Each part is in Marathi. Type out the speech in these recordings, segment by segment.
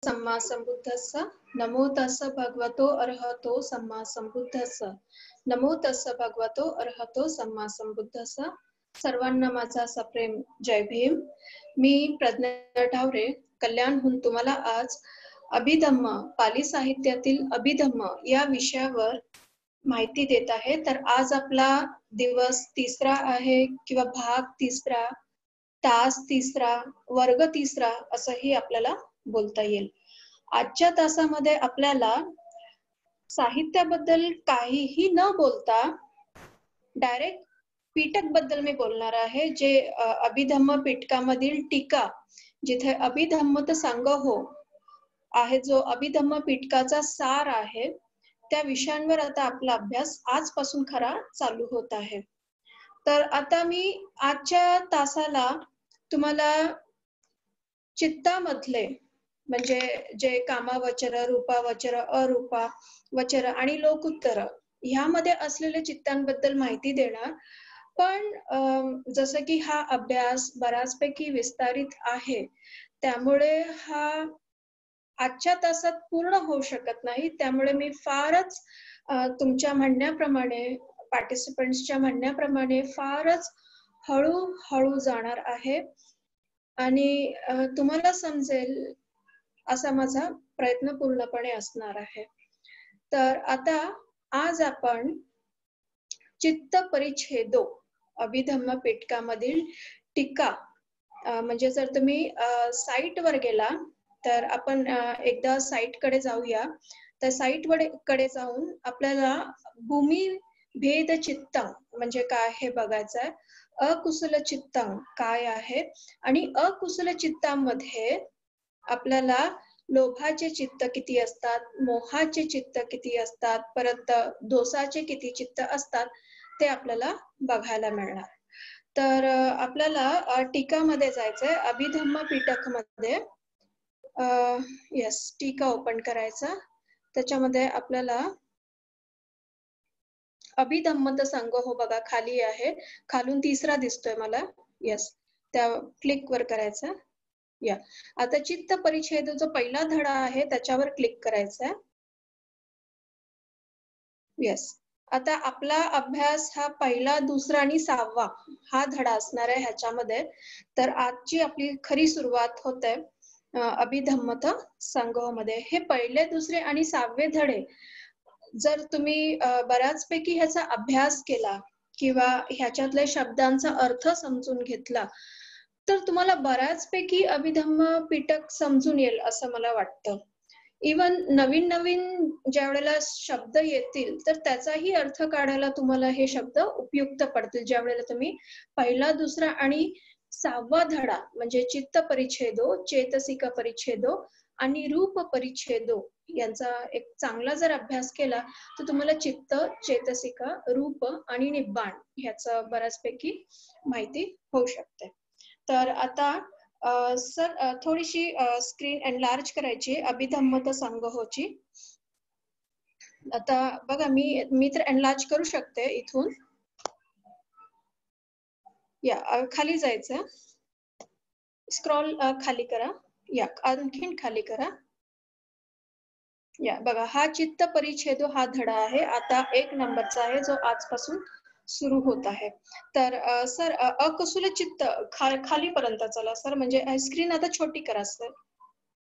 सम्मा संबुद्धस्स नमो तस्स भगवतो अरहतो सम्मा संबुद्धस्स नमो तस्स भगवतो अरहतो सम्मा संबुद्धस्स. सर्वांना माझा सप्रेम जय भीम. मी प्रज्ञा ठावरे कल्याणहून तुम्हाला आज अभिधम्म पाली साहित्यातील अभिधम्म या विषयावर माहिती देत आहे. तर आज आपला दिवस तिसरा आहे किंवा भाग तिसरा, तास तिसरा, वर्ग तिसरा असंही आपल्याला बोलता येईल. आजच्या तासामध्ये आपल्याला साहित्याबद्दल काहीही न बोलता डायरेक्ट पीठक बद्दल मी बोलणार आहे, जे अभिधम्म पीठकामधील टीका, जिथे अभिधम्मत सांगहो आहे, जो अभिधम्म पीठकाचा सार आहे, त्या विषयांवर आता आपला अभ्यास आजपासून खरा चालू होत आहे. तर आता मी आजच्या तासाला तुम्हाला चित्तामधले म्हणजे जे कामावचर, रूपावचर, अरूपा वचर आणि लोकुत्तर ह्यामध्ये असलेले चित्तांबद्दल माहिती देणार. पण जसं की हा अभ्यास बऱ्याचपैकी विस्तारित आहे, त्यामुळे हा आजच्या तासात पूर्ण होऊ शकत नाही. त्यामुळे मी फारच तुमच्या म्हणण्याप्रमाणे, पार्टिसिपंट्सच्या म्हणण्याप्रमाणे फारच हळूहळू जाणार आहे आणि तुम्हाला समजेल असा माझा प्रयत्न पूर्णपणे असणार आहे. तर आता आज आपण चित्त परिच्छेदो अभिधम्म पीठकामधील टीका, म्हणजे जर तुम्ही साईटवर गेला तर आपण एकदा साईटकडे जाऊया. तर साईटकडे जाऊन आपल्याला भूमी भेद चित्तं म्हणजे काय हे बघायचं आहे. अकुशल चित्तं काय आहे आणि अकुशल चित्तामध्ये आपल्याला लोभाचे चित्त किती असतात, मोहाचे चित्त किती असतात, परत दोषाचे किती चित्त असतात ते आपल्याला बघायला मिळणार. तर आपल्याला टीकामध्ये जायचंय. अभिधम्म पीठकमध्ये यस, टीका ओपन करायचा. त्याच्यामध्ये आपल्याला अभिधम्मत संग्रह बघा खाली आहे, खालून तिसरा दिसतोय मला. यस, त्या क्लिक वर करायचा. या आता चित्त परिच्छेद जो पहिला धडा आहे त्याच्यावर क्लिक करायचा. यस, आता आपला अभ्यास हा पहिला, दुसरा आणि 6वा हा धडा असणार आहे ह्याच्यामध्ये. तर आजची आपली खरी सुरुवात होते अभिधम्मत संग्रहमध्ये. हे पहिले, दुसरे आणि 6वे धडे जर तुम्ही बऱ्याचपैकी ह्याचा अभ्यास केला किंवा ह्याच्यातल्या शब्दांचा अर्थ समजून घेतला तर तुम्हाला बऱ्याचपैकी अभिधम्म पीठक समजून येईल असं मला वाटतं. इवन नवीन नवीन ज्या वेळेला शब्द येतील तर त्याचाही अर्थ काढायला तुम्हाला हे शब्द उपयुक्त पडतील, ज्या वेळेला तुम्ही पहिला, दुसरा आणि 6वा धडा म्हणजे चित्त परिच्छेदो, चेतसिक परिच्छेदो आणि रूप परिच्छेदो यांचा एक चांगला जर अभ्यास केला तर तुम्हाला चित्त, चेतसिक, रूप आणि निब्बाण ह्याचा बऱ्याचपैकी माहिती होऊ शकते. तर आता सर थोडीशी स्क्रीन एनलार्ज करायची अभिधम्मत संग्रहची. आता बघा, मी तर एनलार्ज करू शकते इथून. या खाली जायचं, स्क्रॉल खाली करा, या आणखीन खाली करा. या बघा, हा चित्त परिच्छेदो हा धडा आहे, आता 1 नंबरचा आहे, जो आजपासून सुरू होत आहे. तर सर अकुशल चित्त खाली पर्यंत चला सर, म्हणजे स्क्रीन आता छोटी करा सर,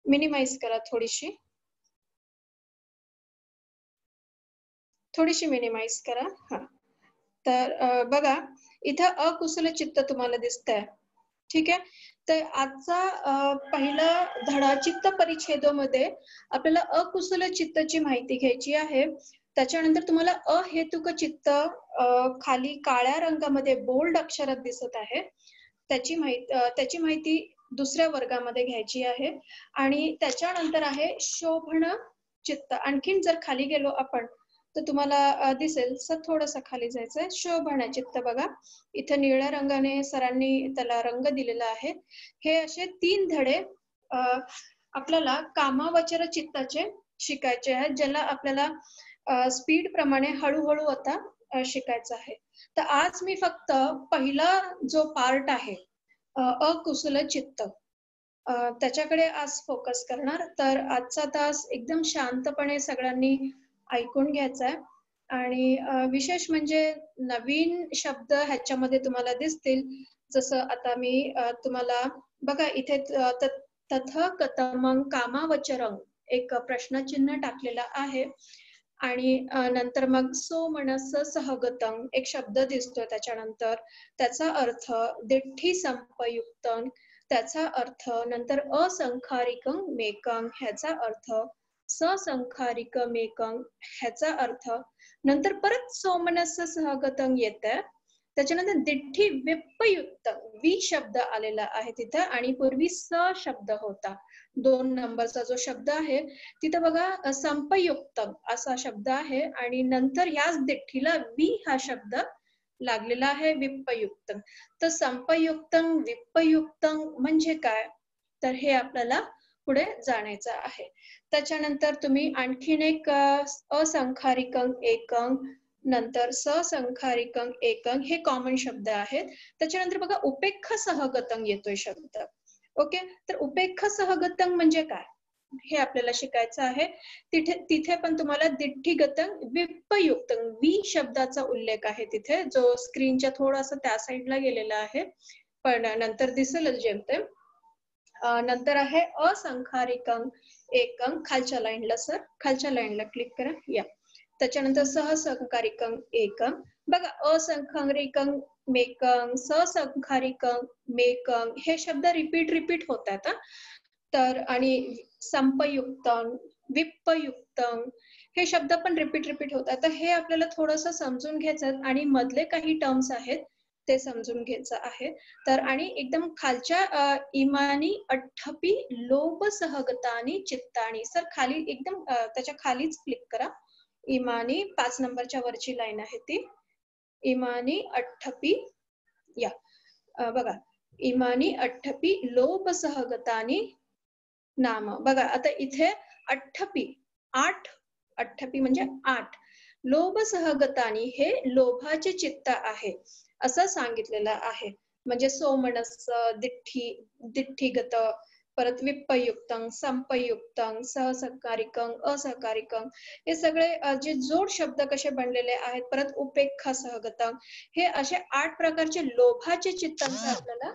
मिनिमाइज करा थोडीशी मिनिमाइज करा. हा, तर बघा इथं अकुशल चित्त तुम्हाला दिसतंय, ठीक आहे. तर आजचा पहिला धडा चित्त परिच्छेदोमध्ये आपल्याला अकुशल चित्तची माहिती घ्यायची आहे. त्याच्यानंतर तुम्हाला अहेतुक चित्त खाली काळ्या रंगामध्ये बोल्ड अक्षरात दिसत आहे, त्याची माहिती दुसऱ्या वर्गामध्ये घ्यायची आहे. आणि त्याच्यानंतर आहे शोभन चित्त. आणखीन जर खाली गेलो आपण तर तुम्हाला दिसेल, सर थोडंसं खाली जायचंय. शोभन चित्त बघा, इथं निळ्या रंगाने सरांनी त्याला रंग दिलेला आहे. हे असे 3 धडे आपल्याला कामावचर चित्ताचे शिकायचे आहेत, ज्याला आपल्याला स्पीड प्रमाणे हळूहळू आता शिकायचं आहे. तर आज मी फक्त पहिला जो पार्ट आहे अकुशल चित्त, त्याच्याकडे आज फोकस करणार. तर आजचा तास एकदम शांतपणे सगळ्यांनी ऐकून घ्यायचा आहे आणि विशेष म्हणजे नवीन शब्द ह्याच्यामध्ये तुम्हाला दिसतील. जसं आता मी तुम्हाला बघा इथे तथ कथमं कामावचरं एक प्रश्नचिन्ह टाकलेला आहे आणि नंतर मग सो मनस सहगतं एक शब्द दिसतोय त्याच्यानंतर त्याचा अर्थ दिठ्ठी संपयुक्तं त्याचा अर्थ नंतर असंखारिकं मेकं ह्याचा अर्थ ससंखारिक मेकं ह्याचा अर्थ नंतर परत सोमनस सहगतं येतं त्याच्यानंतर दिठ्ठी विप्पयुक्त वि शब्द आलेला आहे तिथं आणि पूर्वी स शब्द होता 2 नंबरचा जो शब्द आहे तिथं बघा संपयुक्त असा शब्द आहे आणि नंतर याच दिठ्ठीला वि हा शब्द लागलेला आहे विप्पयुक्त. तर संपयुक्त विप्पयुक्त म्हणजे काय तर हे आपल्याला पुढे जाणायचं आहे. त्याच्यानंतर तुम्ही आणखीन एक असंखारिकं एकं नंतर ससंखारिकं एकं हे कॉमन शब्द आहेत. त्याच्यानंतर बघा उपेक्षा सहगतं येतोय शब्द. ओके तर उपेक्षा सहगतं म्हणजे काय हे आपल्याला शिकायचं आहे. तिथे पण तुम्हाला दिठ्ठीगतं विप्पयुक्तं वि शब्दाचा उल्लेख आहे तिथे जो स्क्रीनच्या थोडासा त्या साईडला गेलेला आहे पण नंतर दिसेलच जेमतेम. नंतर आहे असंखारिकं एकं खालच्या लाईनला सर खालच्या लाईनला क्लिक करा या त्याच्यानंतर सहसंखारिकं एकं बघा असंखारिकं मेकं ससंखारिकं मेकं हे शब्द रिपीट होतात. तर आणि संपयुक्तं विप्पयुक्तं हे शब्द पण रिपीट होतात. तर हे आपल्याला थोडंसं समजून घ्यायचं आणि मधले काही टर्म्स आहेत ते समजून घ्यायचं आहे. तर आणि एकदम खालच्या इमानी अठ्ठपी लोभ सहगतानी चित्तानी सर खाली एकदम त्याच्या खालीच क्लिक करा. इमानी 5 नंबरच्या वरची लाईन आहे ती इमानी अठ्ठपी या बघा इमानी अठ्ठपी लोभ सहगतानी नाम बघा आता इथे अठ्ठपी 8 अठ्ठपी म्हणजे 8 लोभ सहगतानी हे लोभाचे चित्त आहे असं सांगितलेलं आहे. म्हणजे सोमनस दिठ्ठीगत परत विप्पयुक्तं संपयुक्तं सहसंकारिकं असहकारिकं हे सगळे जे जोड शब्द कसे बनलेले आहेत. परत उपेक्षा सहगतं हे असे 8 प्रकारचे लोभाचे चित्तांचा आपल्याला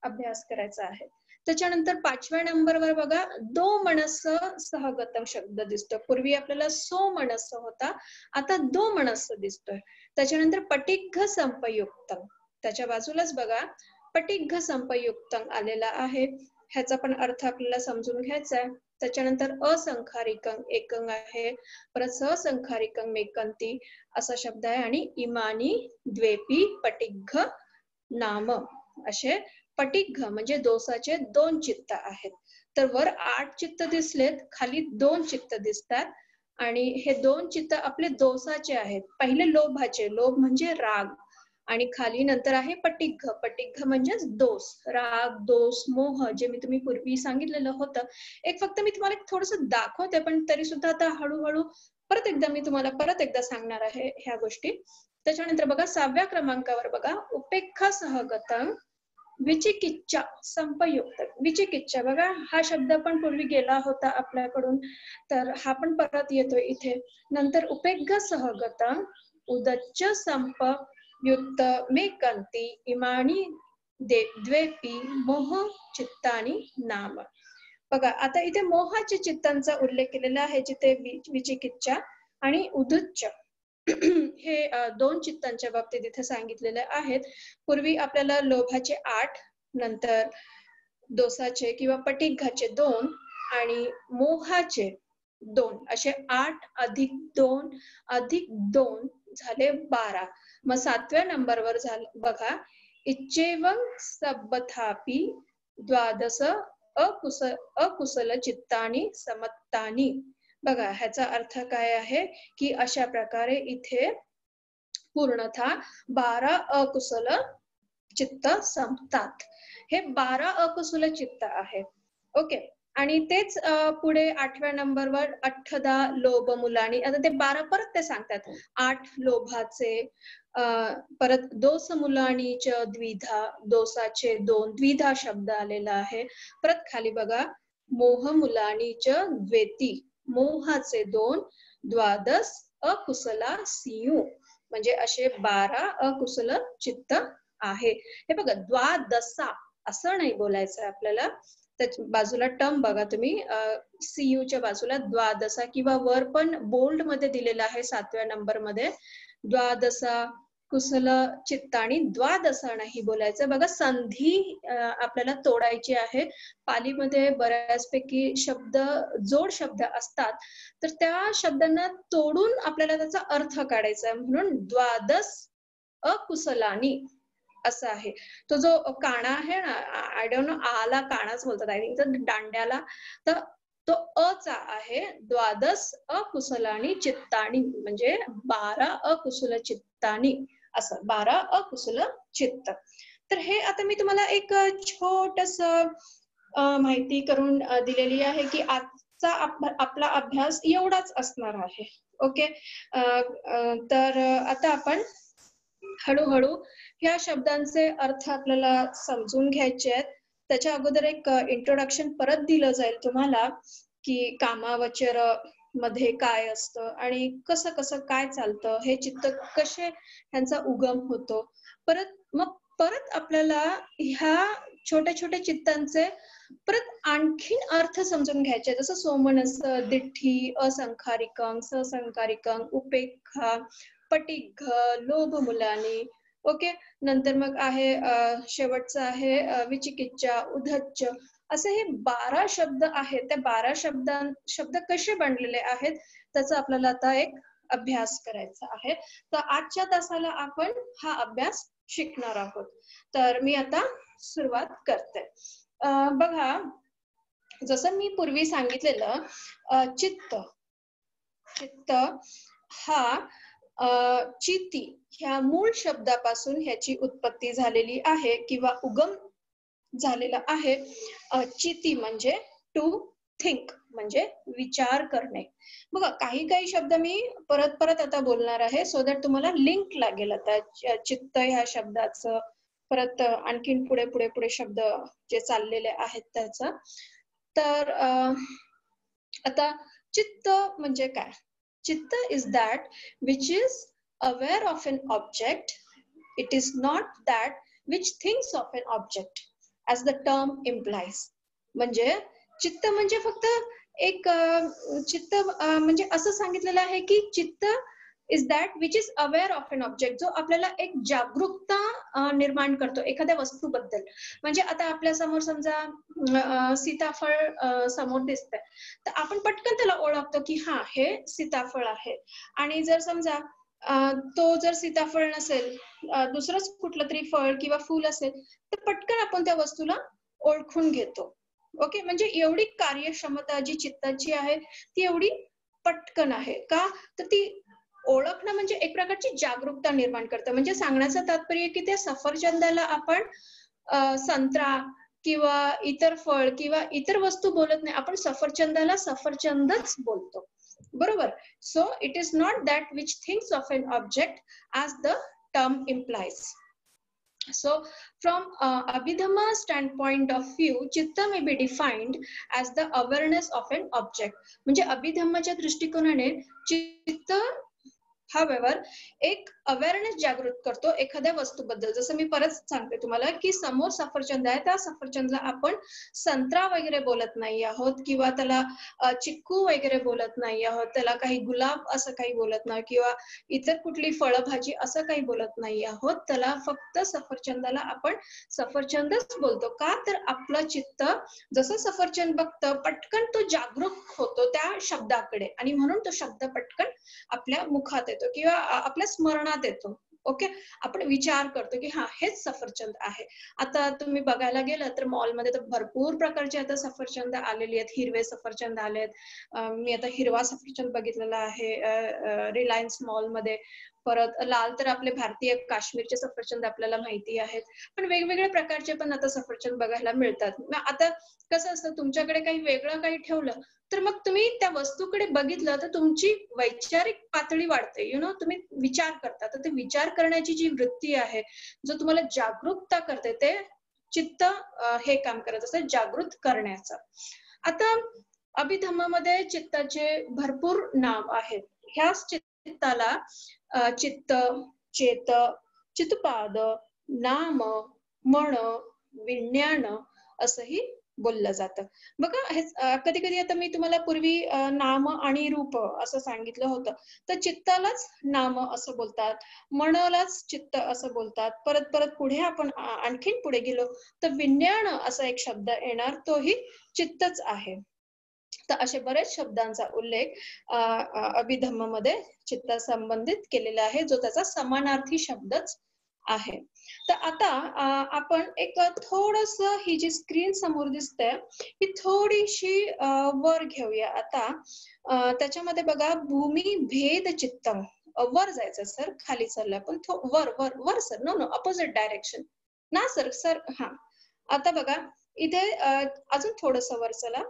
अभ्यास करायचा आहे. त्याच्यानंतर 5व्या नंबरवर बघा दो मनस सहगतं शब्द दिसतो. पूर्वी आपल्याला सो मनस होता आता दो मनस दिसतोय. त्याच्यानंतर पटिघ्घ संपयुक्तं त्याच्या बाजूलाच बघा पटिघ्घ संपयुक्तं आलेला आहे. ह्याचा पण अर्थ आपल्याला समजून घ्यायचा आहे. त्याच्यानंतर असंखारिकं एकं आहे परत सहसंखारिकं मेकंती असा शब्द आहे आणि इमानी द्वेपी पटिघ्घ नाम असे पटिघ्घ म्हणजे दोसाचे 2 चित्त आहेत. तर वर 8 चित्त दिसलेत खाली 2 चित्त दिसतात आणि हे 2 चित्त आपले दोसाचे आहेत. पहिले लोभाचे लोभ म्हणजे राग आणि खाली नंतर आहे पटिघ्घ पटिघ्घ म्हणजेच दोष राग दोष मोह जे मी तुम्ही पूर्वी सांगितलेलं होतं. एक फक्त मी तुम्हाला थोडंसं दाखवते पण तरी सुद्धा आता हळूहळू परत एकदा मी तुम्हाला परत एकदा सांगणार आहे ह्या गोष्टी. त्याच्यानंतर बघा 6व्या क्रमांकावर बघा उपेक्षा सहगतं विचिकिच्छा संपयुक्त विचिकिच्छा बघा हा शब्द पण पूर्वी गेला होता आपल्याकडून तर हा पण परत येतोय इथे. नंतर उपेग्घ सहगतं उदच्च संपयुक्त मेकंती इमानी द्वेपी मोह चित्तानी नाम बघा आता इथे मोहाच्या चित्तांचा उल्लेख केलेला आहे जिथे विचिकिच्छा आणि उदच्च हे 2 चित्तांच्या बाबतीत इथे सांगितलेले आहेत. पूर्वी आपल्याला लोभाचे 8 नंतर दोसाचे किंवा पटिघ्घाचे 2 आणि मोहाचे 2 असे 8 अधिक 2 अधिक 2 झाले 12. मग 7व्या नंबरवर झालं बघा इच्छेवं सबथापि द्वादश अकुशल चित्तानी समत्तानी बघा ह्याचा अर्थ काय आहे की अशा प्रकारे इथे पूर्णतः 12 अकुशल चित्त संपतात. हे 12 अकुशल चित्त आहे. ओके आणि तेच पुढे 8व्या नंबरवर अठ्ठदा लोभ मुलानी. आता ते 12 परत ते सांगतात. 8 लोभाचे, परत दोष मुलानीच द्विधा, दोषाचे 2, द्विधा शब्द आलेला आहे. परत खाली बघा, मोह मुलानीच द्वेती, मोहाचे 2, द्वादश अकुशला सियू, म्हणजे असे 12 अकुशल चित्त आहे. हे बघा, द्वादशा असं नाही बोलायचं आपल्याला. त्या बाजूला टर्म बघा तुम्ही, सीयू च्या बाजूला द्वादशा, किंवा वर पण बोल्ड मध्ये दिलेला आहे 7व्या नंबर मध्ये, द्वादशा कुशल चित्तानी, द्वादशा नाही बोलायचं. बघा, संधी आपल्याला तोडायची आहे. पालीमध्ये बऱ्याचपैकी शब्द जोड शब्द असतात, तर त्या शब्दांना तोडून आपल्याला त्याचा अर्थ काढायचा आहे. म्हणून द्वादश अकुशलानी असं आहे. तो जो काणा आहे ना, आय डोंट नो, आला काणाच बोलतात आय थिंक, तर दांड्याला, तर तो अचा आहे. द्वादश अकुशलानी चित्तानी, म्हणजे 12 अकुशल चित्तानी, असं 12 अकुशल चित्त. तर हे आता मी तुम्हाला एक छोटस माहिती करून दिलेली आहे की आजचा आपला अभ्यास एवढाच असणार आहे. ओके, तर आता आपण हळूहळू ह्या शब्दांचे अर्थ आपल्याला समजून घ्यायचे आहेत. त्याच्या अगोदर एक इंट्रोडक्शन परत दिलं जाईल तुम्हाला, की कामावचर मध्ये काय असतं आणि कसं कसं काय चालतं, हे चित्त कसे ह्यांचा उगम होतो. परत आपल्याला ह्या छोट्या छोट्या चित्तांचे परत आणखीन अर्थ समजून घ्यायचे, जसं सोमनस, दिठ्ठी, असंखारिकं, ससंखारिकं, उपेक्षा, पटिघ, लोभ मुलानी. ओके, नंतर मग आहे शेवटचं आहे विचिकिच्छा, उद्धच्च. असे हे 12 शब्द आहेत. त्या 12 शब्द कसे बनलेले आहेत त्याचा आपल्याला आता एक अभ्यास करायचा आहे. तर आजच्या तासाला आपण हा अभ्यास शिकणार आहोत. तर मी आता सुरुवात करते. बघा, जसं मी पूर्वी सांगितलेलं, चित्त हा चिती ह्या मूळ शब्दापासून ह्याची उत्पत्ती झालेली आहे किंवा उगम झालेला आहे. चिती म्हणजे टू थिंक, म्हणजे विचार करणे. बघा, काही शब्द मी परत आता बोलणार आहे, सो दॅट तुम्हाला लिंक लागेल आता चित्त ह्या शब्दाचं, परत आणखीन पुढे शब्द जे चाललेले आहेत त्याचं. तर आता चित्त म्हणजे काय? चित्त is that which is aware of an object. It is not that which thinks of an object, as the term implies. म्हणजे चित्त म्हणजे फक्त एक चित्त म्हणजे असं सांगितलेलं आहे की चित्त is that which is aware of an object, जो आपल्याला एक जागरूकता निर्माण करतो एखाद्या वस्तूबद्दल. म्हणजे आता आपल्या समोर समजा सीताफळ समोर दिसतंय, तर आपण पटकन त्याला ओळखतो की हा, हे सीताफळ आहे. आणि जर समजा तो जर सीताफळ नसेल, दुसरंच कुठलं तरी फळ किंवा फूल असेल, तर पटकन आपण त्या वस्तूला ओळखून घेतो. ओके, म्हणजे एवढी कार्यक्षमता जी चित्ताची आहे ती एवढी पटकन आहे. का तर ती ओळखणं म्हणजे एक प्रकारची जागरूकता निर्माण करतं. म्हणजे सांगण्याचं तात्पर्य की त्या सफरचंदाला आपण संत्रा किंवा इतर फळ किंवा इतर वस्तू बोलत नाही, आपण सफरचंदाला सफरचंदच बोलतो. बरोबर? So it is not that which thinks of an object as the term implies. So from Abhidhamma standpoint of view, chitta may be defined as the awareness of an object. म्हणजे अभिधम्माच्या दृष्टिकोनाने चित्त however एक अवेअरनेस जागृत करतो एखाद्या वस्तूबद्दल. जसं मी परत सांगते तुम्हाला की समोर सफरचंद आहे, त्या सफरचंदला आपण संत्रा वगैरे बोलत नाही आहोत किंवा त्याला चिक्कू वगैरे बोलत नाही आहोत, त्याला काही गुलाब असं काही बोलत नाही किंवा इतर कुठली फळभाजी असं काही बोलत नाही आहोत. त्याला फक्त सफरचंदाला आपण सफरचंदच बोलतो. का तर आपलं चित्त जसं सफरचंद बघतं, पटकन तो जागरूक होतो त्या शब्दाकडे आणि म्हणून तो शब्द पटकन आपल्या मुखात येतो किंवा आपल्या स्मरणात येतो. ओके, आपण विचार करतो की हा हेच सफरचंद आहे. आता तुम्ही बघायला गेलं तर मॉलमध्ये तर भरपूर प्रकारचे आता सफरचंद आलेली आहेत. हिरवे सफरचंद आलेत. मी आता हिरवा सफरचंद बघितलेला आहे रिलायन्स मॉलमध्ये. परत लाल तर आपले भारतीय काश्मीरचे सफरचंद आपल्याला माहिती आहेत. पण वेगवेगळ्या प्रकारचे पण आता सफरचंद बघायला मिळतात. आता कसं असतं तुमच्याकडे काही वेगळं काही ठेवलं तर मग तुम्ही त्या वस्तूकडे बघितलं तर तुमची वैचारिक पातळी वाढते. तुम्ही विचार करता. तर ते विचार करण्याची जी वृत्ती आहे, जो तुम्हाला जागरूकता करते, ते चित्त हे काम करत असते जागृत करण्याचं. आता अभिधम्मामध्ये चित्ताचे भरपूर नाव आहेत. ह्याच चित्ताला चित्त, चेत, चित्पाद, नाम, मन, विज्ञान असंही बोललं जातं. बघा हे कधी कधी आता मी तुम्हाला पूर्वी नाम आणि रूप असं सांगितलं होतं. तर चित्तालाच नाम असं बोलतात, मनालाच चित्त असं बोलतात. परत परत पुढे आपण आणखीन पुढे गेलो तर विज्ञान असा एक शब्द येणार, तोही चित्तच आहे. तर असे बरेच शब्दांचा उल्लेख अभिधम्मामध्ये चित्ता संबंधित केलेला आहे, जो त्याचा समानार्थी शब्दच आहे. तर आता आपण एक थोडस ही जी स्क्रीन समोर दिसते ही थोडीशी वर घेऊया. आता त्याच्यामध्ये बघा भूमी भेद चित्तम, वर जायचं सर, खाली चाललं पण वर वर वर sir, no no opposite direction ना सर, सर हा. आता बघा इथे अजून थोडस वर चला.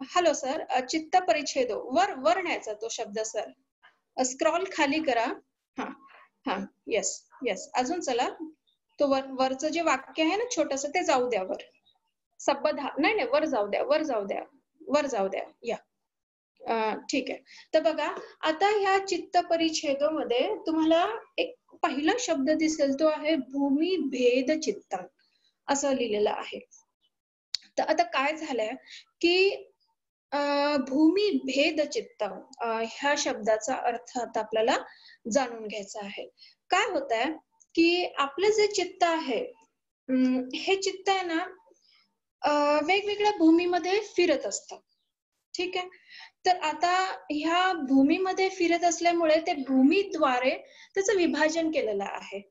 हॅलो सर, चित्त परिच्छेदो, वर वर न्यायचा तो शब्द सर, स्क्रॉल खाली करा. हा हा, येस येस, अजून चला. तो वरचं जे वाक्य आहे ना छोटस, ते जाऊ द्या वर. सबधा नाही नाही, वर जाऊ द्या, वर जाऊ द्या, वर जाऊ द्या. या ठीक आहे. तर बघा आता ह्या चित्त परिच्छेदोमध्ये तुम्हाला एक पहिला शब्द दिसेल, तो आहे भूमी भेद चित्त असं लिहिलेलं आहे. तर आता काय झालंय की भूमी भेद चित्त ह्या शब्दाचा अर्थ आता आपल्याला जाणून घ्यायचा आहे. काय होत आहे की आपलं जे चित्त आहे, हे चित्त आहे ना वेगवेगळ्या भूमीमध्ये फिरत असतं. ठीक आहे. तर आता ह्या भूमीमध्ये फिरत असल्यामुळे ते भूमीद्वारे त्याचं विभाजन केलेलं आहे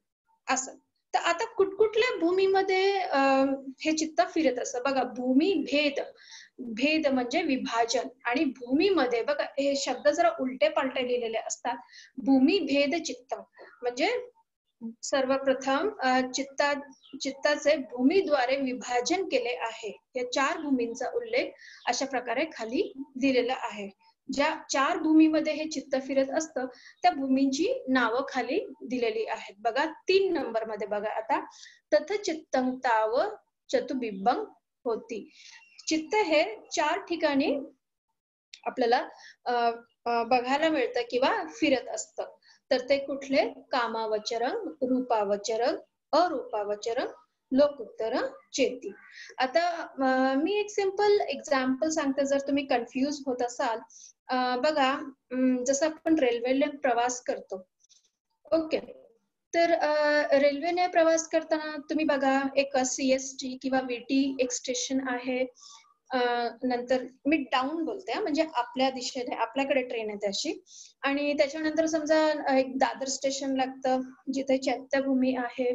असं. तर आता कुठकुठल्या भूमीमध्ये हे चित्त फिरत असतं बघा. भूमी भेद, भेद म्हणजे विभाजन, आणि भूमीमध्ये बघा हे शब्द जरा उलटे पालटे लिहिलेले असतात. भूमी भेद चित्त म्हणजे सर्वप्रथम चित्ताचे भूमीद्वारे विभाजन केले आहे. या 4 भूमींचा उल्लेख अशा प्रकारे खाली दिलेला आहे. ज्या 4 भूमीमध्ये हे चित्त फिरत असतं त्या भूमींची नावं खाली दिलेली आहेत. बघा 3 नंबर मध्ये बघा आता, तथ चित्तं ताव चतुबिंबं होती. चित्त हे 4 ठिकाणी आपल्याला बघायला मिळतं किंवा फिरत असतं. तर ते कुठले? कामावचरं, रूपावचरं, अरूपावचरं, लोकोत्तरं, चेती. आता मी एक सिंपल एक्झाम्पल सांगते, जर तुम्ही कन्फ्यूज होत असाल. बघा जसं आपण रेल्वेने प्रवास करतो, ओके, तर रेल्वेने प्रवास करताना तुम्ही बघा एक CST किंवा VT एक स्टेशन आहे. नंतर मी डाऊन बोलते म्हणजे आपल्या दिशेने आपल्याकडे ट्रेन आहे त्याची. आणि त्याच्यानंतर समजा एक दादर स्टेशन लागतं जिथे चैत्यभूमी आहे.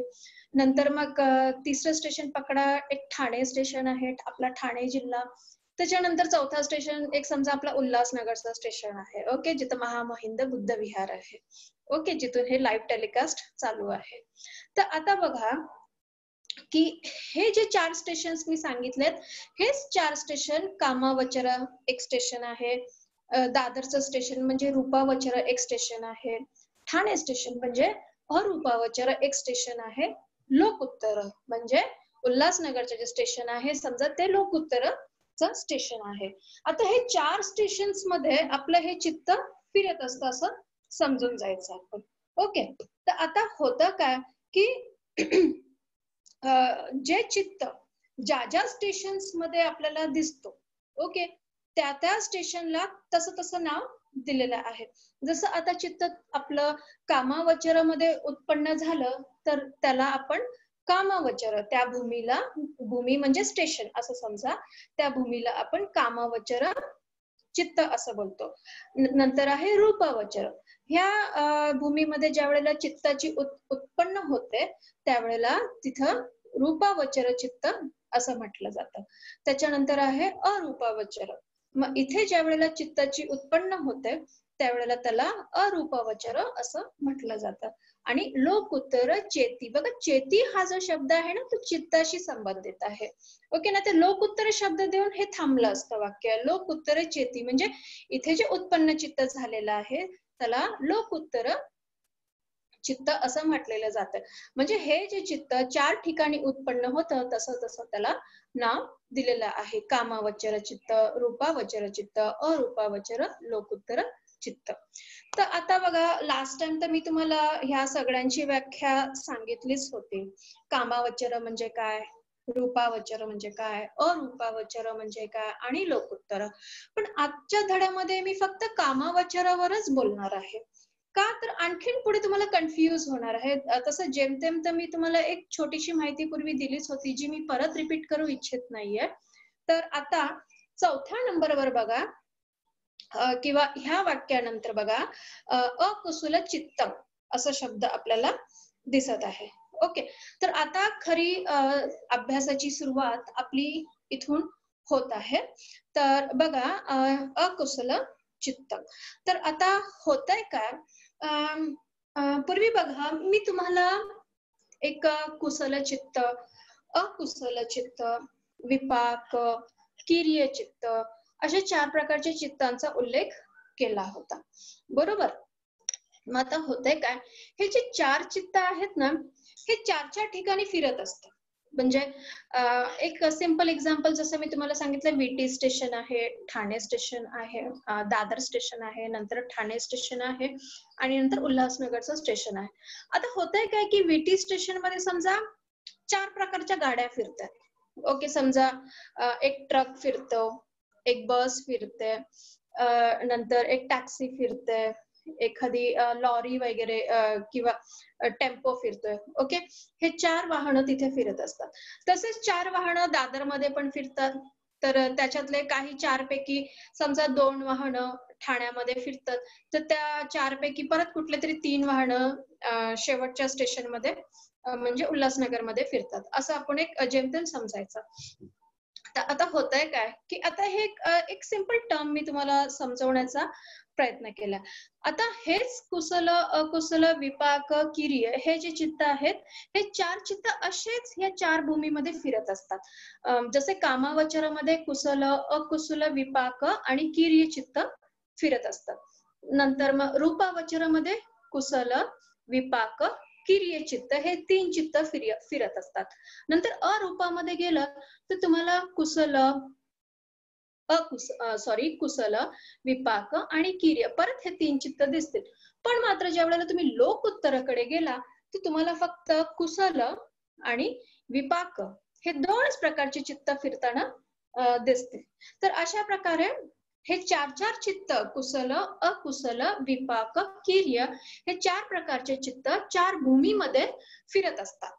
नंतर मग तिसरं स्टेशन पकडा, एक ठाणे स्टेशन आहे, आपला ठाणे जिल्हा. त्याच्यानंतर चौथा स्टेशन एक समजा आपला उल्हासनगरचं स्टेशन आहे, ओके, जिथं महामहिंद बुद्ध विहार आहे, ओके, जिथून हे लाईव्ह टेलिकास्ट चालू आहे. तर आता बघा की हे जे 4 स्टेशन मी सांगितलेत, हेच 4 स्टेशन कामावचर एक स्टेशन आहे, दादरचं स्टेशन म्हणजे रूपावचर एक स्टेशन आहे, ठाणे स्टेशन म्हणजे अरूपावचर एक स्टेशन आहे, लोकोत्तर म्हणजे उल्हासनगरचे जे स्टेशन आहे समजा ते लोकोत्तरचं स्टेशन आहे. आता हे 4 स्टेशन्स मध्ये आपलं हे चित्त फिरत असतं असं समजून जायचं आपण, ओके. तर आता होतं काय की जे चित्त ज्या ज्या स्टेशन्स मध्ये आपल्याला दिसतो, ओके, त्या त्या स्टेशनला तसं तसं नाव दिलेलं आहे. जसं आता चित्त आपलं कामावचरामध्ये उत्पन्न झालं तर त्याला आपण कामावचर, त्या भूमीला, भूमी म्हणजे स्टेशन असं समजा, त्या भूमीला आपण कामावचर चित्त असं बोलतो. नंतर आहे रूपवचर. ह्या भूमीमध्ये ज्या वेळेला चित्ताची उत्पन्न होते त्यावेळेला तिथं रूपावचर चित्त असं म्हटलं जातं. त्याच्यानंतर आहे अरूपावचर. मग इथे ज्या वेळेला चित्ताची उत्पन्न होते त्यावेळेला त्याला अरूपावचर असं म्हटलं जातं. आणि लोकुत्तर चेती, बघा चेती हा जो शब्द आहे ना तो चित्ताशी संबंधित आहे. ओके ना. ते लोकुत्तर शब्द देऊन हे थांबलं असतं वाक्य. लोकुत्तर चेती म्हणजे इथे जे उत्पन्न चित्त झालेलं आहे त्याला लोकुत्तर चित्त असं म्हटलेलं जातं. म्हणजे हे जे चित्त 4 ठिकाणी उत्पन्न होतं तसं तसं त्याला नाव दिलेलं आहे. कामावचर चित्त, रूपावचर चित्त, अरूपावचर, लोकुत्तर चित्त. तर आता बघा लास्ट टाइम तर मी तुम्हाला ह्या सगळ्यांची व्याख्या सांगितलीच होती. कामावचर म्हणजे काय, रूपावचर म्हणजे काय, अरूपावचर म्हणजे काय आणि लोकुत्तर. पण आजच्या धड्यामध्ये मी फक्त कामावचरावरच बोलणार आहे. का तर आणखीन पुढे तुम्हाला कन्फ्यूज होणार आहे. तसं जेमतेम तर मी तुम्हाला एक छोटीशी माहिती पूर्वी दिलीच होती जी मी परत रिपीट करू इच्छित नाहीये. तर आता 4थ्या नंबरवर बघा किंवा ह्या वाक्यानंतर बघा अकुशल चित्त असा शब्द आपल्याला दिसत आहे. ओके. तर आता खरी अभ्यासाची सुरुवात आपली इथून होत आहे. तर बघा अकुशल चित्त. तर आता होतंय काय, पूर्वी बघा मी तुम्हाला एक कुशल चित्त, अकुशल चित्त, विपाक, किर्य चित्त अशा 4 प्रकारच्या चित्तांचा उल्लेख केला होता. बरोबर. मग आता होतंय काय, हे जे 4 चित्त आहेत ना हे 4 ठिकाणी फिरत असतात. म्हणजे एक सिंपल एक्झाम्पल जसं मी तुम्हाला सांगितलं विटी स्टेशन आहे, ठाणे स्टेशन आहे, दादर स्टेशन आहे, नंतर ठाणे स्टेशन आहे आणि नंतर उल्हासनगरचं स्टेशन आहे. आता होतंय काय की विटी स्टेशन मध्ये समजा 4 प्रकारच्या गाड्या फिरतात. ओके. समजा एक ट्रक फिरतो, एक बस फिरते, नंतर एक टॅक्सी फिरते, एखादी लॉरी वगैरे किंवा टेम्पो फिरतोय. ओके. हे 4 वाहनं तिथे फिरत असतात. तसेच 4 वाहनं दादरमध्ये पण फिरतात. तर त्याच्यातले काही 4 पैकी समजा 2 वाहनं ठाण्यामध्ये फिरतात. तर त्या 4 पैकी परत कुठले तरी 3 वाहनं शेवटच्या स्टेशनमध्ये म्हणजे उल्हासनगरमध्ये फिरतात. असं आपण एक जेमतेम समजायचं. आता होतंय काय की आता हे एक सिंपल टर्म मी तुम्हाला समजवण्याचा प्रयत्न केला. आता हेच कुशल, अकुशल, विपाक, किर्य हे जे चित्त आहेत हे 4 चित्त असेच या 4 भूमीमध्ये फिरत असतात. जसे कामावचरामध्ये कुशल, अकुशल, विपाक आणि किर्य चित्त फिरत असतात. नंतर मग रूपावचरामध्ये कुशल, विपाक, किर्य चित्त हे 3 चित्त फिरत असतात. नंतर अरूपामध्ये गेलं तर तुम्हाला कुशल, कुशल, विपाक आणि किर्य परत हे 3 चित्त दिसतील. पण मात्र ज्या वेळेला तुम्ही लोकुत्तराकडे गेला तर तुम्हाला फक्त कुशल आणि विपाक हे 2च प्रकारचे चित्त फिरताना दिसतील. तर अशा प्रकारे हे 4 चित्त कुशल, अकुशल, विपाक, किर्य हे 4 प्रकारचे चित्त 4 भूमीमध्ये फिरत असतात.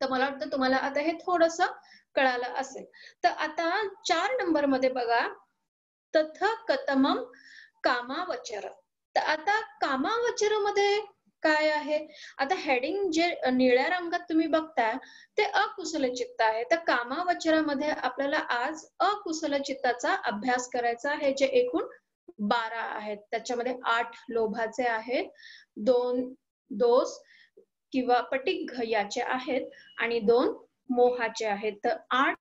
तर मला वाटतं तुम्हाला आता हे थोडंसं कळालं असेल. तर आता 4 नंबर मध्ये बघा तथ कतमम कामावचर. तर आता कामावचर मध्ये काय आहे, आता हेडिंग जे निळ्या रंगात तुम्ही बघताय ते अकुशल चित्त आहे. तर कामावचरामध्ये आपल्याला आज अकुशल चित्ताचा अभ्यास करायचा आहे जे एकूण 12 आहेत. त्याच्यामध्ये 8 लोभाचे आहेत, 2 दोष किंवा पटिक याचे आहेत आणि 2 मोहाचे आहेत. तर 8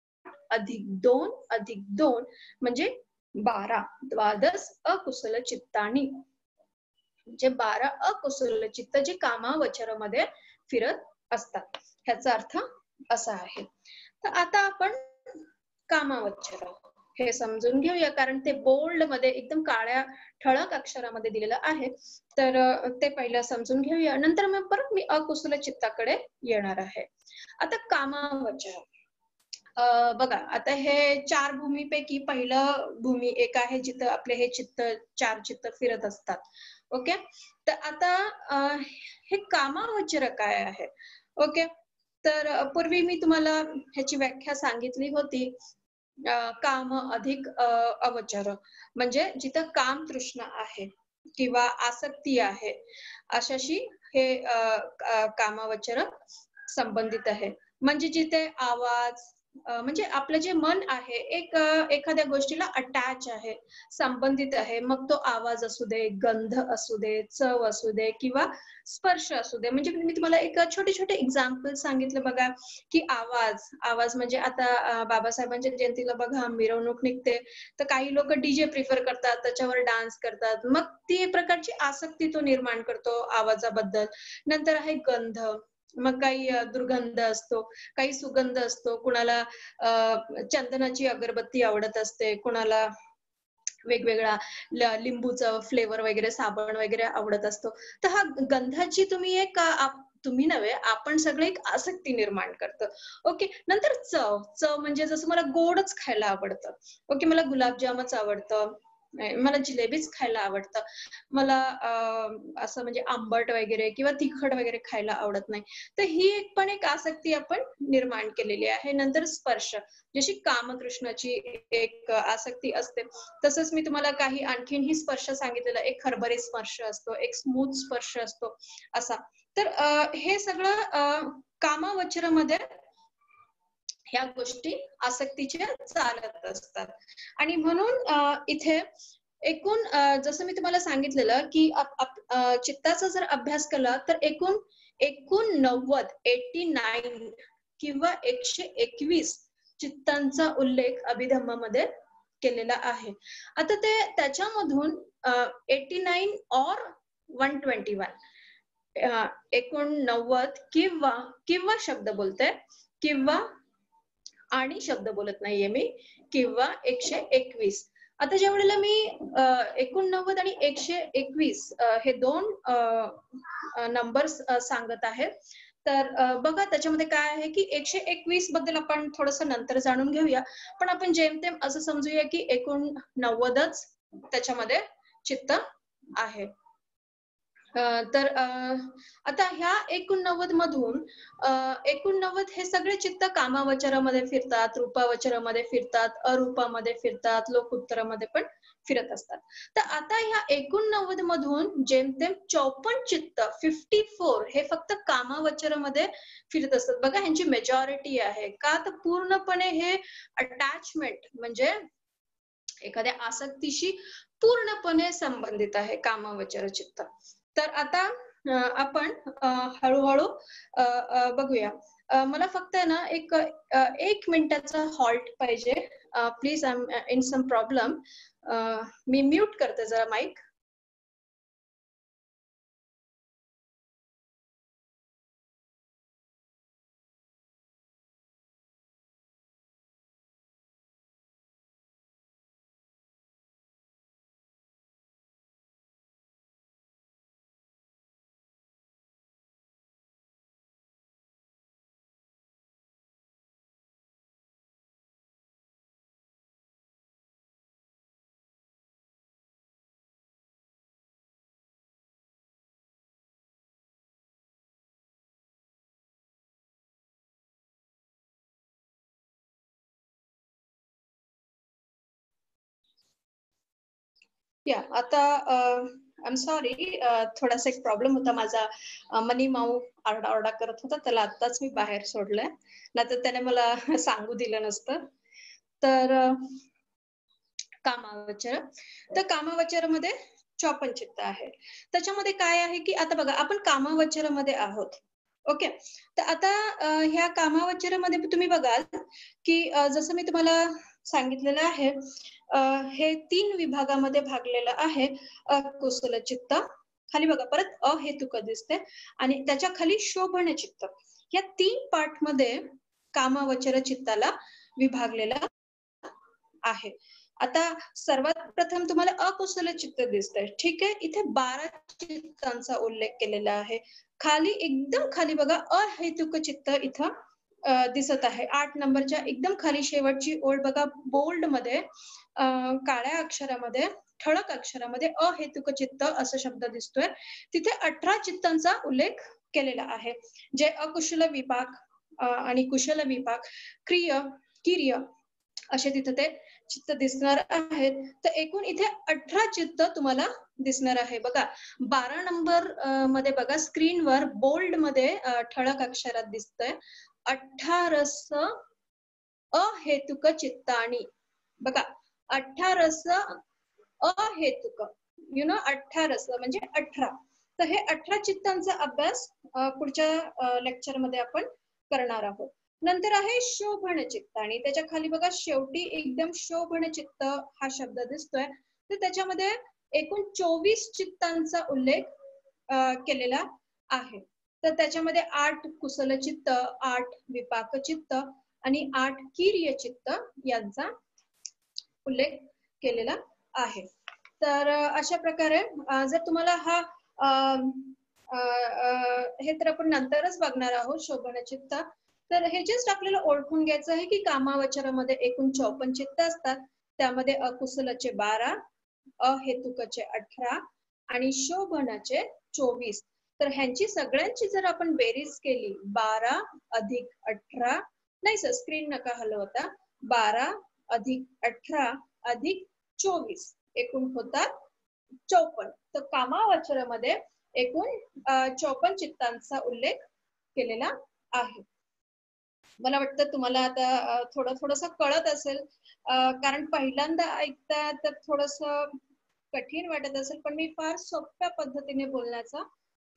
अधिक 2 अधिक 2 म्हणजे 12. द्वादश अकुशल चित्तानी म्हणजे 12 अकुशल चित्त जे कामावचरामध्ये फिरत असतात. ह्याचा अर्थ असा आहे. तर आता आपण कामावचर हे समजून घेऊया कारण ते बोल्ड मध्ये एकदम काळ्या ठळक अक्षरामध्ये दिलेलं आहे. तर ते पहिलं समजून घेऊया. नंतर मग परत मी अकुशल चित्ताकडे येणार आहे. आता कामावचर बघा आता हे 4 भूमीपैकी पहिलं भूमी एक आहे जिथं आपले हे चित्त 4 चित्त फिरत असतात. ओके. तर आता हे कामावचर काय आहे. ओके. तर पूर्वी मी तुम्हाला ह्याची व्याख्या सांगितली होती काम अधिक अवचर म्हणजे जिथं काम तृष्णा आहे किंवा आसक्ती आहे अशाशी हे कामावचर संबंधित आहे. म्हणजे जिथे आवाज म्हणजे आपलं जे मन आहे एक एखाद्या गोष्टीला अटॅच आहे, संबंधित आहे. मग तो आवाज असू दे, गंध असू दे, चव असू दे किंवा स्पर्श असू दे. म्हणजे मी तुम्हाला एक छोटे-छोटे एक्झाम्पल सांगितलं बघा, की आवाज, आवाज म्हणजे आता बाबासाहेबांच्या जयंतीला बघा मिरवणूक निघते, तर काही लोकं डीजे प्रिफर करतात, त्याच्यावर डान्स करतात. मग ती एक प्रकारची आसक्ती तो निर्माण करतो आवाजाबद्दल. नंतर आहे गंध. मग काही दुर्गंध असतो, काही सुगंध असतो. कुणाला चंदनाची अगरबत्ती आवडत असते, कुणाला वेगवेगळा लिंबूचं फ्लेवर वगैरे, साबण वगैरे आवडत असतो. तर हा गंधाची तुम्ही एक तुम्ही नव्हे, आपण सगळे एक आसक्ती निर्माण करतो. ओके. नंतर चव. चव म्हणजे जसं मला गोडच खायला आवडतं. ओके. मला गुलाबजामच आवडतं. मला जिलेबीच खायला आवडतं. मला असं म्हणजे आंबट वगैरे किंवा तिखट वगैरे खायला आवडत नाही. तर ही एक पण एक आसक्ती आपण निर्माण केलेली आहे. नंतर स्पर्श. जशी कामतृष्णाची एक आसक्ती असते. तसंच मी तुम्हाला काही आणखीनही स्पर्श सांगितलेला. एक खरबरीत स्पर्श असतो, एक स्मूथ स्पर्श असतो असा. तर हे सगळं कामावचरामध्ये ह्या गोष्टी आसक्तीच्या चालत असतात. आणि म्हणून इथे एकूण जसं मी तुम्हाला सांगितलेलं, की चित्ताचा जर अभ्यास केला तर एकूण एकूण 89 किंवा 121 चित्तांचा उल्लेख अभिधम्मामध्ये केलेला आहे. आता ते त्याच्यामधून 89 और 121 एकूण 90 किंवा किंवा शब्द बोलते किंवा आणि शब्द बोलत नाहीये मी किंवा 121. आता ज्यावेळेला मी 89 आणि 121 हे दोन नंबर्स सांगत आहे. तर बघा त्याच्यामध्ये काय आहे की 121 बद्दल आपण थोडंसं नंतर जाणून घेऊया. पण आपण जेमतेम असं समजूया की एकूण 90च त्याच्यामध्ये चित्त आहे. तर आता ह्या 89 मधून 89 हे सगळे चित्त कामावचरामध्ये फिरतात, रूपावचरामध्ये फिरतात, अरूपामध्ये फिरतात, लोकोत्तरामध्ये पण फिरत असतात. तर आता ह्या 89 मधून जेमतेम 54 चित्त 54 हे फक्त कामावचरामध्ये फिरत असतात. बघा ह्यांची मेजॉरिटी आहे. का तर पूर्णपणे हे अटॅचमेंट म्हणजे एखाद्या आसक्तीशी पूर्णपणे संबंधित आहे कामावचर चित्त. तर आता आपण हळूहळू बघूया. मला फक्त ना एक 1 मिनिटाचा हॉल्ट पाहिजे. Please I am in some problem. मी म्यूट करते जरा माईक. या आता आय एम सॉरी थोडासा एक प्रॉब्लेम होता माझा. मनी माऊ आरडाओरडा करत होता. त्याला आत्ताच मी बाहेर सोडलंय. नाहीतर त्याने मला सांगू दिलं नसतं. तर कामावचर. तर कामावचरामध्ये 54 चित्त आहे. त्याच्यामध्ये काय आहे की आता बघा आपण कामावचरामध्ये आहोत. ओके. तर आता ह्या कामावचरामध्ये तुम्ही बघाल की जसं मी तुम्हाला सांगितलेलं आहे हे 3 विभागामध्ये भागलेलं आहे. अकुशल चित्त, खाली बघा परत अहेतुक दिसते आणि त्याच्या खाली शोभन चित्त. या 3 पार्ट मध्ये कामावचर चित्ताला विभागलेलं आहे. आता सर्वात प्रथम तुम्हाला अकुशल चित्त दिसतंय. ठीक आहे. इथे 12 चित्तांचा उल्लेख केलेला आहे. खाली एकदम खाली बघा अहेतुक चित्त इथं दिसत आहे. 8 नंबरच्या एकदम खाली शेवटची ओळ बघा बोल्ड मध्ये काळ्या अक्षरामध्ये ठळक अक्षरामध्ये अहेतुक चित्त असा शब्द दिसतोय. तिथे 18 चित्तांचा उल्लेख केलेला आहे. जे अकुशल विपाक आणि कुशल विपाक, क्रिय, किर्य असे तिथे ते चित्त दिसणार आहेत. तर एकूण इथे 18 चित्त तुम्हाला दिसणार आहे. बघा 12 नंबर मध्ये बघा स्क्रीनवर बोल्ड मध्ये ठळक अक्षरात दिसतंय 18 रस अहेतुक चित्तानी. बघा 18 रस अहेतुक, 18 रस म्हणजे 18. तर हे 18 चित्तांचा अभ्यास पुढच्या लेक्चर मध्ये आपण करणार आहोत. नंतर आहे शोभन चित्त आणि त्याच्या खाली बघा शेवटी एकदम शोभन चित्त हा शब्द दिसतोय. तर त्याच्यामध्ये एकूण 24 चित्तांचा उल्लेख केलेला आहे. तर त्याच्यामध्ये 8 कुशल चित्त, 8 विपाक चित्त आणि 8 किर्य चित्त यांचा उल्लेख केलेला आहे. तर अशा प्रकारे जर तुम्हाला हा हे तर आपण नंतरच बघणार आहोत शोभन चित्त. तर हे जस्ट आपल्याला ओळखून घ्यायचं आहे की कामावचरामध्ये एकूण 54 चित्त असतात. त्यामध्ये अकुशलचे 12, अहेतुकचे 18 आणि शोभनाचे 24. तर ह्यांची सगळ्यांची जर आपण बेरीज केली 12 अधिक 18, नाही सर स्क्रीन नका हलवता, 12 अधिक 18 अधिक 24 एकूण होतात 54. तर कामावचरामध्ये एकूण 54 चित्तांचा उल्लेख केलेला आहे. मला वाटतं तुम्हाला आता थोडंसं कळत असेल, कारण पहिल्यांदा ऐकता तर थोडस कठीण वाटत असेल, पण मी फार सोप्या पद्धतीने बोलण्याचा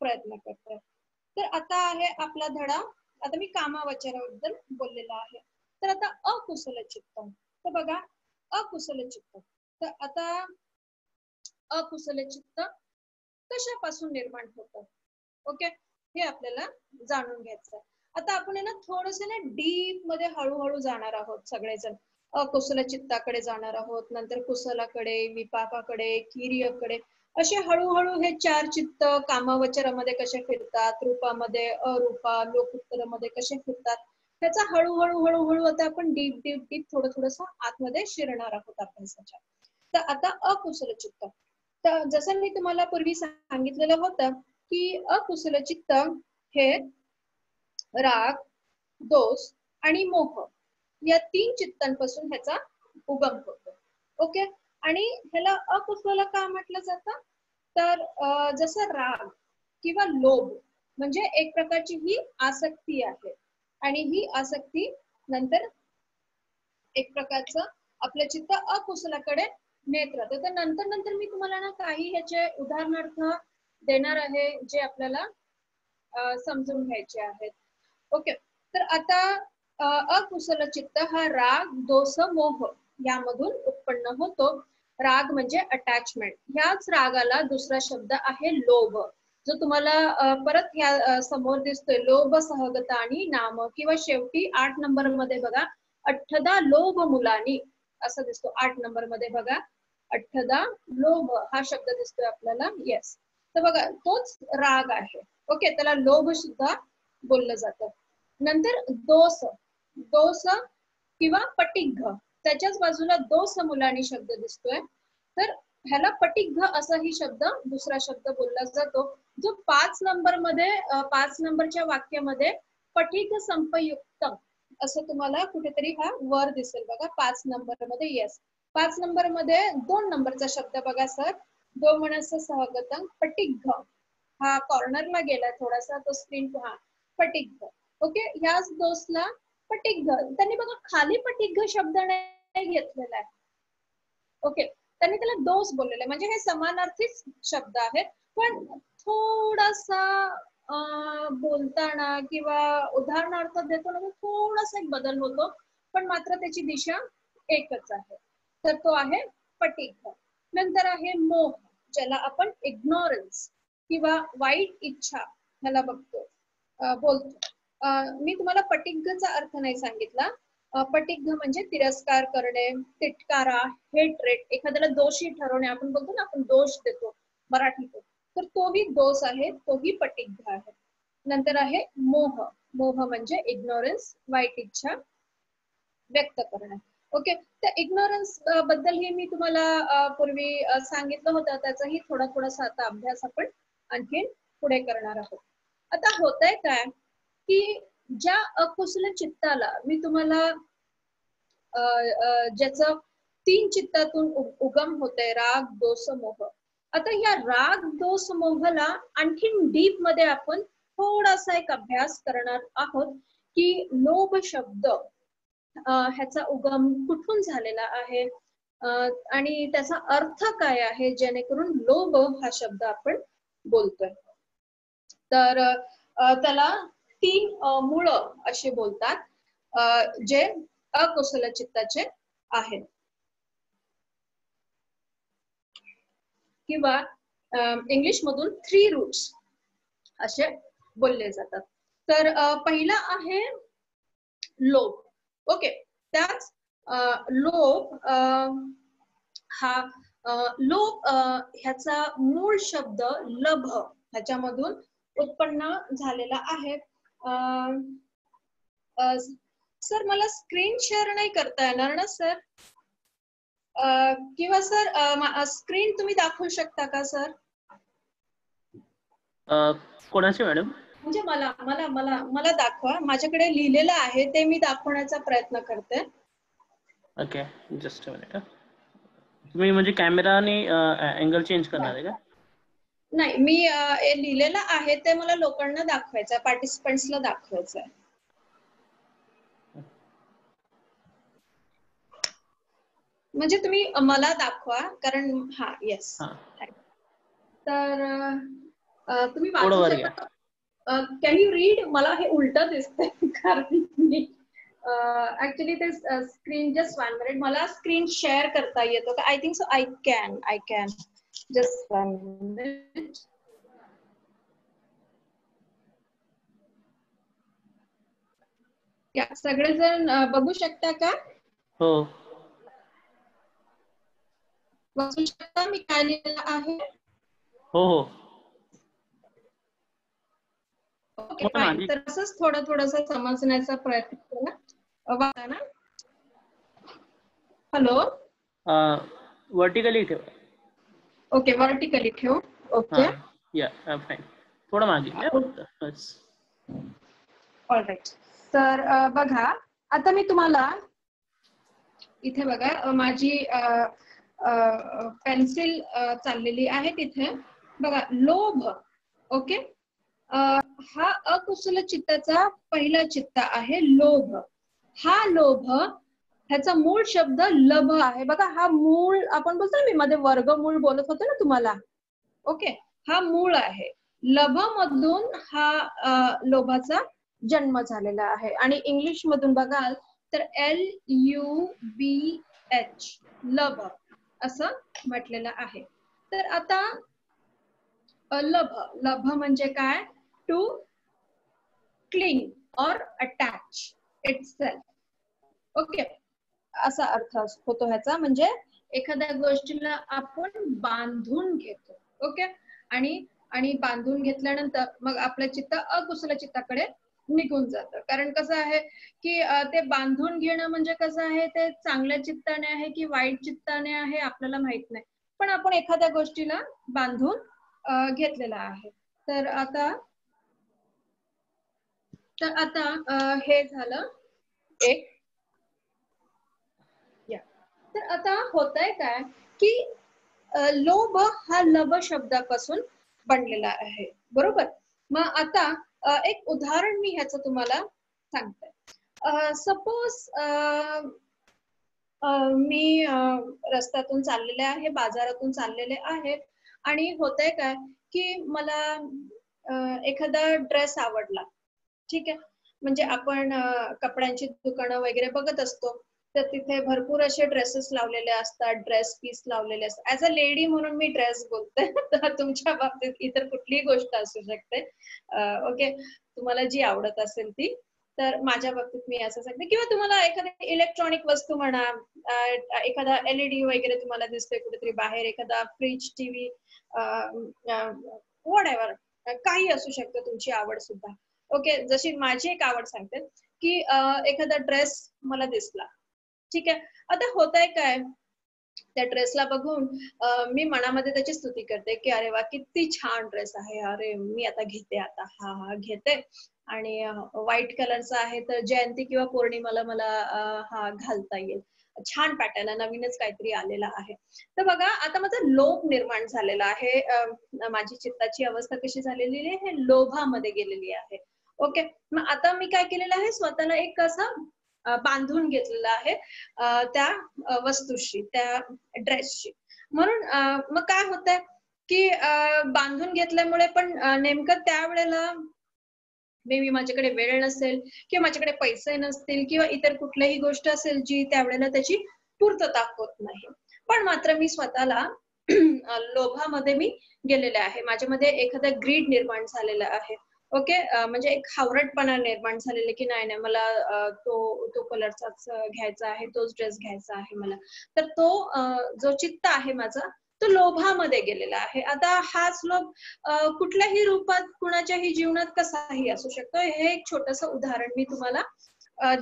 प्रयत्न करते. तर आता आहे आपला धडा. आता मी कामावचराबद्दल बोललेला आहे. तर आता अकुशल चित्त. तर बघा अकुशल चित्त. तर आता अकुशल चित्त कशापासून निर्माण होतं, ओके, हे आपल्याला जाणून घ्यायचं. आता आपण ना थोडंसं ना डीप मध्ये हळूहळू जाणार आहोत सगळेजण. अकुशल चित्ताकडे जाणार आहोत, नंतर कुशलाकडे, विपाकाकडे, किर्यकडे, असे हळूहळू हे 4 चित्त कामावचरामध्ये कसे फिरतात, रूपामध्ये, अरूपा, लोकोत्तरमध्ये कसे फिरतात, त्याचा हळूहळू हळूहळू आता आपण डीप डीप डीप थोडस आतमध्ये शिरणार आहोत अभ्यासाच्या. तर आता अकुशल चित्त. तर जसं मी तुम्हाला पूर्वी सांगितलेलं होतं की अकुशल चित्त हे राग, दोष आणि मोह या 3 चित्तांपासून ह्याचा उगम होतो. ओके. आणि ह्याला अकुशल का म्हटलं जातं, तर जसं राग किंवा लोभ म्हणजे एक प्रकारची ही आसक्ती आहे आणि ही आसक्ती नंतर एक प्रकारचं आपलं चित्त अकुशलाकडे नेत राहतं. तर नंतर मी तुम्हाला ना काही ह्याचे उदाहरणार्थ देणार आहे जे आपल्याला समजून घ्यायचे आहेत. ओके. तर आता अकुशल चित्त हा राग, दोष, मोह यामधून उत्पन्न होतो. राग म्हणजे अटॅचमेंट. ह्याच रागाला दुसरा शब्द आहे लोभ, जो तुम्हाला परत ह्या समोर दिसतोय, लोभ सहगता आणि नाम, किंवा शेवटी 8 नंबर मध्ये बघा अठ्ठदा लोभ मुलानी असं दिसतो. 8 नंबर मध्ये बघा अठ्ठदा लोभ हा शब्द दिसतोय आपल्याला. येस. तर बघा तोच राग आहे. ओके. त्याला लोभ सुद्धा बोललं जातं. नंतर दोष, दोष किंवा पटिग्घ, त्याच्याच बाजूला दोष मुलानी शब्द दिसतोय. तर ह्याला पटिग्घ असाही शब्द, दुसरा शब्द बोलला जातो, जो 5 नंबर मध्ये 5 नंबरच्या वाक्यामध्ये पटिग्घ संपयुक्त असं तुम्हाला कुठेतरी हा वर दिसेल बघा 5 नंबर मध्ये. येस. 5 नंबर मध्ये 2 नंबरचा शब्द बघा सर, दो मनस सहगतं पटिग्घ, हा कॉर्नरला गेला थोडासा, तो स्क्रीन पहा. पटिग्घ. ओके. ह्याच दोषला पटिग्घ, त्यांनी बघा खाली पटिग्घ शब्द नाही घेतलेला आहे. ओके. त्यांनी त्याला दोष बोललेला आहे, म्हणजे हे समानार्थीच शब्द आहेत, पण थोडासा बोलताना किंवा उदाहरणार्थ देतो ना थोडासा एक बदल होतो, पण मात्र त्याची दिशा एकच आहे. तर तो आहे पटिग्घ. नंतर आहे मोह, ज्याला आपण इग्नोरन्स किंवा वाईट इच्छा ह्याला बघतो बोलतो. मी तुम्हाला पटिग्घचा अर्थ नाही सांगितला. पटिग्घ म्हणजे तिरस्कार करणे, तिटकारा, हेट्रेट, एखाद्याला दोषी ठरवणे. आपण बोलतो ना, आपण दोष देतो मराठीत, तर तोही दोष आहे, तोही पटिग्घ आहे. नंतर आहे मोह. मोह म्हणजे इग्नोरन्स, वाईट इच्छा व्यक्त करणे. ओके. तर इग्नोरन्स बद्दल मी तुम्हाला पूर्वी सांगितलं होतं, त्याचाही थोडासा आता अभ्यास आपण आणखी पुढे करणार आहोत. आता होतंय काय की ज्या अकुशल चित्ताला मी तुम्हाला ज्याचं 3 चित्तातून उगम होते, राग दोष मोह. आता या राग दोष मोहला आणखीन डीप मध्ये आपण थोडासा एक अभ्यास करणार आहोत की लोभ शब्द ह्याचा उगम कुठून झालेला आहे आणि त्याचा अर्थ काय आहे, जेणेकरून लोभ हा शब्द आपण बोलतोय. तर त्याला 3 मूळ असे बोलतात जे अकुशल चित्ताचे आहेत किंवा इंग्लिश मधून 3 रूट्स असे बोलले जातात. तर पहिला आहे लोभ. ओके, त्याच लोभ हा लोभ ह्याचा मूळ शब्द लभ ह्याच्यामधून उत्पन्न झालेला आहे. सर मला स्क्रीन शेअर नाही करता येणार ना सर? किंवा सर स्क्रीन तुम्ही दाखवू शकता का सर? कोणाचे मॅडम? म्हणजे मला मला मला मला दाखवा, माझ्याकडे लिहिलेलं आहे ते मी दाखवण्याचा प्रयत्न करते. Okay, just a minute. तुम्ही म्हणजे कॅमेराने अँगल चेंज करणार आहे का? नाही, मी लिहिलेलं आहे ते मला लोकांना दाखवायचं, पार्टिसिपेंट्सला दाखवायचं आहे. म्हणजे तुम्ही मला दाखवा, कारण हा येस. तर तुम्ही वाचू शकता. Can you read? मला हे उलट दिसतंय कारण मी ऍक्च्युली ते स्क्रीन जस्ट 1 मिनिट, मला स्क्रीन शेअर करता येतो का? I think so I can just 1 minute. या सगळेजण बघू शकता का? हो, बघू शकता मी काय लिहिलेलं आहे? हो हो. Okay fine. तर असंच थोडंसं समजण्याचा प्रयत्न करा. बघा ना. हॅलो, वर्टिकली ठेव. ओके, वर्टिकली ठेव. ओके, या फाईन. थोडं मागे घ्या बस. ऑलराईट. तर बघा, आता मी तुम्हाला इथे बघा माझी पेन्सिल चाललेली आहे तिथे बघा. लोभ. ओके, हा अकुशल चित्ताचा पहिला चित्त आहे लोभ. हा लोभ ह्याचा मूळ शब्द लभ आहे. बघा, हा मूळ आपण बोलतो ना, मी मध्ये वर्गमूळ बोलत होते ना तुम्हाला. ओके, हा मूळ आहे. लभ मधून हा लोभाचा जन्म झालेला आहे. आणि इंग्लिश मधून बघाल तर LUBH लभ असं म्हटलेलं आहे. तर आता लभ म्हणजे काय? टू क्लिंग और अटॅच इटसेल्फ. ओके, असा अर्थ होतो ह्याचा. म्हणजे एखाद्या गोष्टीला आपण बांधून घेतो. ओके, आणि बांधून घेतल्यानंतर मग आपलं चित्त अकुशल चित्ताकडे निघून जातं. कारण कसं आहे की ते बांधून घेणं म्हणजे कसं आहे, ते चांगल्या चित्ताने आहे की वाईट चित्ताने आहे आपल्याला माहित नाही, पण आपण एखाद्या गोष्टीला बांधून घेतलेला आहे. तर आता हे झालं एक. तर आता होतंय काय की लोभ हा लभ शब्दापासून बनलेला आहे, बरोबर? मग आता एक उदाहरण मी ह्याचं तुम्हाला सांगते. सपोज मी रस्त्यातून चाललेले आहे, बाजारातून चाललेले आहे, आणि होतंय काय की मला एखादा ड्रेस आवडला. ठीक आहे, म्हणजे आपण कपड्यांची दुकानं वगैरे बघत असतो, तर तिथे भरपूर असे ड्रेसेस लावलेले असतात, ड्रेस पीस लावलेले असतात. ऍज अ लेडी म्हणून मी ड्रेस बोलते. तर तुमच्या बाबतीत इतर कुठलीही गोष्ट असू शकते. ओके, तुम्हाला जी आवडत असेल ती. तर माझ्या बाबतीत मी असं सांगते. किंवा तुम्हाला एखादी इलेक्ट्रॉनिक वस्तू म्हणा, एखादा LED वगैरे तुम्हाला दिसतोय कुठेतरी बाहेर, एखादा फ्रीज, टीव्ही, व्हॉटएव्हर, काही असू शकतं तुमची आवड सुद्धा. ओके, जशी माझी एक आवड सांगते की एखादा ड्रेस मला दिसला. ठीक आहे, आता होतंय काय त्या ड्रेसला बघून मी मनामध्ये त्याची स्तुती करते की अरे वा किती छान ड्रेस आहे, अरे मी आता घेते, आता हा घेते. आणि व्हाईट कलरचा आहे तर जयंती किंवा पौर्णिमाला मला हा घालता येईल. छान पॅटर्न आहे, नवीनच काहीतरी आलेला आहे. तर बघा आता माझा लोभ निर्माण झालेला आहे. माझी चित्ताची अवस्था कशी झालेली आहे, हे लोभामध्ये गेलेली आहे. ओके, मग आता मी काय केलेलं आहे, स्वतःला एक असं बांधून घेतलेलं आहे त्या वस्तूशी, त्या ड्रेसशी. म्हणून मग काय होतंय की बांधून घेतल्यामुळे पण नेमकं त्यावेळेला मे बी माझ्याकडे वेळ नसेल किंवा माझ्याकडे पैसे नसतील किंवा इतर कुठलीही गोष्ट असेल जी त्यावेळेला त्याची पूर्तता होत नाही. पण मात्र मी स्वतःला लोभामध्ये मी गेलेले आहे. माझ्यामध्ये एखादा ग्रीड निर्माण झालेला आहे. ओके, म्हणजे एक हावरटपणा निर्माण झालेला की नाही मला तो कलरचाच घ्यायचा आहे, तोच ड्रेस घ्यायचा आहे मला. तर तो जो चित्त आहे माझा तो लोभामध्ये गेलेला आहे. आता हाच लोभ कुठल्याही रूपात कुणाच्याही जीवनात कसाही असू शकतो. हे एक छोटंसं उदाहरण मी तुम्हाला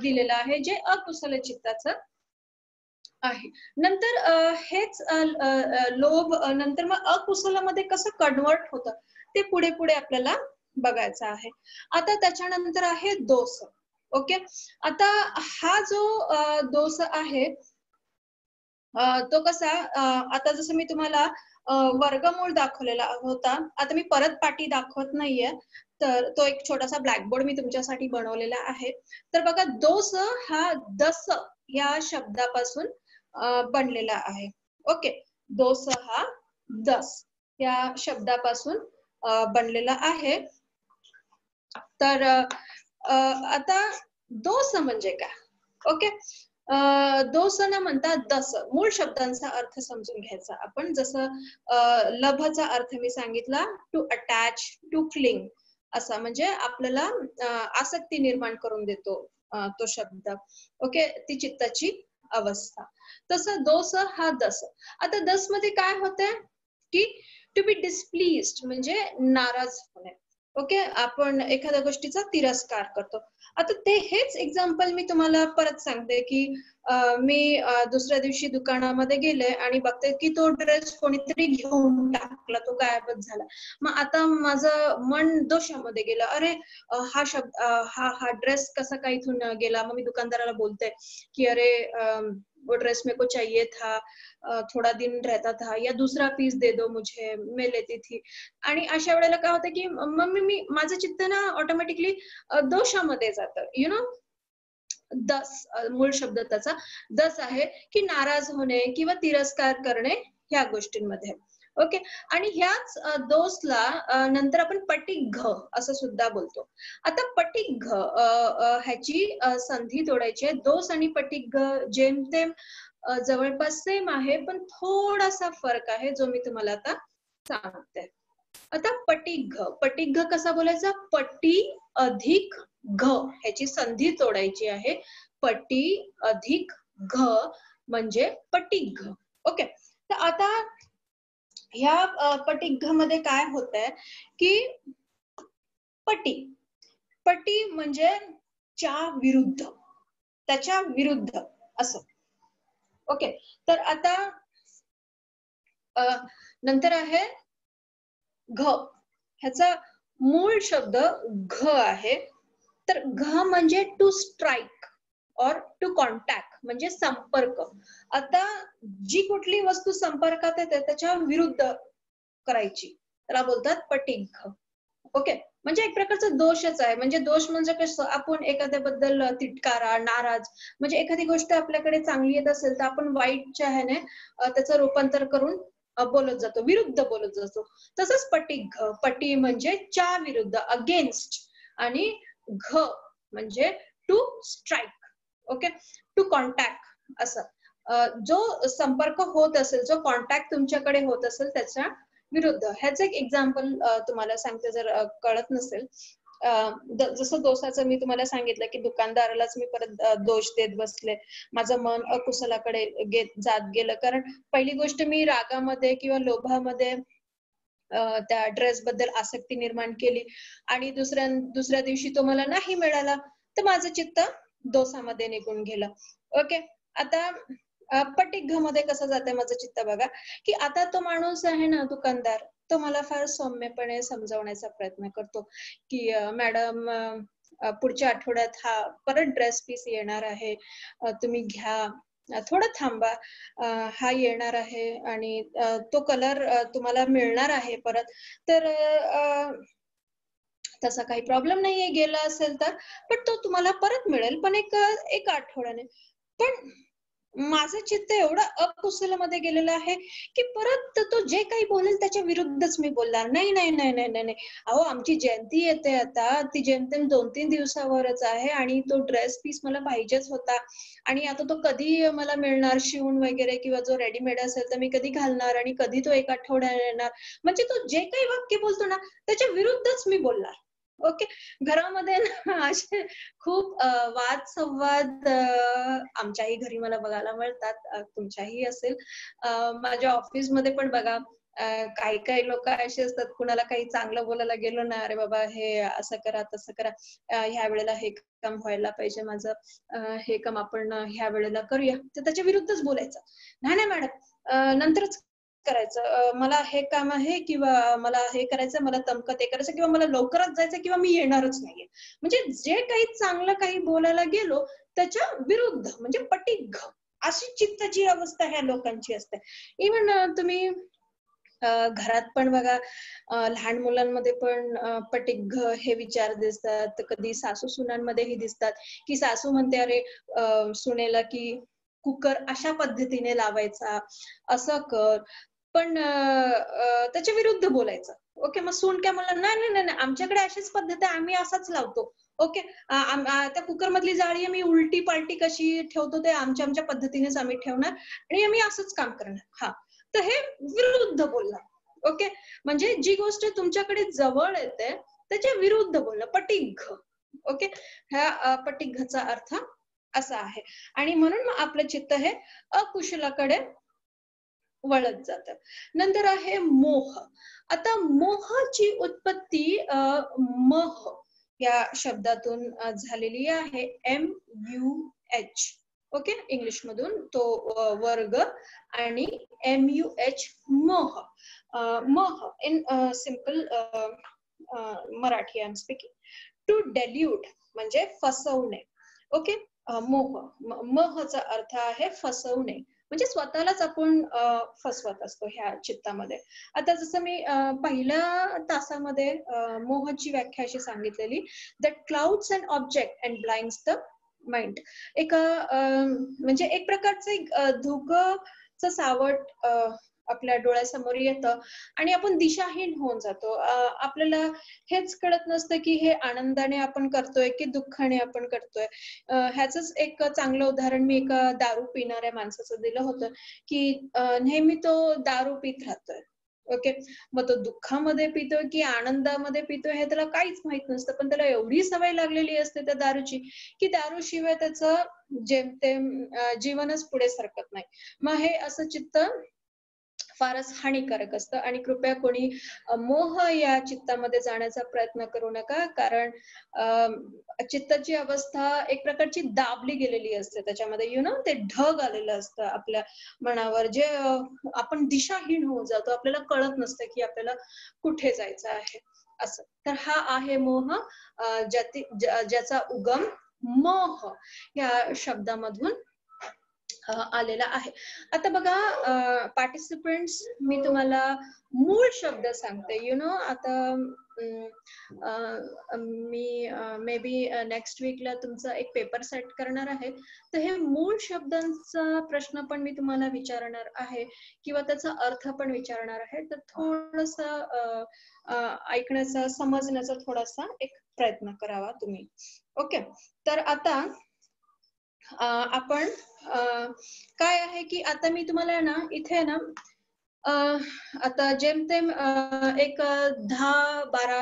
दिलेलं आहे जे अकुशल चित्ताचं आहे. नंतर हेच लोभ नंतर मग अकुशलामध्ये कसं कन्वर्ट होतं ते पुढे पुढे आपल्याला बघायचं आहे. आता त्याच्यानंतर आहे दोष. ओके, आता हा जो दोष आहे तो कसा आता जसं मी तुम्हाला वर्गमूळ दाखवलेला होता, आता मी परत पाटी दाखवत नाहीये. तर तो एक छोटासा ब्लॅकबोर्ड मी तुमच्यासाठी बनवलेला आहे. तर बघा दोष हा दस या शब्दापासून बनलेला आहे. ओके, दोष हा दस या शब्दापासून बनलेला आहे. तर आता दोष म्हणजे काय? ओके, दोष न म्हणता दस, मूळ शब्दांचा अर्थ समजून घ्यायचा आपण. जसं लभचा अर्थ मी सांगितला, टू अटॅच, टू क्लिंग असा, म्हणजे आपल्याला आसक्ती निर्माण करून देतो तो शब्द. ओके, ती चित्ताची अवस्था. तसं दोष हा दस. आता दस मध्ये काय होतंय की टू बी डिस्प्लीज्ड म्हणजे नाराज होणे. ओके, आपण एखाद्या गोष्टीचा तिरस्कार करतो. आता ते हेच एक्झाम्पल मी तुम्हाला परत सांगते की मी दुसऱ्या दिवशी दुकानामध्ये गेले आणि बघते की तो ड्रेस कोणीतरी घेऊन टाकला, तो गायबच झाला. मग आता माझं मन दोषामध्ये गेलं, अरे हा शब्द हा ड्रेस कसा काय इथून गेला. मग मी दुकानदाराला बोलते की अरे वो ड्रेस मेरे को चाहिए था, थोड़ा दिन रहता था, या दूसरा पीस दे दो मुझे, मैं लेती थी. आणि अशा वेळेला काय होतं की मग मी माझं चित्त ना ऑटोमॅटिकली दोषामध्ये जातं. यु नो, दस मूळ शब्द त्याचा दस आहे की नाराज होणे किंवा तिरस्कार करणे ह्या गोष्टींमध्ये. ओके, आणि ह्याच दोषला नंतर आपण पटिघ असं सुद्धा बोलतो. आता पटिघ ह्याची संधी तोडायची आहे. दोष आणि पटिघ जेमतेम जवळपास सेम आहे, पण थोडासा फरक आहे जो मी तुम्हाला आता सांगते. आता पटिघ, पटिघ कसा बोलायचा, पटी अधिक घ ह्याची संधी तोडायची आहे. पटी अधिक घ म्हणजे पटिघ. ओके, तर आता ह्या पटिघ मध्ये काय होतंय की पटी, पटी म्हणजे च्या विरुद्ध, त्याच्या विरुद्ध असं. ओके, तर आता नंतर आहे घ. ह्याचा मूळ शब्द घ आहे. तर घ म्हणजे टू स्ट्राईक और टू कॉन्टॅक्ट म्हणजे संपर्क. आता जी कुठली वस्तू संपर्कात येते त्याच्या विरुद्ध करायची त्याला बोलतात पटिघ. ओके, म्हणजे एक प्रकारचा दोषच आहे. म्हणजे दोष म्हणजे कसं, आपण एखाद्याबद्दल तिटकारा, नाराज, म्हणजे एखादी गोष्ट आपल्याकडे चांगली येत असेल तर आपण वाईटच्या ह्याने त्याचं रूपांतर करून बोलत जातो, विरुद्ध बोलत जातो. तसंच पटिघ, पटी म्हणजे च्या विरुद्ध, अगेन्स्ट, आणि घ म्हणजे to strike. Okay, to contact असं. जो संपर्क होत असेल, जो कॉन्टॅक्ट तुमच्याकडे होत असेल त्याच्या विरुद्ध. ह्याचं एक एक्झाम्पल तुम्हाला सांगते जर कळत नसेल. जसं दोषाचं मी तुम्हाला सांगितलं की दुकानदारालाच मी परत दोष देत बसले, माझं मन अकुशलाकडे जात गेलं. कारण पहिली गोष्ट मी रागामध्ये किंवा लोभामध्ये त्या ड्रेस बद्दल आसक्ती निर्माण केली आणि दुसऱ्या दिवशी तो मला नाही मिळाला तर माझं चित्त दोषामध्ये निघून गेलं. ओके, आता पटीक मध्ये कसं जाते माझं चित्त बघा, की आता तो माणूस आहे ना दुकानदार, तो मला फार सौम्यपणे समजावण्याचा प्रयत्न करतो, की मॅडम पुढच्या आठवड्यात हा परत ड्रेस पीस येणार आहे, तुम्ही घ्या, थोडं थांबा, हा येणार आहे आणि तो कलर तुम्हाला मिळणार आहे परत. तर तसा काही प्रॉब्लेम नाहीये, गेला असेल तर, पण तो तुम्हाला परत मिळेल, पण एक आठवड्याने. पण माझं चित्त एवढं अकुशलमध्ये गेलेलं आहे, की परत तो जे काही बोलेल त्याच्या विरुद्धच मी बोलणार. नाही, नाही, नाही, नाही, नाही, नाही. अहो, आमची जयंती येते आता, ती जेमतेम 2-3 दिवसावरच आहे आणि तो ड्रेस पीस मला पाहिजेच होता आणि आता तो कधी मला मिळणार शिवून वगैरे, किंवा जो रेडीमेड असेल तर मी कधी घालणार आणि कधी तो 1 आठवड्याने येणार. म्हणजे तो जे काही वाक्य बोलतो ना, त्याच्या विरुद्धच मी बोलणार. ओके. घरामध्ये ना असे खूप वाद संवाद आमच्याही घरी मला बघायला मिळतात, तुमच्याही असेल. माझ्या ऑफिसमध्ये पण बघा, काही काही लोक असे असतात, कुणाला काही चांगलं बोलायला गेलो ना, अरे बाबा हे असं करा तसं करा, ह्या वेळेला हे काम व्हायला पाहिजे माझं, हे काम आपण ह्या वेळेला करूया, तर त्याच्या विरुद्धच बोलायचं. नाही नाही मॅडम, नंतरच करायचं, मला हे काम आहे किंवा मला हे करायचं, मला तमकं ते करायचं, किंवा मला लवकरच जायचं, किंवा मी येणारच नाहीये. म्हणजे जे काही चांगलं काही बोलायला गेलो त्याच्या विरुद्ध, म्हणजे पटीक अशी चित्ताची अवस्था ह्या लोकांची असते. इव्हन तुम्ही घरात पण बघा, लहान मुलांमध्ये पण पटीक हे विचार दिसतात. कधी सासू सुनांमध्येही दिसतात, की सासू म्हणते, अरे सुनेला की कुकर अशा पद्धतीने लावायचा, असं कर, पण त्याच्या विरुद्ध बोलायचं. ओके, मग सून काय म्हणलं, नाही नाही नाही नाही, आमच्याकडे अशीच पद्धत आहे, आम्ही असाच लावतो. ओके, त्या कुकर मधली जाळी आम्ही उलटी पालटी कशी ठेवतो ते आमच्या आमच्या पद्धतीनेच आम्ही ठेवणार आणि आम्ही असंच काम करणार. हा, तर हे विरुद्ध बोलणं. ओके, म्हणजे जी गोष्ट तुमच्याकडे जवळ येते त्याच्या विरुद्ध बोलणं, पटीघ. ओके, ह्या पटीघचा अर्थ असा आहे. आणि म्हणून मग आपलं चित्त हे अकुशलाकडे वळत जात. नंतर आहे मोह. आता मोहाची उत्पत्ती मह या शब्दातून झालेली आहे, MUH. ओके, इंग्लिश मधून तो वर्ग आणि MUH मोह. मोह in simple Marathi I am speaking. To delude म्हणजे फसवणे. ओके, मोह, महचा अर्थ आहे फसवणे, म्हणजे स्वतःलाच आपण फसवत असतो ह्या चित्तामध्ये. आता जसं मी पहिल्या तासामध्ये मोहाची व्याख्या अशी सांगितलेली, that clouds and object and blinds the mind. एक म्हणजे एक प्रकारचं एक धुकंच सावट आपल्या डोळ्यासमोर येतं आणि आपण दिशाहीन होऊन जातो. आपल्याला हेच कळत नसतं की हे आनंदाने आपण करतोय की दुःखाने आपण करतोय. ह्याचंच एक चांगलं उदाहरण मी एका दारू पिणाऱ्या माणसाचं दिलं होतं, की नेहमी तो दारू पित राहतोय. ओके, मग तो दुःखामध्ये पितोय की आनंदामध्ये पितोय हे त्याला काहीच माहित नसतं, पण त्याला एवढी सवय लागलेली असते त्या दारूची की दारूशिवाय त्याचं जेमतेम जीवनच पुढे सरकत नाही. मग हे असं चित्त फारच हानिकारक असतं आणि कृपया कोणी मोह या चित्तामध्ये जाण्याचा प्रयत्न करू नका, कारण चित्ताची अवस्था एक प्रकारची दाबली गेलेली असते, त्याच्यामध्ये ते ढग आलेलं असतं आपल्या मनावर, जे आपण दिशाहीन होऊन जातो, आपल्याला कळत नसतं की आपल्याला कुठे जायचं आहे असं. तर हा आहे मोह, ज्याचा उगम मोह या शब्दामधून आलेला आहे. आता बघा पार्टिसिपंट्स, मी तुम्हाला मूळ शब्द सांगते. आता मी मे बी नेक्स्ट वीकला तुमचा एक पेपर सेट करणार आहे, तर हे मूळ शब्दांचा प्रश्न पण मी तुम्हाला विचारणार आहे किंवा त्याचा अर्थ पण विचारणार आहे. तर थोडंसं ऐकण्याचा, समजण्याचा थोडासा एक प्रयत्न करावा तुम्ही. ओके, तर आता आपण काय आहे की आता मी तुम्हाला ना इथे ना आता जेमतेम एक 10-12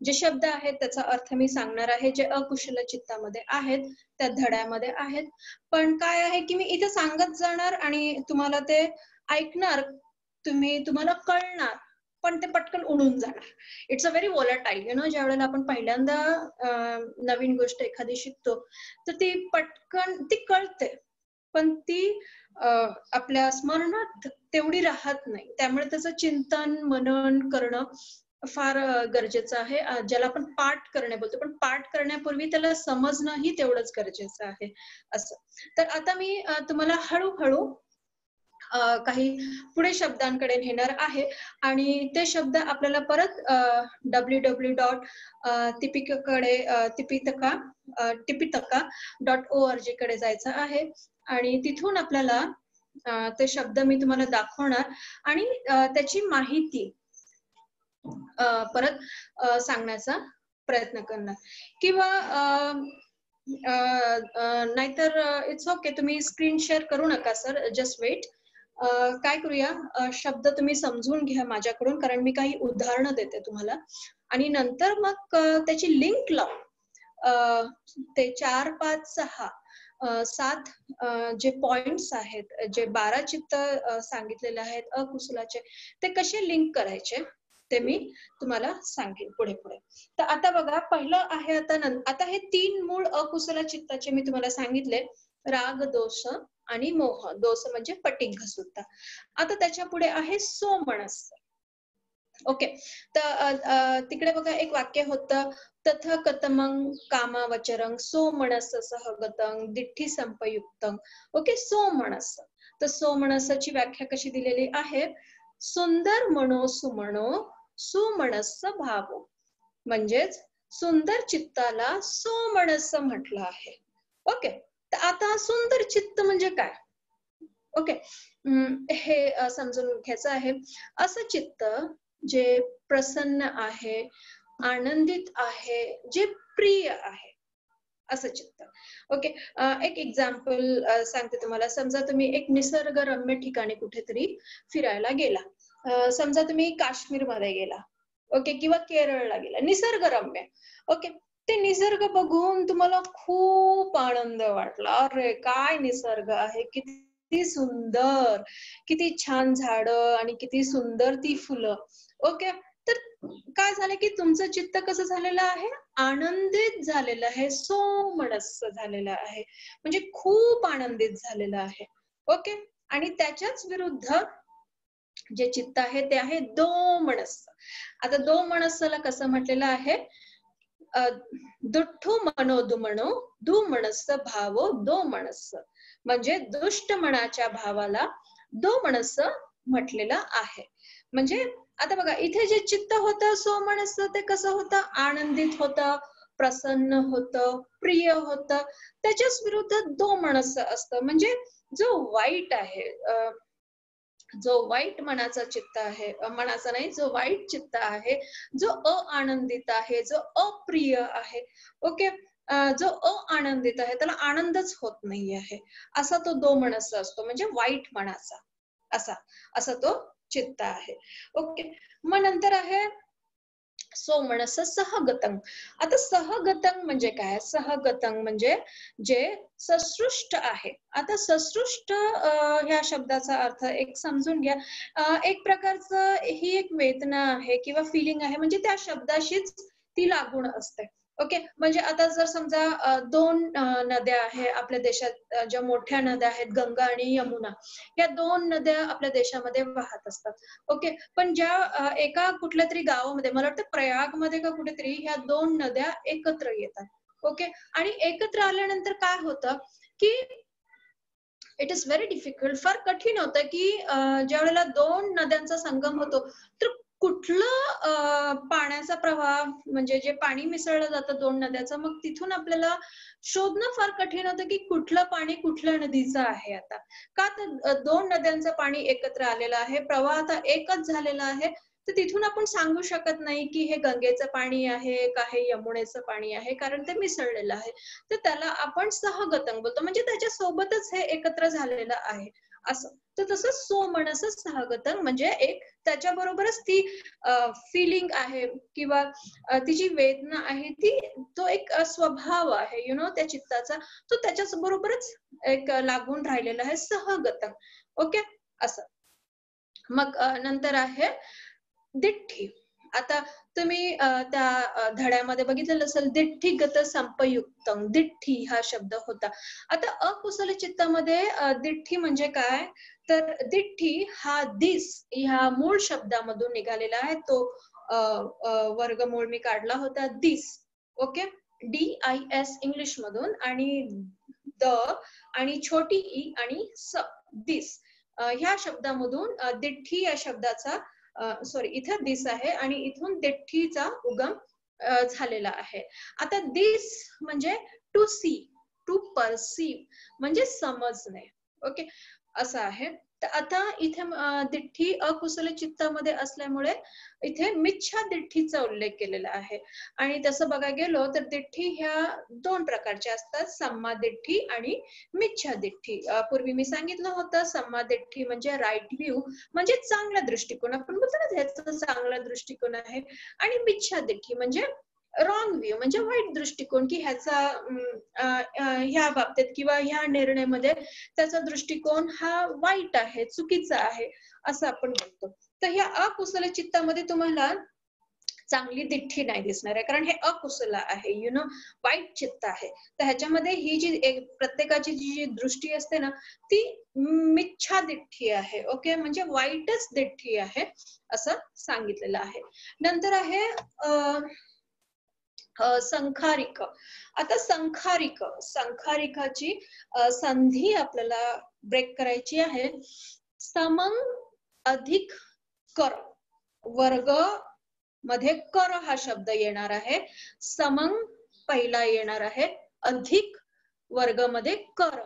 जे शब्द आहेत त्याचा अर्थ मी सांगणार आहे, जे अकुशल चित्तामध्ये आहेत, त्या धड्यामध्ये आहेत. पण काय आहे की मी इथे सांगत जाणार आणि तुम्हाला ते ऐकणार, तुम्हाला कळणार, पण ते पटकन उडून जाणार. इट्स अ व्हेरी वॉलेटाईल, ज्या वेळेला आपण पहिल्यांदा नवीन गोष्ट एखादी शिकतो तर ती पटकन ती कळते, पण ती आपल्या स्मरणात तेवढी राहत नाही. त्यामुळे त्याचं चिंतन मनन करणं फार गरजेचं आहे. ज्याला आपण पाठ करणे बोलतो, पण पाठ करण्यापूर्वी त्याला समजणंही तेवढंच गरजेचं आहे असं. तर आता मी तुम्हाला हळूहळू काही पुढे शब्दांकडे नेणार आहे आणि ते शब्द आपल्याला परत www.tipikaकडे tipitaka.org कडे जायचं आहे आणि तिथून आपल्याला ते शब्द मी तुम्हाला दाखवणार आणि त्याची माहिती परत सांगण्याचा प्रयत्न करणार किंवा नाहीतर इट्स ओके, तुम्ही स्क्रीन शेअर करू नका सर, जस्ट वेट. काय करूया, शब्द तुम्ही समजून घ्या माझ्याकडून, कारण मी काही उदाहरणं देते तुम्हाला आणि नंतर मग त्याची लिंक लावून ते 4, 5, 6, 7 जे पॉइंट्स आहेत, जे 12 चित्त सांगितलेले आहेत अकुशलाचे, ते कसे लिंक करायचे ते मी तुम्हाला सांगेन पुढे पुढे. तर आता बघा, पहिलं आहे आता हे 3 मूळ अकुशल चित्ताचे मी तुम्हाला सांगितले, राग, दोष आणि मोह. दोष म्हणजे पटिंग सुद्धा. आता त्याच्या पुढे आहे सोमनस. ओके, तर तिकडे बघा एक वाक्य होतं, तथ कतमं कामावचरं सोमनस सहगतं दिठ्ठी संपयुक्तं. ओके, सोमनस. तर सोमनसाची व्याख्या कशी दिलेली आहे, सुंदर मनो सुमनो सुमनस भाव. म्हणजेच सुंदर चित्ताला सोमनस म्हटलं आहे. ओके, तर आता सुंदर चित्त म्हणजे काय? ओके, हे समजून घ्यायचं आहे. असं चित्त जे प्रसन्न आहे, आनंदित आहे, जे प्रिय आहे, असं चित्त. ओके, एक एक्झाम्पल सांगते तुम्हाला. समजा तुम्ही एक निसर्गरम्य ठिकाणी कुठेतरी फिरायला गेला, समजा तुम्ही काश्मीरमध्ये गेला, ओके, किंवा केरळला गेला, निसर्गरम्य. ओके, ते निसर्ग बघून तुम्हाला खूप आनंद वाटला. अरे काय निसर्ग आहे, किती सुंदर, किती छान झाडं आणि किती सुंदर ती फुलं. ओके, तर काय झालं की तुमचं चित्त कसं झालेलं आहे, आनंदित झालेलं आहे, सोमनस झालेलं आहे, म्हणजे खूप आनंदित झालेलं आहे. ओके, आणि त्याच्याच विरुद्ध जे चित्त आहे ते आहे दोमनस. आता दोमनसला कसं म्हटलेलं आहे, दुठ्ठू मनो दुमनो दुमनस भावो दोमनस. म्हणजे दुष्ट मनाच्या भावाला दोमनस म्हटलेलं आहे. म्हणजे आता बघा, इथे जे चित्त होतं सोमनस, ते कसं होतं, आनंदित होतं, प्रसन्न होतं, प्रिय होतं. त्याच्याच विरुद्ध दोमनस असतं, म्हणजे जो वाईट आहे, जो वाईट मनाचा चित्त आहे, मनाचा नाही, जो वाईट चित्त आहे, जो अआनंदित आहे, जो अप्रिय आहे. ओके, जो अआनंदित आहे, त्याला आनंदच होत नाही आहे, असा तो दोमनस असतो, म्हणजे वाईट मनाचा असा तो चित्त आहे. ओके, मग नंतर आहे सोमनस सहगतं. आता सहगतं म्हणजे काय, सहगतं म्हणजे जे ससृष्ट आहे. आता ससृष्ट ह्या शब्दाचा अर्थ एक समजून घ्या. एक प्रकारचं ही एक वेदना आहे किंवा फिलिंग आहे, म्हणजे त्या शब्दाशीच ती लागून असते. ओके, म्हणजे आता जर समजा 2 नद्या आहे आपल्या देशात, ज्या मोठ्या नद्या आहेत, गंगा आणि यमुना, या 2 नद्या आपल्या देशामध्ये वाहत असतात. ओके, पण ज्या एका कुठल्या तरी गावामध्ये, मला वाटतं प्रयागमध्ये का कुठेतरी, ह्या 2 नद्या एकत्र येतात. ओके, आणि एकत्र आल्यानंतर काय होतं की इट इज व्हेरी डिफिकल्ट, फार कठीण होतं की ज्या वेळेला 2 नद्यांचा संगम होतो, तर कुठलं पाण्याचा प्रवाह, म्हणजे जे पाणी मिसळलं जातं 2 नद्याचं, मग तिथून आपल्याला शोधणं फार कठीण होतं की कुठलं पाणी कुठल्या नदीचं आहे. आता का, तर 2 नद्यांचं पाणी एकत्र आलेलं आहे, प्रवाह आता एकच झालेला आहे, तर तिथून आपण सांगू शकत नाही की हे गंगेचं पाणी आहे का हे यमुनेचं पाणी आहे, कारण ते मिसळलेलं आहे. तर त्याला आपण सहगतं बोलतो, म्हणजे त्याच्या सोबतच हे एकत्र झालेलं आहे असं. तर तसं सोमनस सहगतं म्हणजे एक त्याच्याबरोबरच ती फिलिंग आहे किंवा ती वेदना आहे, ती तो एक स्वभाव आहे, यु नो, त्या चित्ताचा, तो त्याच्याच बरोबरच एक लागून राहिलेला आहे, सहगतं. ओके, असं. मग नंतर आहे दिठ्ठी. आता तुम्ही त्या धड्यामध्ये बघितलेलं असेल दिठ्ठीगत संपयुक्तम, दिठ्ठी हा शब्द होता. आता अकुशल चित्तामध्ये दिठ्ठी म्हणजे काय, तर दिठ्ठी हा दिस ह्या मूळ शब्दामधून निघालेला आहे. तो वर्गमूळ मी काढला होता दिस. ओके, DIS इंग्लिश मधून, आणि द आणि छोटी ई आणि स, दिस ह्या शब्दामधून दिठ्ठी या शब्दाचा सॉरी इथं दिस आहे आणि इथून दिठ्ठीचा उगम झालेला आहे. आता दिस म्हणजे टू सी, टू परसीव म्हणजे समजणे. ओके, असं आहे. तर आता इथे दिठ्ठी अकुशल चित्तामध्ये असल्यामुळे इथे मिच्छा दिठ्ठीचा उल्लेख केलेला आहे. आणि तसं बघायला गेलो तर दिठ्ठी ह्या दोन प्रकारच्या असतात, सम्मा दिठ्ठी आणि मिच्छा दिठ्ठी. पूर्वी मी सांगितलं होतं सम्मा दिठ्ठी म्हणजे राईट व्ह्यू, म्हणजे चांगला दृष्टिकोन, आपण बोलतो ना ह्याचा चांगला दृष्टिकोन आहे. आणि मिच्छा दिठ्ठी म्हणजे रॉंग व्ह्यू म्हणजे वाईट दृष्टिकोन, की ह्याचा ह्या बाबतीत किंवा ह्या निर्णयामध्ये त्याचा दृष्टिकोन हा वाईट आहे, चुकीचा आहे, असं आपण बोलतो. तर ह्या अकुशल चित्तामध्ये तुम्हाला चांगली दिठ्ठी नाही दिसणार आहे, कारण हे अकुशल आहे, वाईट चित्त आहे. तर ह्याच्यामध्ये ही जी प्रत्येकाची जी दृष्टी असते ना, ती मिच्छा दिठ्ठी आहे. ओके, म्हणजे वाईटच दिठ्ठी आहे असं सांगितलेलं आहे. नंतर आहे संखारिक. आता संखारिकाची संधी आपल्याला ब्रेक करायची आहे. समं अधिक कर, वर्ग मध्ये कर हा शब्द येणार आहे. समं पहिला येणार आहे, अधिक वर्ग मध्ये कर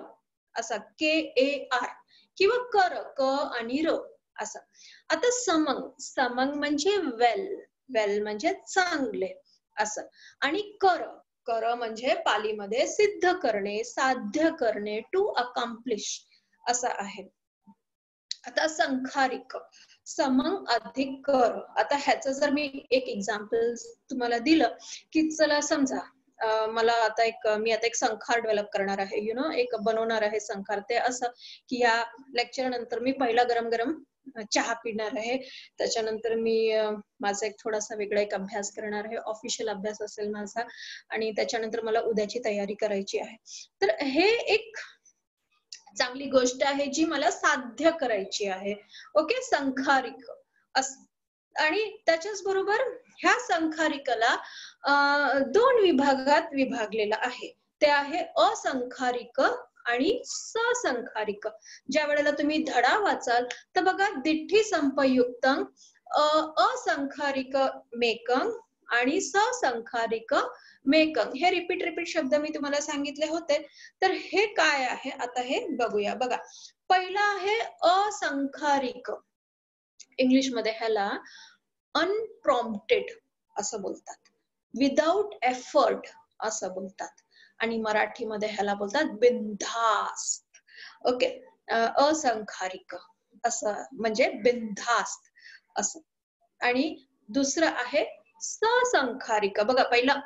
असा KAR किंवा कर क आणि र असं. आता समंग म्हणजे वेल म्हणजे चांगले असं. आणि कर म्हणजे पालीमध्ये सिद्ध करणे, साध्य करणे, टू अकॉम्प्लिश असं आहे. आता संखारिक, समंग अधिक कर. आता ह्याचं जर मी एक एक्झाम्पल तुम्हाला दिलं, की चला समजा मला आता मी एक संखार डेव्हलप करणार आहे, एक बनवणार आहे संखार. ते असं की या लेक्चर नंतर मी पहिला गरम गरम चहा पिणार आहे, त्याच्यानंतर मी माझा एक थोडासा वेगळा एक अभ्यास करणार आहे, ऑफिशियल अभ्यास असेल माझा, आणि त्याच्यानंतर मला उद्याची तयारी करायची आहे. तर हे एक चांगली गोष्ट आहे जी मला साध्य करायची आहे. ओके, संखारिक. आणि त्याच्याच बरोबर ह्या संखारिकाला दोन विभागात विभागलेला आहे. ते आहे असंखारिक आणि ससंखारिक. ज्या वेळेला तुम्ही धडा वाचाल तर बघा, दिठ्ठी संपयुक्तम, असंखारिक मेकं आणि ससंखारिक मेकं, हे रिपीट शब्द मी तुम्हाला सांगितले होते. तर हे काय आहे आता हे बघूया. बघा, पहिला आहे असंखारिक. इंग्लिश मध्ये ह्याला अनप्रॉम्प्टेड असं बोलतात, विदाउट एफर्ट असं बोलतात, आणि मराठीमध्ये ह्याला बोलतात बिनधास्त. ओके, असंखारिक असं म्हणजे बिनधास्त असं. आणि दुसरं आहे ससंखारिक. बघा, पहिला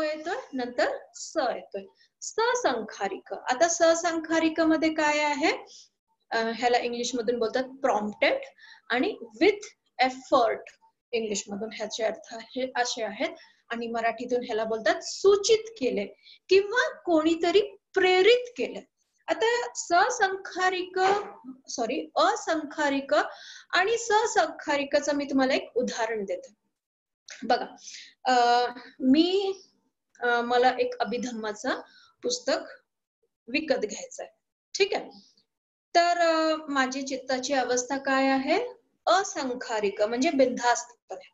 येतोय नंतर स येतोय, ससंखारिक. आता ससंखारिक मध्ये काय आहे, ह्याला इंग्लिश मधून बोलतात प्रॉम्प्टेड आणि विथ एफर्ट. इंग्लिश मधून ह्याचे अर्थ असे आहेत, आणि मराठीतून ह्याला बोलतात सूचित केले किंवा कोणीतरी प्रेरित केले. आता असंखारिक आणि ससंखारिकचं मी तुम्हाला एक उदाहरण देते. बघा, मला एक अभिधम्माचं पुस्तक विकत घ्यायचंय, ठीक आहे. तर माझी चित्ताची अवस्था काय आहे, असंखारिक म्हणजे बिनधास्तपणे.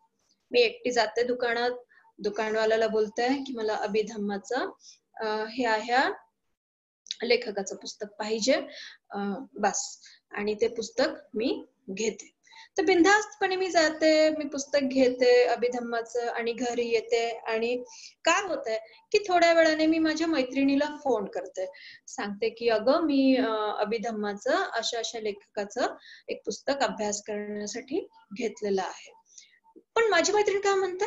मी एकटी जाते दुकानात, दुकानवाल्याला बोलते की मला अभिधम्माचं ह्या लेखकाचं पुस्तक पाहिजे, बस, आणि ते पुस्तक मी घेते. तर बिनधास्तपणे मी जाते, मी पुस्तक घेते अभिधम्माचं आणि घरी येते. आणि काय होतंय की थोड्या वेळाने मी माझ्या मैत्रिणीला फोन करते, सांगते की अगं मी अभिधम्माचं अशा लेखकाचं एक पुस्तक अभ्यास करण्यासाठी घेतलेलं आहे. पण माझी मैत्रीण काय म्हणते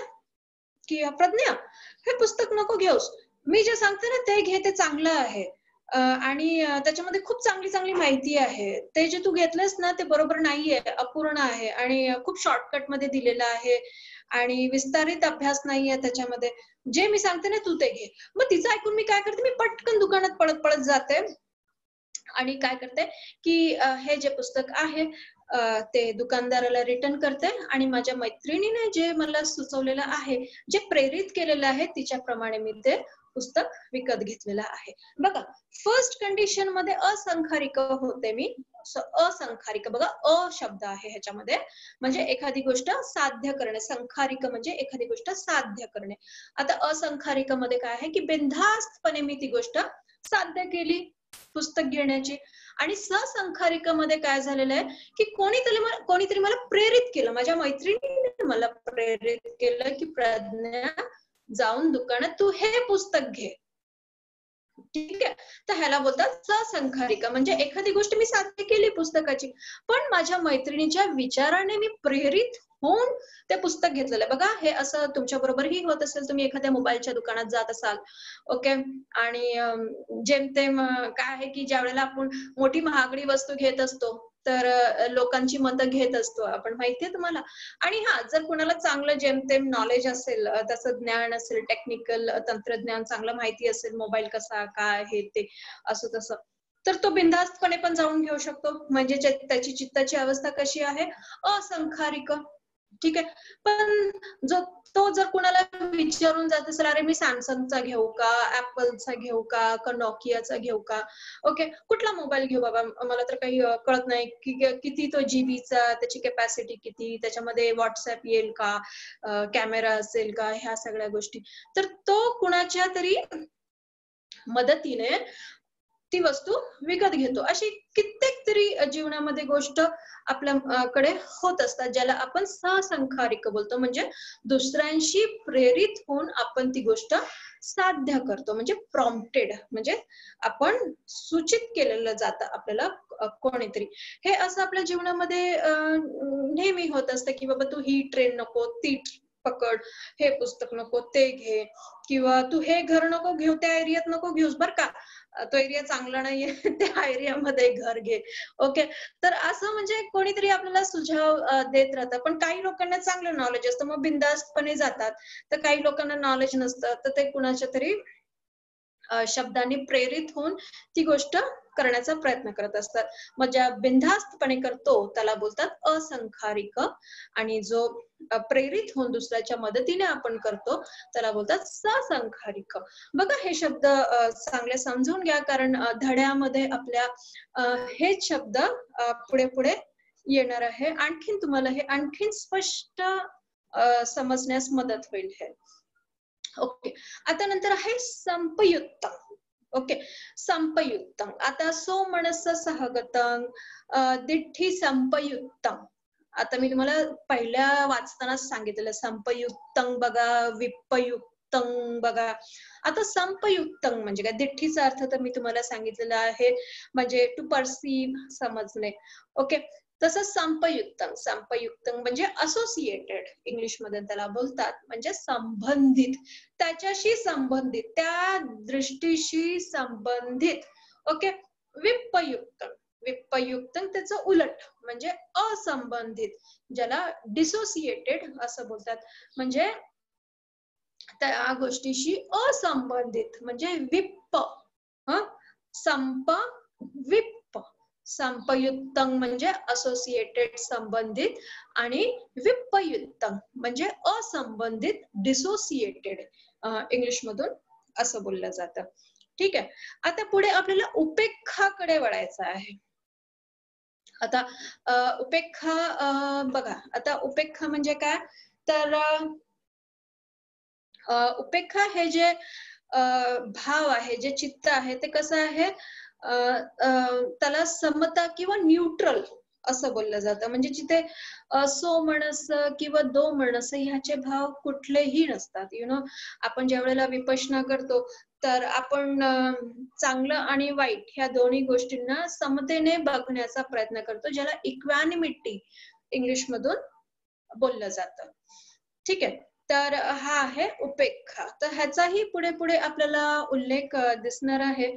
की प्रज्ञा, हे पुस्तक नको घेऊस, मी जे सांगते ना ते घे, ते चांगलं आहे. आणि त्याच्यामध्ये खूप चांगली चांगली माहिती आहे. ते जे तू घेतलंस ना ते बरोबर नाहीये, अपूर्ण आहे आणि खूप शॉर्टकट मध्ये दिलेलं आहे आणि विस्तारित अभ्यास नाहीये त्याच्यामध्ये. जे मी सांगते ना तू ते घे. मग तिचं ऐकून मी काय करते, मी पटकन दुकानात पळत पळत जाते आणि काय करते की हे जे पुस्तक आहे ते दुकानदाराला रिटर्न करते आणि माझ्या मैत्रिणीने जे मला सुचवलेलं आहे, जे प्रेरित केलेलं आहे तिच्याप्रमाणे मी ते पुस्तक विकत घेतलेलं आहे. बघा, फर्स्ट कंडिशन मध्ये असंखारिक होते मी. असंखारिक बघा, अ शब्द आहे ह्याच्यामध्ये, म्हणजे एखादी गोष्ट साध्य करणे. संखारिक म्हणजे एखादी गोष्ट साध्य करणे. आता असंखारिक मध्ये काय आहे की बिनधास्तपणे मी ती गोष्ट साध्य केली पुस्तक घेण्याची. आणि ससंखारिकामध्ये काय झालेलं आहे की कोणीतरी मला प्रेरित केलं, माझ्या मैत्रिणीने मला प्रेरित केलं की प्रज्ञा, जाऊन दुकानात तू हे पुस्तक घे. ठीक आहे, तर ह्याला बोलतात ससंखारिका. म्हणजे एखादी गोष्ट मी साध्य केली पुस्तकाची, पण माझ्या मैत्रिणीच्या विचाराने मी प्रेरित होऊन ते पुस्तक घेतलेलं आहे. बघा, हे असं तुमच्या बरोबरही होत असेल. तुम्ही एखाद्या मोबाईलच्या दुकानात जात असाल, ओके, आणि जेमतेम काय आहे की ज्या वेळेला आपण मोठी महागडी वस्तू घेत असतो तर लोकांची मतं घेत असतो आपण, माहितीये तुम्हाला. आणि हा, जर कुणाला चांगलं जेमतेम नॉलेज असेल, तसं ज्ञान असेल, टेक्निकल तंत्रज्ञान चांगलं माहिती असेल, मोबाईल कसा काय हे ते असं तसं, तर तो बिनधास्तपणे पण जाऊन घेऊ शकतो. म्हणजे त्याची चित्ताची अवस्था कशी आहे, असंखारिक. ठीक आहे, पण तो जर कुणाला विचारून जात असेल, अरे मी सॅमसंगचा घेऊ का, ऍपलचा घेऊ का नोकियाचा घेऊ का, ओके, कुठला मोबाईल घेऊ बाबा, मला तर काही कळत नाही की किती तो जीबीचा, त्याची कॅपॅसिटी किती, त्याच्यामध्ये व्हॉट्सअप येईल का, कॅमेरा असेल का, ह्या सगळ्या गोष्टी. तर तो कुणाच्या तरी मदतीने ती वस्तू विकत घेतो. अशी कित्येक तरी जीवनामध्ये गोष्ट आपल्याकडे होत असतात, ज्याला आपण ससंखारिक बोलतो. म्हणजे दुसऱ्यांशी प्रेरित होऊन आपण ती गोष्ट साध्य करतो. म्हणजे प्रॉम्प्टेड, म्हणजे आपण सूचित केलेलं जातं आपल्याला कोणीतरी. हे असं आपल्या जीवनामध्ये नेहमी होत असतं की बाबा तू ही ट्रेन नको, ती पकड, हे पुस्तक नको, ते घे, किंवा तू हे घर नको घेऊ, त्या एरियात नको घेऊस बर का, तो एरिया चांगला नाहीये, त्या एरियामध्ये घर घे. ओके, तर असं म्हणजे कोणीतरी आपल्याला सुझाव देत राहतं. पण काही लोकांना चांगलं नॉलेज असतं, मग बिनधास्तपणे जातात. तर काही लोकांना नॉलेज नसतं, तर ते कुणाच्या तरी शब्दांनी प्रेरित होऊन ती गोष्ट करण्याचा प्रयत्न करत असतात. मग ज्या बिनधास्तपणे करतो त्याला बोलतात असंखारिक, आणि जो प्रेरित होऊन दुसऱ्याच्या मदतीने आपण करतो त्याला बोलतात ससंखारिक. बघा, हे शब्द चांगले समजून घ्या, कारण धड्यामध्ये आपल्या हेच शब्द पुढे पुढे येणार आहे. आणखीन तुम्हाला हे आणखीन स्पष्ट समजण्यास मदत होईल हे. ओके, आता नंतर आहे संपयुक्तम. ओके, संपयुक्तम. आता सो मनस सहगतम, दिठ्ठी संपयुक्तम. आता मी तुम्हाला पहिल्या वाचतानाच सांगितलेलं संपयुक्तम बघा, विप्पयुक्तम बघा. आता संपयुक्तम म्हणजे काय, दिठ्ठीचा अर्थ तर मी तुम्हाला सांगितलेला आहे, म्हणजे टू परसीव्ह, समजणे. ओके, तसंच संपयुक्तम. संपयुक्तम म्हणजे असोसिएटेड, इंग्लिश मध्ये त्याला बोलतात, म्हणजे संबंधित, त्याच्याशी संबंधित, त्या दृष्टीशी संबंधित. ओके, विप्पयुक्तम. विप्पयुक्तम त्याचं उलट म्हणजे असंबंधित, ज्याला डिसोसिएटेड असं बोलतात. म्हणजे त्या गोष्टीशी असंबंधित, म्हणजे विप्प. संप विप्प. संपयुक्तम म्हणजे असोसिएटेड, संबंधित, आणि विप्पयुक्तम म्हणजे असंबंधित, डिसोसिएटेड, इंग्लिश मधून असं बोललं जातं. ठीक आहे, आता पुढे आपल्याला उपेक्षाकडे वळायचं आहे. आता उपेक्षा बघा, आता उपेक्षा म्हणजे काय, तर उपेक्षा हे जे भाव आहे, जे चित्त आहे, ते कसं आहे, त्याला समता किंवा न्यूट्रल असं बोललं जातं. म्हणजे जिथे सो मनस किंवा दो मनस ह्याचे भाव कुठलेही नसतात. आपण ज्या वेळेला विपश्यना करतो तर आपण चांगलं आणि वाईट ह्या दोन्ही गोष्टींना समतेने बघण्याचा प्रयत्न करतो, ज्याला इक्वॅनिमिटी इंग्लिश मधून बोललं जातं. ठीक आहे, तर हा आहे उपेक्षा. तर ह्याचाही पुढे पुढे आपल्याला उल्लेख दिसणार आहे.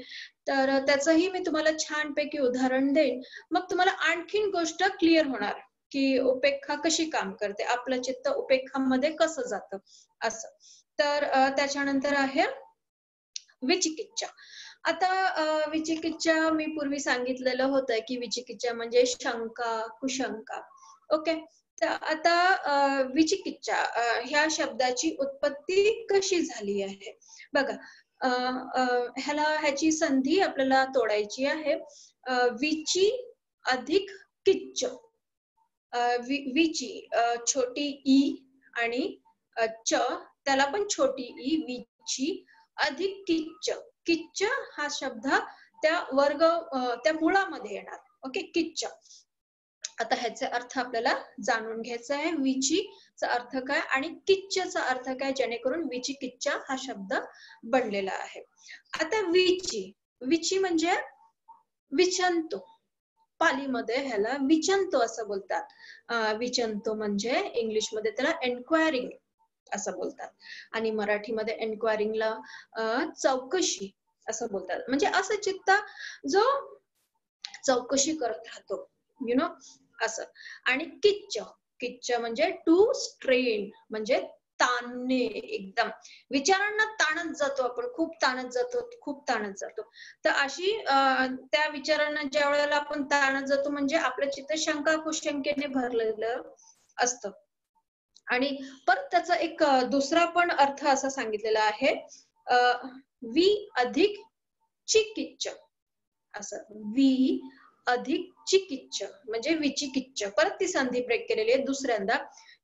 तर त्याचंही मी तुम्हाला छानपैकी उदाहरण देईन. मग तुम्हाला आणखीन गोष्ट क्लिअर होणार की उपेक्षा कशी काम करते, आपलं चित्त उपेक्षामध्ये कसं जातं असं. तर त्याच्यानंतर आहे विचिकिच्छा. आता विचिकिच्छा मी पूर्वी सांगितलेलं होतं की विचिकिच्छा म्हणजे शंका, कुशंका. ओके. तर आता विचिकिच्छा ह्या शब्दाची उत्पत्ती कशी झाली आहे बघा. ह्याची संधी आपल्याला तोडायची आहे. विची अधिक किच्च. विची छोटी ई आणि च त्याला पण छोटी ई, विची अधिक किच्च. किच्च हा शब्द त्या मुळामध्ये येणार. ओके, किच्च. आता ह्याचे अर्थ आपल्याला जाणून घ्यायचा आहे. विचीचा अर्थ काय आणि किच्चचा अर्थ काय, जेणेकरून विचिकिच्छा हा शब्द बनलेला आहे. आता विची म्हणजे विचंतो. पालीमध्ये ह्याला विचंतो असं बोलतात. विचंतो म्हणजे इंग्लिशमध्ये त्याला एन्क्वायरिंग असं बोलतात आणि मराठीमध्ये एन्क्वायरिंगला चौकशी असं बोलतात. म्हणजे असं चित्त जो चौकशी करत राहतो, यु नो असं. आणि किच्च म्हणजे टू स्ट्रेन, म्हणजे ताणणे, एकदम विचारांना ताणत जातो आपण, खूप ताणत जातो. तर अशी त्या विचारांना ज्या वेळेला आपण ताणत जातो म्हणजे आपलं चित्त शंका कुशंकेने भरलेलं असतं. आणि परत त्याचा एक दुसरा पण अर्थ असा सांगितलेला आहे, वि अधिक चिकिच्छ असं. वि अधिक चिकिच्छ म्हणजे विचिकिच्छ. परत ती संधी ब्रेक केलेली आहे दुसऱ्यांदा.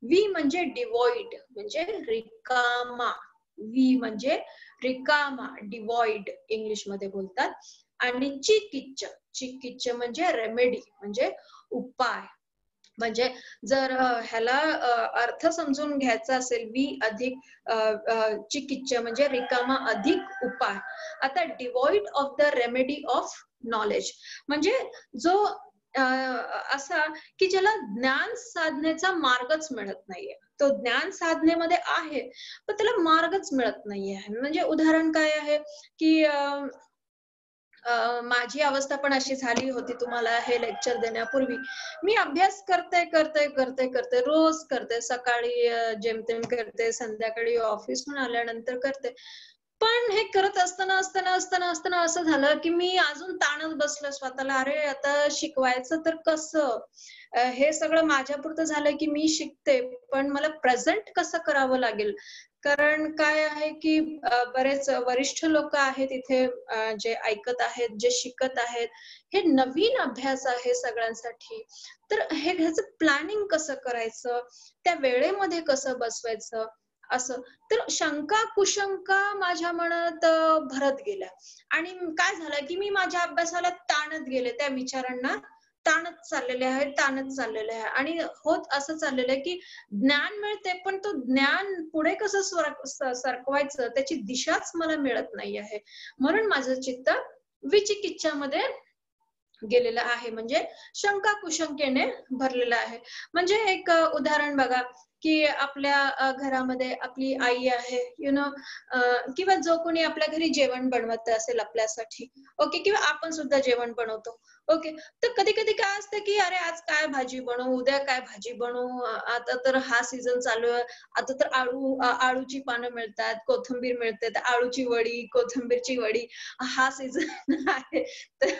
वि म्हणजे डिवॉइड, म्हणजे रिकामा. वि म्हणजे रिकामा, डिवॉइड इंग्लिश मध्ये बोलतात. आणि चिकिच्छ म्हणजे रेमेडी, म्हणजे उपाय. म्हणजे जर ह्याला अर्थ समजून घ्यायचा असेल, वि अधिक चिकिच्छ म्हणजे रिकामा अधिक उपाय. आता devoid of the remedy of knowledge म्हणजे जो असा की ज्याला ज्ञान साधनेचा मार्गच मिळत नाहीये. तो ज्ञान साधनेमध्ये आहे पण त्याला मार्गच मिळत नाहीये. म्हणजे उदाहरण काय आहे की माझी अवस्था पण अशी झाली होती. तुम्हाला हे लेक्चर देण्यापूर्वी मी अभ्यास करते, रोज करते. सकाळी जेमतेम करते, संध्याकाळी ऑफिसहून आल्यानंतर करते. पण हे करत असताना असं झालं की मी अजून ताणत बसलं स्वतःला. अरे आता शिकवायचं तर कसं? हे सगळं माझ्यापुरतं झालं की मी शिकते, पण मला प्रेझेंट कसं करावं लागेल? कारण काय आहे की बरेच वरिष्ठ लोक आहेत इथे जे ऐकत आहेत, जे शिकत आहेत. हे नवीन अभ्यास आहे सगळ्यांसाठी. तर हे ह्याचं प्लॅनिंग कसं करायचं, त्या वेळेमध्ये कसं बसवायचं असं. तर शंका कुशंका माझ्या मनात भरत गेल्या आणि काय झालं की मी माझ्या अभ्यासाला ताणत गेले, त्या विचारांना ताणत चाललेले आहे आणि होत असं चाललेलं आहे की ज्ञान मिळते पण तो ज्ञान पुढे कसं सरकवायचं त्याची दिशाच मला मिळत नाही आहे. म्हणून माझं चित्त विचिकिच्छामध्ये गेलेलं आहे, म्हणजे शंका कुशंकेने भरलेलं आहे. म्हणजे एक उदाहरण बघा की आपल्या घरामध्ये आपली आई आहे, यु नो, किंवा जो कोणी आपल्या घरी जेवण बनवत असेल आपल्यासाठी, ओके, किंवा आपण सुद्धा जेवण बनवतो. ओके. तर कधी कधी काय असतं की अरे आज काय भाजी बनवू, उद्या काय भाजी बनवू, आता तर हा सीझन चालू आहे, आता तर आळूची पानं मिळतात, कोथिंबीर मिळते, तर आळूची वडी, कोथिंबीरची वडी हा सीझन आहे, तर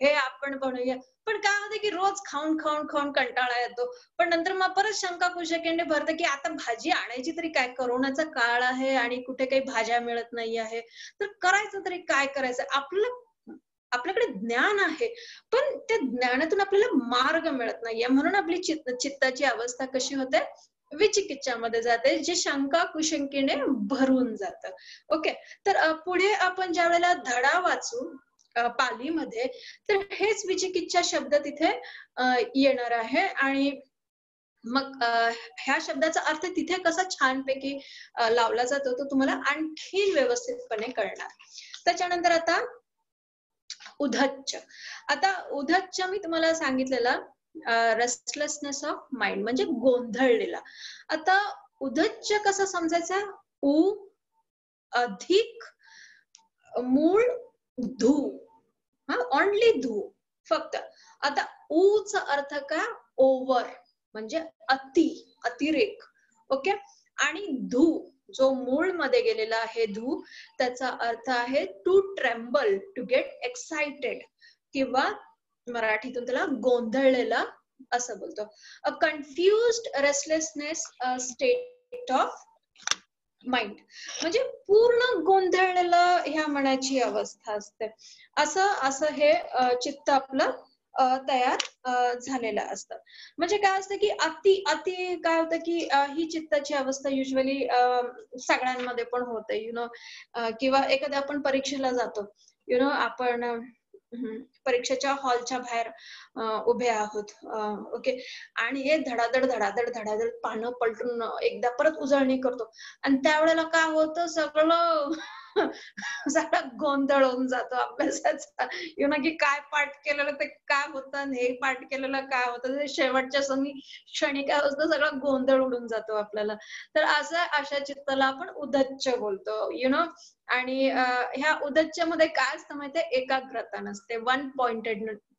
हे आपण बनवूया. पण काय होतं की रोज खाऊन कंटाळा येतो. पण नंतर मग परत शंका कुशकेने भरतं की आता भाजी आणायची तरी काय, कोरोनाचा काळ आहे आणि कुठे काही भाज्या मिळत नाही आहे, तर करायचं तरी काय करायचं. आपल्याकडे ज्ञान आहे पण त्या ज्ञानातून आपल्याला मार्ग मिळत नाहीये. म्हणून आपली चित्ताची अवस्था कशी होते, विचिकिच्छामध्ये जाते, जे शंका कुशंकेने भरून जातं. ओके. तर पुढे आपण ज्या वेळेला धडा वाचू पालीमध्ये, तर हेच विचिकिच्छा शब्द तिथे येणार आहे. आणि मग ह्या शब्दाचा अर्थ तिथे कसा छानपैकी लावला जातो तो तुम्हाला आणखी व्यवस्थितपणे कळणार. त्याच्यानंतर आता उधच्च. आता उधच्च मी तुम्हाला सांगितलेलं रेस्टलेसनेस ऑफ माइंड म्हणजे गोंधळलेला. आता उदच्च कसं समजायचा? उ अधिक मूळ धू, हा ओनली धू फक्त. आता ऊचा अर्थ का? ओव्हर, म्हणजे अति, अतिरेक. ओके. आणि धू जो मूळ मध्ये गेलेला आहे धू, त्याचा अर्थ आहे to tremble, to get excited, किंवा मराठीतून त्याला गोंधळलेला असं बोलतो. A confused restlessness state of mind, म्हणजे पूर्ण गोंधळलेलं ह्या मनाची अवस्था असते. असं हे चित्त आपलं तयार झालेलं असतं. म्हणजे काय असतं की अति काय होतं की ही चित्ताची अवस्था युजली सगळ्यांमध्ये पण होते, किंवा एखाद्या आपण परीक्षेला जातो, आपण परीक्षेच्या हॉलच्या बाहेर उभे आहोत, ओके, आणि हे धडाधड धडाधड धडाधड पानं पलटून एकदा परत उजळणी करतो, आणि त्यावेळेला काय होतं, सगळं गोंधळ होऊन जातो अभ्यासाचा, की काय पाठ केलेलं ते काय होतं आणि हे पाठ केलेलं काय होतं, शेवटच्या क्षणी काय होतं, सगळा गोंधळ उडून जातो आपल्याला. तर अशा चित्ताला आपण उदच्च बोलतो, आणि ह्या उदच्च मध्ये काय असतं माहितीये? एकाग्रता नसते,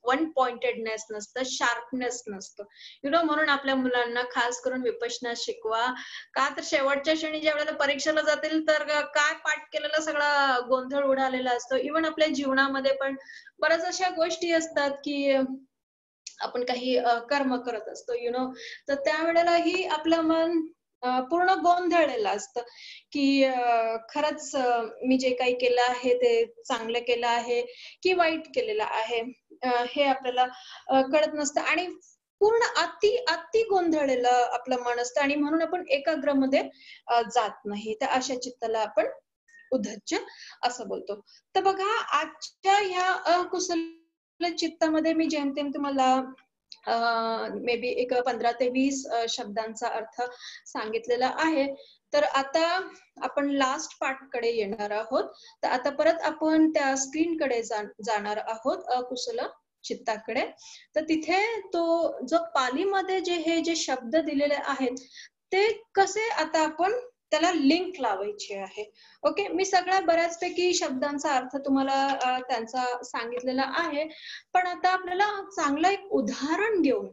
वन पॉइंटेडनेस नसतं, शार्पनेस नसतं, म्हणून आपल्या मुलांना खास करून विपश्यना शिकवा. का तर शेवटच्या क्षणी ज्या वेळेला परीक्षेला जातील तर काय पाठ केलेला सगळा गोंधळ उडालेला असतो. इव्हन आपल्या जीवनामध्ये पण बऱ्याच अशा गोष्टी असतात की आपण काही कर्म करत असतो, तर त्यावेळेलाही आपलं मन पूर्ण गोंधळलेलं असतं की खरंच मी जे काही केलं आहे ते चांगलं केलं आहे की वाईट केलेलं आहे, हे आपल्याला कळत नसतं, आणि पूर्ण अति गोंधळलेलं आपलं मन असतं, आणि म्हणून आपण एकाग्रमध्ये जात नाही. तर अशा चित्ताला आपण उदच्च असं बोलतो. तर बघा, आजच्या ह्या अकुशल चित्तामध्ये मी जेमतेम तुम्हाला मे बी एक 15 ते 20 शब्दांचा अर्थ सांगितलेला आहे. तर आता आपण लास्ट पार्ट कडे येणार आहोत. तर आता परत आपण त्या स्क्रीन कडे जाणार आहोत, अकुशल चित्ताकडे. तर तिथे तो जो पालीमध्ये जे शब्द दिलेले आहेत ते कसे आता आपण त्याला लिंक लावायची आहे. ओके, मी सगळ्या बऱ्याचपैकी शब्दांचा अर्थ तुम्हाला त्यांचा सांगितलेला आहे, पण आता आपल्याला चांगलं एक उदाहरण घेऊन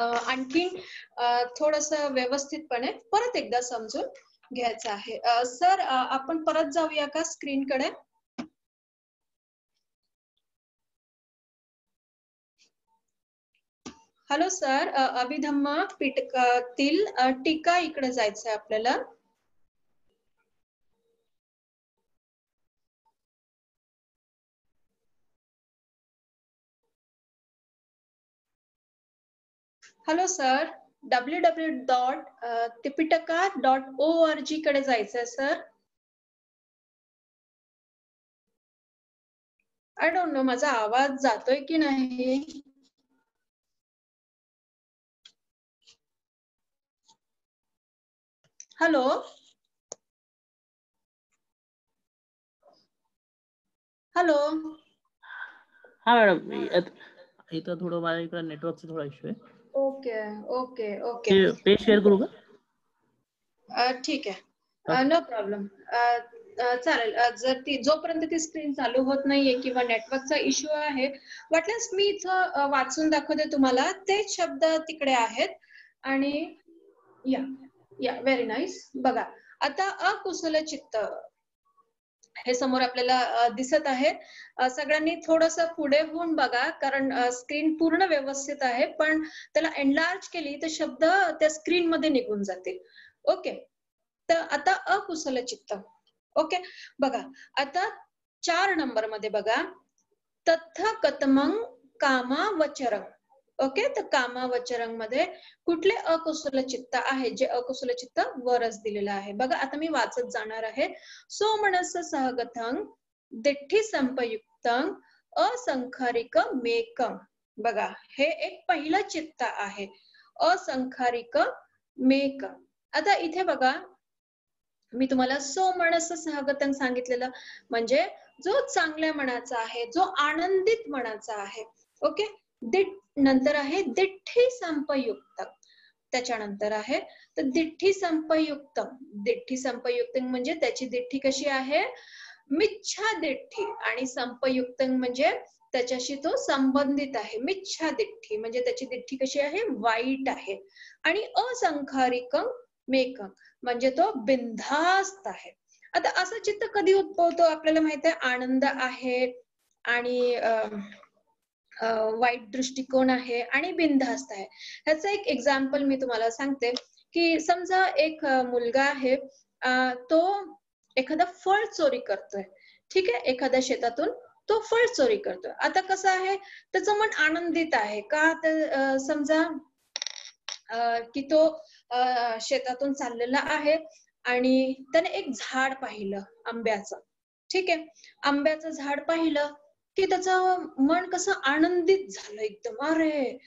आणखीन थोडस व्यवस्थितपणे परत एकदा समजून घ्यायचं आहे. सर, आपण परत जाऊया का स्क्रीनकडे? हॅलो सर, अभिधम्म पिटकातील टीका इकडे जायचंय आपल्याला. हॅलो सर, www.tipitaka.org कडे जायचंय सर. आय डोंट नो माझा आवाज जातोय की नाही. Hello hello. हा मॅडम, इथं थोडं माझ्या इकडे नेटवर्कचा थोडा इश्यू आहे. Okay okay okay. Page share करू का? ठीक आहे, नो प्रॉब्लेम. चालेल. जर जोपर्यंत ती स्क्रीन चालू होत नाहीये किंवा नेटवर्कचा इश्यू आहे, वाटल्यास मी इथं वाचून दाखवते तुम्हाला. तेच शब्द तिकडे आहेत, आणि या व्हेरी नाईस. बघा, आता अकुशल चित्त हे समोर आपल्याला दिसत आहे. सगळ्यांनी थोडस पुढे होऊन बघा, कारण स्क्रीन पूर्ण व्यवस्थित आहे, पण त्याला एनलार्ज केली तर शब्द त्या स्क्रीन मध्ये निघून जातील. ओके, तर आता अकुशल चित्त. ओके, बघा आता 4 नंबर मध्ये बघा, तथ कतमं कामावचरं. ओके, तर कामावचरं मध्ये कुठले अकुशल चित्त आहे? जे अकुशल चित्त वरच दिलेलं आहे. बघा, आता मी वाचत जाणार आहे. सोमनस सहगतं दिठ्ठी संपयुक्तं असंखारिक मेकं. बघा, हे एक पहिलं चित्त आहे, असंखारिक मेक. आता इथे बघा, मी तुम्हाला सोमनस सहगतं सांगितलेलं, म्हणजे जो चांगल्या मनाचा आहे, जो आनंदित मनाचा आहे. ओके, नंतर आहे दिठ्ठी संपयुक्त. त्याच्यानंतर आहे तर दिठ्ठी संपयुक्तम. दिठ्ठी संपयुक्तम म्हणजे त्याची दिठ्ठी कशी आहे, मिच्छा दिठ्ठी, आणि संपयुक्तम म्हणजे त्याच्याशी तो संबंधित आहे. मिच्छा दिठ्ठी म्हणजे त्याची दिठ्ठी कशी आहे, वाईट आहे. आणि असंखारिकम मेकम म्हणजे तो बिनधास्त आहे. आता असं चित्त कधी उद्भवतो, आपल्याला माहित आहे आनंद आहे आणि वाईट दृष्टिकोन आहे आणि बिनधास्त आहे. ह्याचं एक एक्झाम्पल मी तुम्हाला सांगते की समजा एक मुलगा आहे, तो एखादा फळ चोरी करतोय, ठीक आहे, एखाद्या शेतातून तो फळ चोरी करतोय. आता कसं आहे, त्याचं मन आनंदित आहे का, तर समजा की तो शेतातून चाललेला आहे आणि त्याने एक झाड पाहिलं आंब्याचं, ठीक आहे, आंब्याचं झाड पाहिलं की त्याचं मन कसं आनंदित झालं एकदम, अरे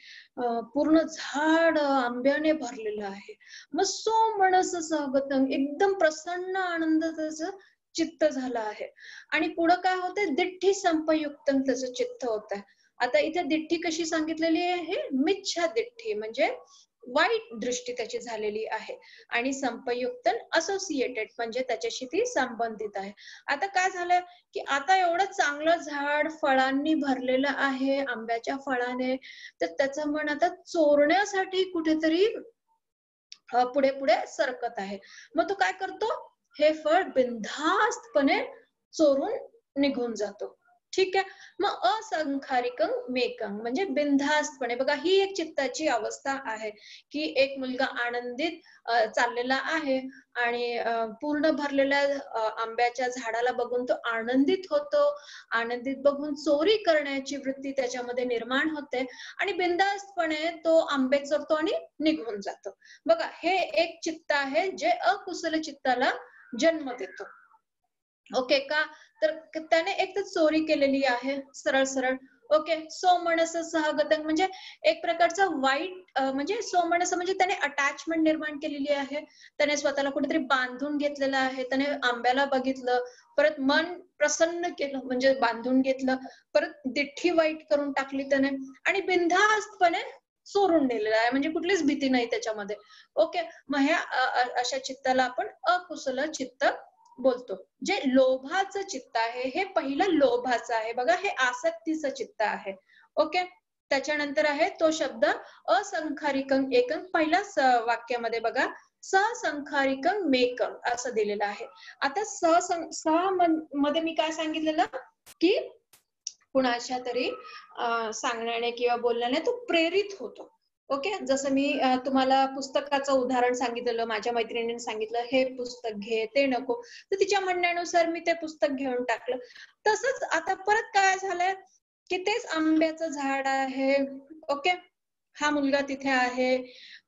पूर्ण झाड आंब्याने भरलेलं आहे, मग सो मनस स्वागतम, एकदम प्रसन्न आनंद त्याचं चित्त झालं आहे. आणि पुढं काय होतंय, दिठ्ठी संपयुक्तम त्याचं चित्त होत आहे. आता इथे दिठ्ठी कशी सांगितलेली आहे, मिच्छा दिठ्ठी म्हणजे वाईट दृष्टी त्याची झालेली आहे, आणि संपयुक्तन असोसिएटेड म्हणजे त्याच्याशी ती संबंधित आहे. आता काय झालं की आता एवढं चांगलं झाड फळांनी भरलेलं आहे, आंब्याच्या फळाने, तर त्याचं मन आता चोरण्यासाठी कुठेतरी पुढे पुढे सरकत आहे. मग तो काय करतो, हे फळ बिनधास्तपणे चोरून निघून जातो, ठीक आहे. मग असंखारिकं मेकं म्हणजे बिनधास्तपणे, बघा ही एक चित्ताची अवस्था आहे की एक मुलगा आनंदित चाललेला आहे आणि पूर्ण भरलेल्या आंब्याच्या झाडाला बघून तो आनंदित होतो, आनंदित बघून चोरी करण्याची वृत्ती त्याच्यामध्ये निर्माण होते आणि बिनधास्तपणे तो आंबे चोरतो आणि निघून जातो. बघा हे एक चित्त आहे जे अकुशल चित्ताला जन्म देतो. ओके का, तर त्याने एक तर चोरी केलेली आहे सरळ सरळ. ओके, सोमनस सहगतंग म्हणजे एक प्रकारचं वाईट म्हणजे सोमनस म्हणजे त्याने अटॅचमेंट निर्माण केलेली आहे, त्याने स्वतःला कुठेतरी बांधून घेतलेलं आहे, त्याने आंब्याला बघितलं, परत मन प्रसन्न केलं म्हणजे बांधून घेतलं, परत दिठ्ठी वाईट करून टाकली त्याने, आणि बिनधास्तपणे चोरून नेलेला आहे म्हणजे कुठलीच भीती नाही त्याच्यामध्ये. ओके, मग ह्या अशा चित्ताला आपण अकुशल चित्त बोलतो. जे लोभाचं चित्त आहे हे पहिलं लोभाचं आहे, बघा हे आसक्तीचं चित्त आहे. ओके, त्याच्यानंतर आहे तो शब्द असंखारिकं एकं, पहिल्या वाक्यामध्ये बघा ससंखारिकं मेकं असं दिलेलं आहे. आता मध्ये मी काय सांगितलेलं की कुणाच्या तरी सांगण्याने किंवा बोलण्याने तो प्रेरित होतो. ओके, जसं मी तुम्हाला पुस्तकाचं उदाहरण सांगितलं, माझ्या मैत्रिणीने सांगितलं हे पुस्तक घे ते नको, तर तिच्या म्हणण्यानुसार मी ते पुस्तक घेऊन टाकलं. तसंच आता परत काय झालंय की तेच आंब्याचं झाड आहे, ओके, हा मुलगा तिथे आहे,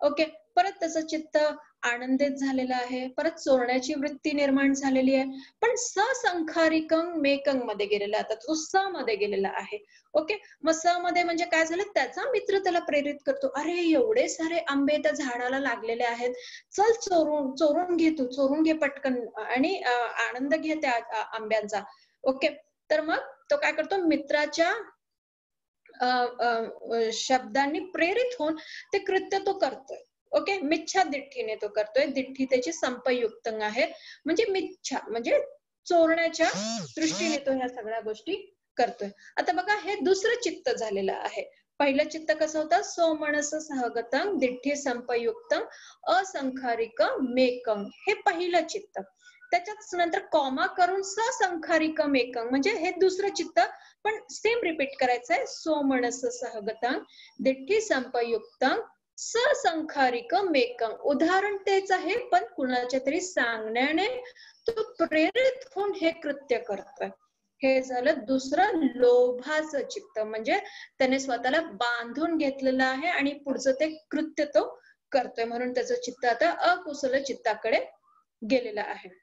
ओके, परत त्याचं चित्त आनंदित झालेलं आहे, परत चोरण्याची वृत्ती निर्माण झालेली आहे, पण ससंखारिकं मेकं मध्ये गेलेला, आता तो स मध्ये गेलेला आहे. ओके, मग स मध्ये म्हणजे काय झालं, त्याचा मित्र त्याला प्रेरित करतो, अरे एवढे सारे आंबे त्या झाडाला लागलेले आहेत, चल चोरून चोरून घे, तू चोरून घे पटकन आणि आनंद घे त्या आंब्यांचा. ओके, तर मग तो काय करतो, मित्राच्या शब्दांनी प्रेरित होऊन ते कृत्य तो करतोय. ओके, मिच्छा दिठ्ठीने तो करतोय, दिठ्ठी त्याची संपयुक्त आहे म्हणजे मिच्छा म्हणजे चोरण्याच्या दृष्टीने तो ह्या सगळ्या गोष्टी करतोय. आता बघा हे दुसरं चित्त झालेलं आहे. पहिलं चित्त कसं होतं, सोमनस सहगतं दिठ्ठी संपयुक्तं असंखारिकं मेकं, हे पहिलं चित्त. त्याच्याच नंतर कॉमा करून ससंखारिकं मेकं म्हणजे हे दुसरं चित्त, पण सेम रिपीट करायचंय, सोमनस सहगतं दिठ्ठी संपयुक्तं ससंखारिकं मेकं. उदाहरण तेच आहे पण कुणाच्या तरी सांगण्याने तो प्रेरित होऊन हे कृत्य करतोय. हे झालं दुसरं लोभाचं चित्त, म्हणजे त्याने स्वतःला बांधून घेतलेलं आहे आणि पुढचं ते कृत्य तो करतोय, म्हणून त्याचं चित्त आता अकुशल चित्ताकडे गेलेलं आहे.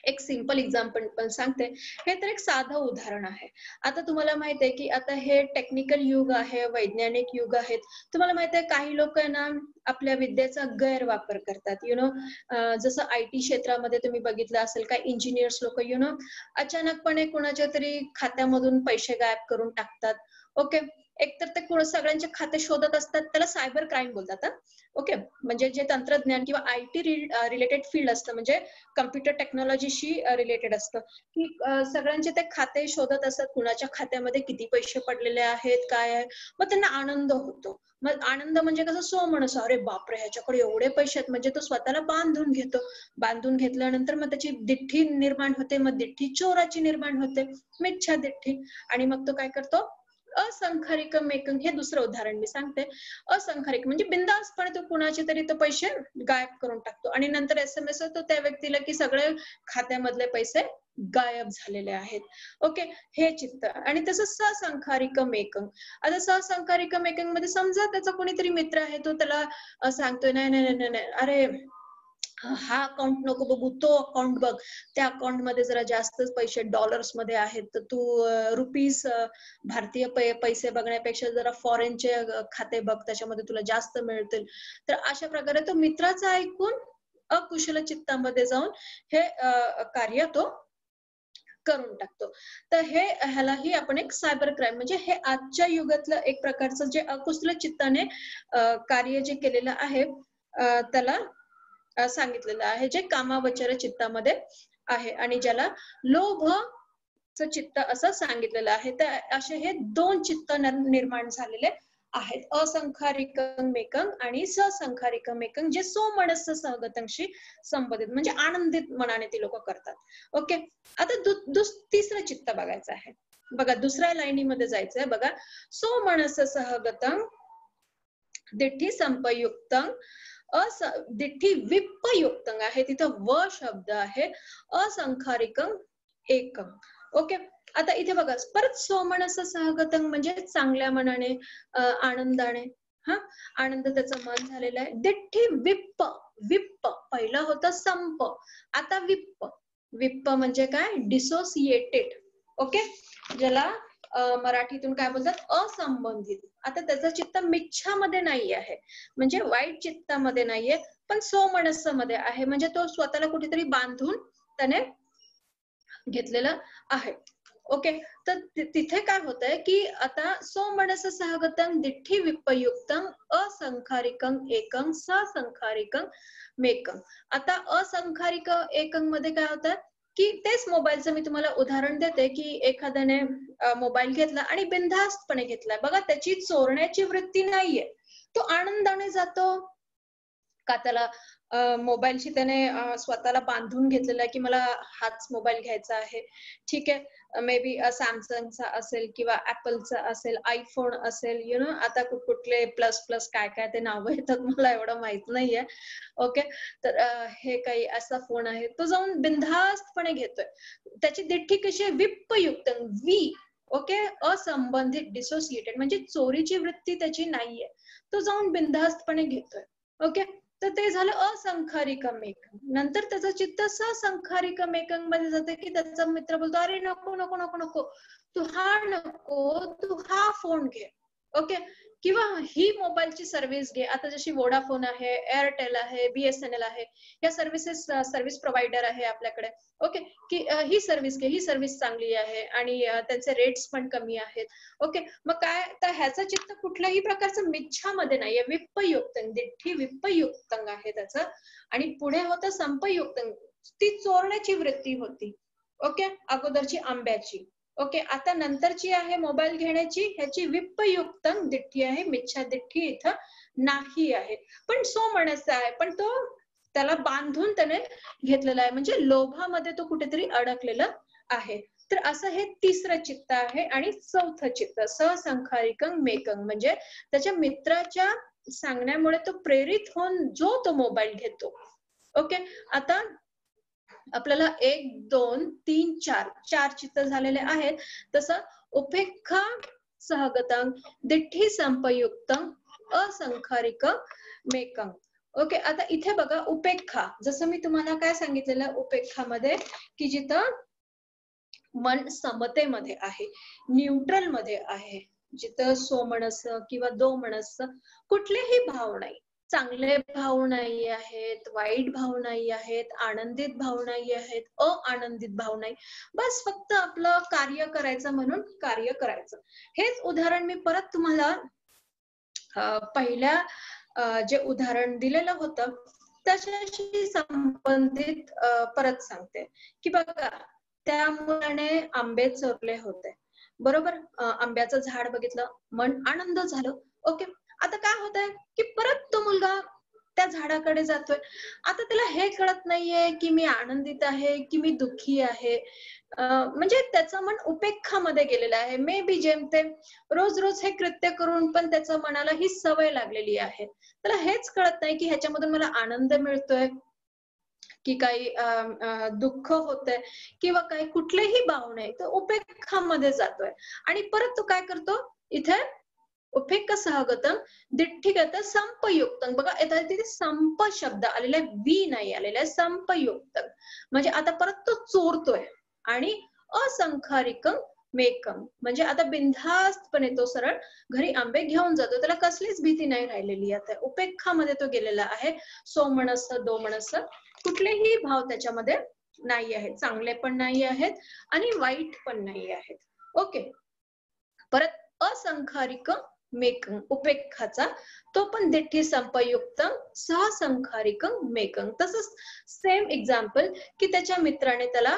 एक सिंपल एक्झाम्पल पण सांगते, हे तर एक साधं उदाहरण आहे. आता तुम्हाला माहित आहे की आता हे टेक्निकल युग आहे, वैज्ञानिक युग आहेत. तुम्हाला माहित आहे काही लोक आहे ना आपल्या विद्येचा गैरवापर करतात, जसं IT क्षेत्रामध्ये तुम्ही बघितलं असेल, काही इंजिनियर्स लोक अचानकपणे कुणाच्या तरी खात्यामधून पैसे गायब करून टाकतात. ओके, एकतर ते सगळ्यांचे खाते शोधत असतात, त्याला सायबर क्राईम बोलतात. ओके, म्हणजे जे तंत्रज्ञान किंवा IT रिलेटेड फील्ड असतं, म्हणजे कम्प्युटर टेक्नॉलॉजीशी रिलेटेड असतं, की सगळ्यांचे ते खाते शोधत असतात, कुणाच्या खात्यामध्ये किती पैसे पडलेले आहेत, काय आहे. मग त्यांना आनंद होतो. मग आनंद म्हणजे कसं सोमण असं, अरे बापरे ह्याच्याकडे एवढे पैसे आहेत, म्हणजे तो स्वतःला बांधून घेतो. बांधून घेतल्यानंतर मग त्याची दिठ्ठी निर्माण होते, मग दिठ्ठी चोराची निर्माण होते, मिच्छा दिठ्ठी. आणि मग तो काय करतो, असंखारिकम एकम, हे दुसरं उदाहरण मी सांगते. असंखारिक म्हणजे बिनधास्तपणे तो कुणाचे तरी तो पैसे गायब करून टाकतो आणि नंतर SMS येतो त्या व्यक्तीला की सगळे खात्यामधले पैसे गायब झालेले आहेत. ओके, हे चित्त. आणि तसं ससंखारिकम एकम. आता ससंखारिकम एकम मध्ये समजा त्याचा कोणीतरी मित्र आहे, तो त्याला सांगतोय, नाही नाही नाही नाही, अरे हा अकाउंट नको बघू, तो अकाउंट बघ, त्या अकाउंट मध्ये जरा जास्तच पैसे डॉलर्स मध्ये आहेत, तर तू रुपीज भारतीय पैसे बघण्यापेक्षा जरा फॉरेनचे खाते बघ, त्याच्यामध्ये तुला जास्त मिळतील. तर अशा प्रकारे तो मित्राचं ऐकून अकुशल चित्तामध्ये जाऊन हे कार्य तो करून टाकतो. तर ह्यालाही आपण एक सायबर क्राईम, म्हणजे हे आजच्या युगातलं एक प्रकारचं जे अकुशल चित्ताने कार्य जे केलेलं आहे त्याला सांगितलेलं आहे, जे कामावचर चित्तामध्ये आहे आणि ज्याला लोभ चित्त असं सांगितलेलं आहे. तर असे हे 2 चित्त निर्माण झालेले आहेत, असंखारिकं मेकं आणि ससंखारिकं मेकं, जे सोमनस्स सहगतंशी संबंधित, म्हणजे आनंदित मनाने ती लोक करतात. ओके, आता तिसरं चित्त बघायचं आहे. बघा, दुसऱ्या लाईनीमध्ये जायचंय. बघा, सोमनस्स सहगतं दिठ्ठी संपयुक्तं दिठ्ठी विप्पयुक्तं आहे, तिथं व शब्द आहे, असंखारिकं एकं. ओके, आता इथे बघा, परत सोमनस्स सहगतं म्हणजे चांगल्या मनाने, आनंदाने, आनंद त्याचं मन झालेलं आहे. दिठ्ठी विप्प, विप्प पहिला होता संप, आता विप्प. विप्प म्हणजे काय, डिसोसिएटेड. ओके, ज्याला मराठीतून काय बोलतात, असंबंधित. आता त्याचं चित्त मिच्छामध्ये नाही आहे, म्हणजे वाईट चित्तामध्ये नाहीये, पण सोमनस्स मध्ये आहे, म्हणजे तो स्वतःला कुठेतरी बांधून त्याने घेतलेलं आहे. ओके, तर तिथे काय होतंय की आता सोमनस्स सहगतं दिठ्ठी विप्पयुक्तं असंखारिकं एकं ससंखारिकं मेकं. आता असंखारिक एकं मध्ये काय होतं की तेच मोबाईलचं मी तुम्हाला उदाहरण देते, की एखाद्याने मोबाईल घेतला आणि बिनधास्तपणे घेतलाय. बघा, त्याची चोरण्याची वृत्ती नाहीये, तो आनंदाने जातो का, त्याला मोबाईलशी त्याने स्वतःला बांधून घेतलेला आहे की मला हाच मोबाईल घ्यायचा आहे. ठीक आहे, मे बी सॅमसंगचा असेल किंवा ऍपलचा असेल, आयफोन असेल, आता कुठले प्लस प्लस काय काय ते नावं येतात, मला एवढं माहित नाहीये. ओके, तर हे काही असा फोन आहे, तो जाऊन बिनधास्तपणे घेतोय. त्याची दिठ्ठी कशी आहे, विप्पयुक्त, वी. ओके, असंबंधित, डिसोसिएटेड, म्हणजे चोरीची वृत्ती त्याची नाहीये, तो जाऊन बिनधास्तपणे घेतोय. ओके, तर ते झालं असंखारिकं मेकं. नंतर त्याचं चित्त ससंखारिकं मेकं मध्ये जाते, की त्याचा मित्र बोलतो, अरे नको नको नको नको, तू हा नको, तू हा फोन घे. ओके, किंवा ही मोबाईलची सर्व्हिस घे. आता जशी वोडाफोन आहे, एअरटेल आहे, BSNL आहे, या सर्व्हिस प्रोव्हायडर आहे आपल्याकडे. ओके, की ही सर्व्हिस घे, ही सर्व्हिस चांगली आहे आणि त्यांचे रेट्स पण कमी आहेत. ओके, मग काय, तर ह्याचं चित्त कुठल्याही प्रकारचं मिच्छामध्ये नाहीये, विप्पयुक्तं, दिठ्ठी विप्पयुक्तं आहे त्याचं. आणि पुढे होतं संपयुक्तं, ती चोरण्याची वृत्ती होती. ओके, अगोदरची आंब्याची. ओके, आता नंतरची आहे मोबाईल घेण्याची, ह्याची विप्पयुक्तं दिठ्ठी आहे, मिच्छा दिठ्ठी इथं नाही आहे. पण सोमनस्स आहे, पण तो त्याला बांधून त्याने घेतलेला आहे, म्हणजे लोभामध्ये तो कुठेतरी अडकलेला आहे. तर असं हे तिसरं चित्त आहे. आणि चौथं चित्त ससंखारिकं मेकं, म्हणजे त्याच्या मित्राच्या सांगण्यामुळे तो प्रेरित होऊन जो तो मोबाईल घेतो. ओके, आता आपल्याला 1 2 3 4 चित्त झालेले आहेत. तसं उपेक्षा सहगतं दिठ्ठी संपयुक्तं असंखारिकं मेकं. ओके, आता इथे बघा, उपेक्षा, जसं मी तुम्हाला काय सांगितलेलं उपेक्षामध्ये, की जिथं मन समतेमध्ये आहे, न्यूट्रल मध्ये आहे, जिथं सोमनस्स किंवा दोमनस्स कुठलेही भाव नाही. चांगले भाव नाही आहेत, वाईट भाव नाही आहेत, आनंदित भाव नाही आहेत, अआनंदित भाव नाही. बस फक्त आपलं कार्य करायचं म्हणून कार्य करायचं. हेच उदाहरण मी परत तुम्हाला पहिल्या जे उदाहरण दिलेलं होतं त्याच्याशी संबंधित परत सांगते की बघा, त्या मुलाने आंबे चोरले होते, बरोबर. आंब्याचं झाड बघितलं, मन आनंद झालं. ओके, आता काय होतंय की परत तो मुलगा त्या झाडाकडे जातोय. आता त्याला हे कळत नाहीये की मी आनंदित आहे की मी दुःखी आहे. म्हणजे त्याचं मन उपेक्षामध्ये गेलेलं आहे. मे बी जेमतेम रोज रोज हे कृत्य करून पण त्याच्या मनाला ही सवय लागलेली आहे. त्याला हेच कळत नाही की ह्याच्यामधून मला आनंद मिळतोय की काही दुःख होतंय किंवा काही कुठलेही भाव नाही. तो उपेक्षामध्ये जातोय आणि परत तो काय करतो इथे उपेक्ख सहगतम दिठ्ठिगत संपयुक्तम. बघा तिथे संप शब्द आलेला आहे, वी नाही आलेला आहे, संपयुक्तम. म्हणजे आता परत तो चोरतोय आणि असंखारिकम मेकम म्हणजे आता बिनधास्तपणे तो सरळ घरी आंबे घेऊन जातो. त्याला कसलीच भीती नाही राहिलेली. आता उपेक्षामध्ये तो गेलेला आहे. सोमनस दोमनस कुठलेही भाव त्याच्यामध्ये नाही आहेत, चांगले पण नाही आहेत आणि वाईट पण नाही आहेत. ओके, परत असंखारिक मेकं उपेक्षाचा तो पण दिठ्ठी संपयुक्त सहसंखारिक मेकं. तसंच सेम एक्झाम्पल की त्याच्या मित्राने त्याला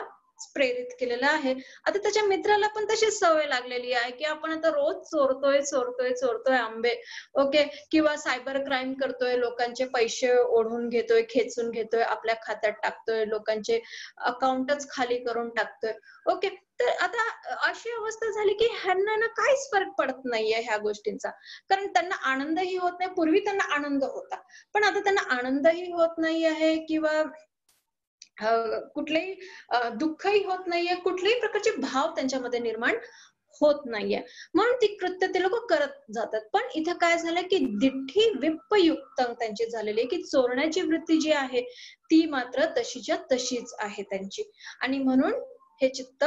प्रेरित केलेलं आहे. आता त्याच्या मित्राला पण तशीच सवय लागलेली आहे की आपण आता रोज चोरतोय आंबे. ओके, किंवा सायबर क्राईम करतोय, लोकांचे पैसे ओढून घेतोय, खेचून घेतोय, आपल्या खात्यात टाकतोय, लोकांचे अकाउंटच खाली करून टाकतोय. ओके, तर आता अशी अवस्था झाली की ह्यांना ना काहीच फरक पडत नाहीये ह्या गोष्टींचा. कारण त्यांना आनंदही होत नाही. पूर्वी त्यांना आनंद होता, पण आता त्यांना आनंदही होत नाही आहे किंवा कुठलेही दुःखही होत नाहीये, कुठल्याही प्रकारचे भाव त्यांच्यामध्ये निर्माण होत नाहीये. म्हणून ती कृत्य ते लोक करत जातात. पण इथं काय झालं की दिठ्ठी विप्पयुक्त त्यांची झालेली आहे की चोरण्याची वृत्ती जी आहे ती मात्र तशीच्या तशीच आहे त्यांची. आणि म्हणून हे चित्त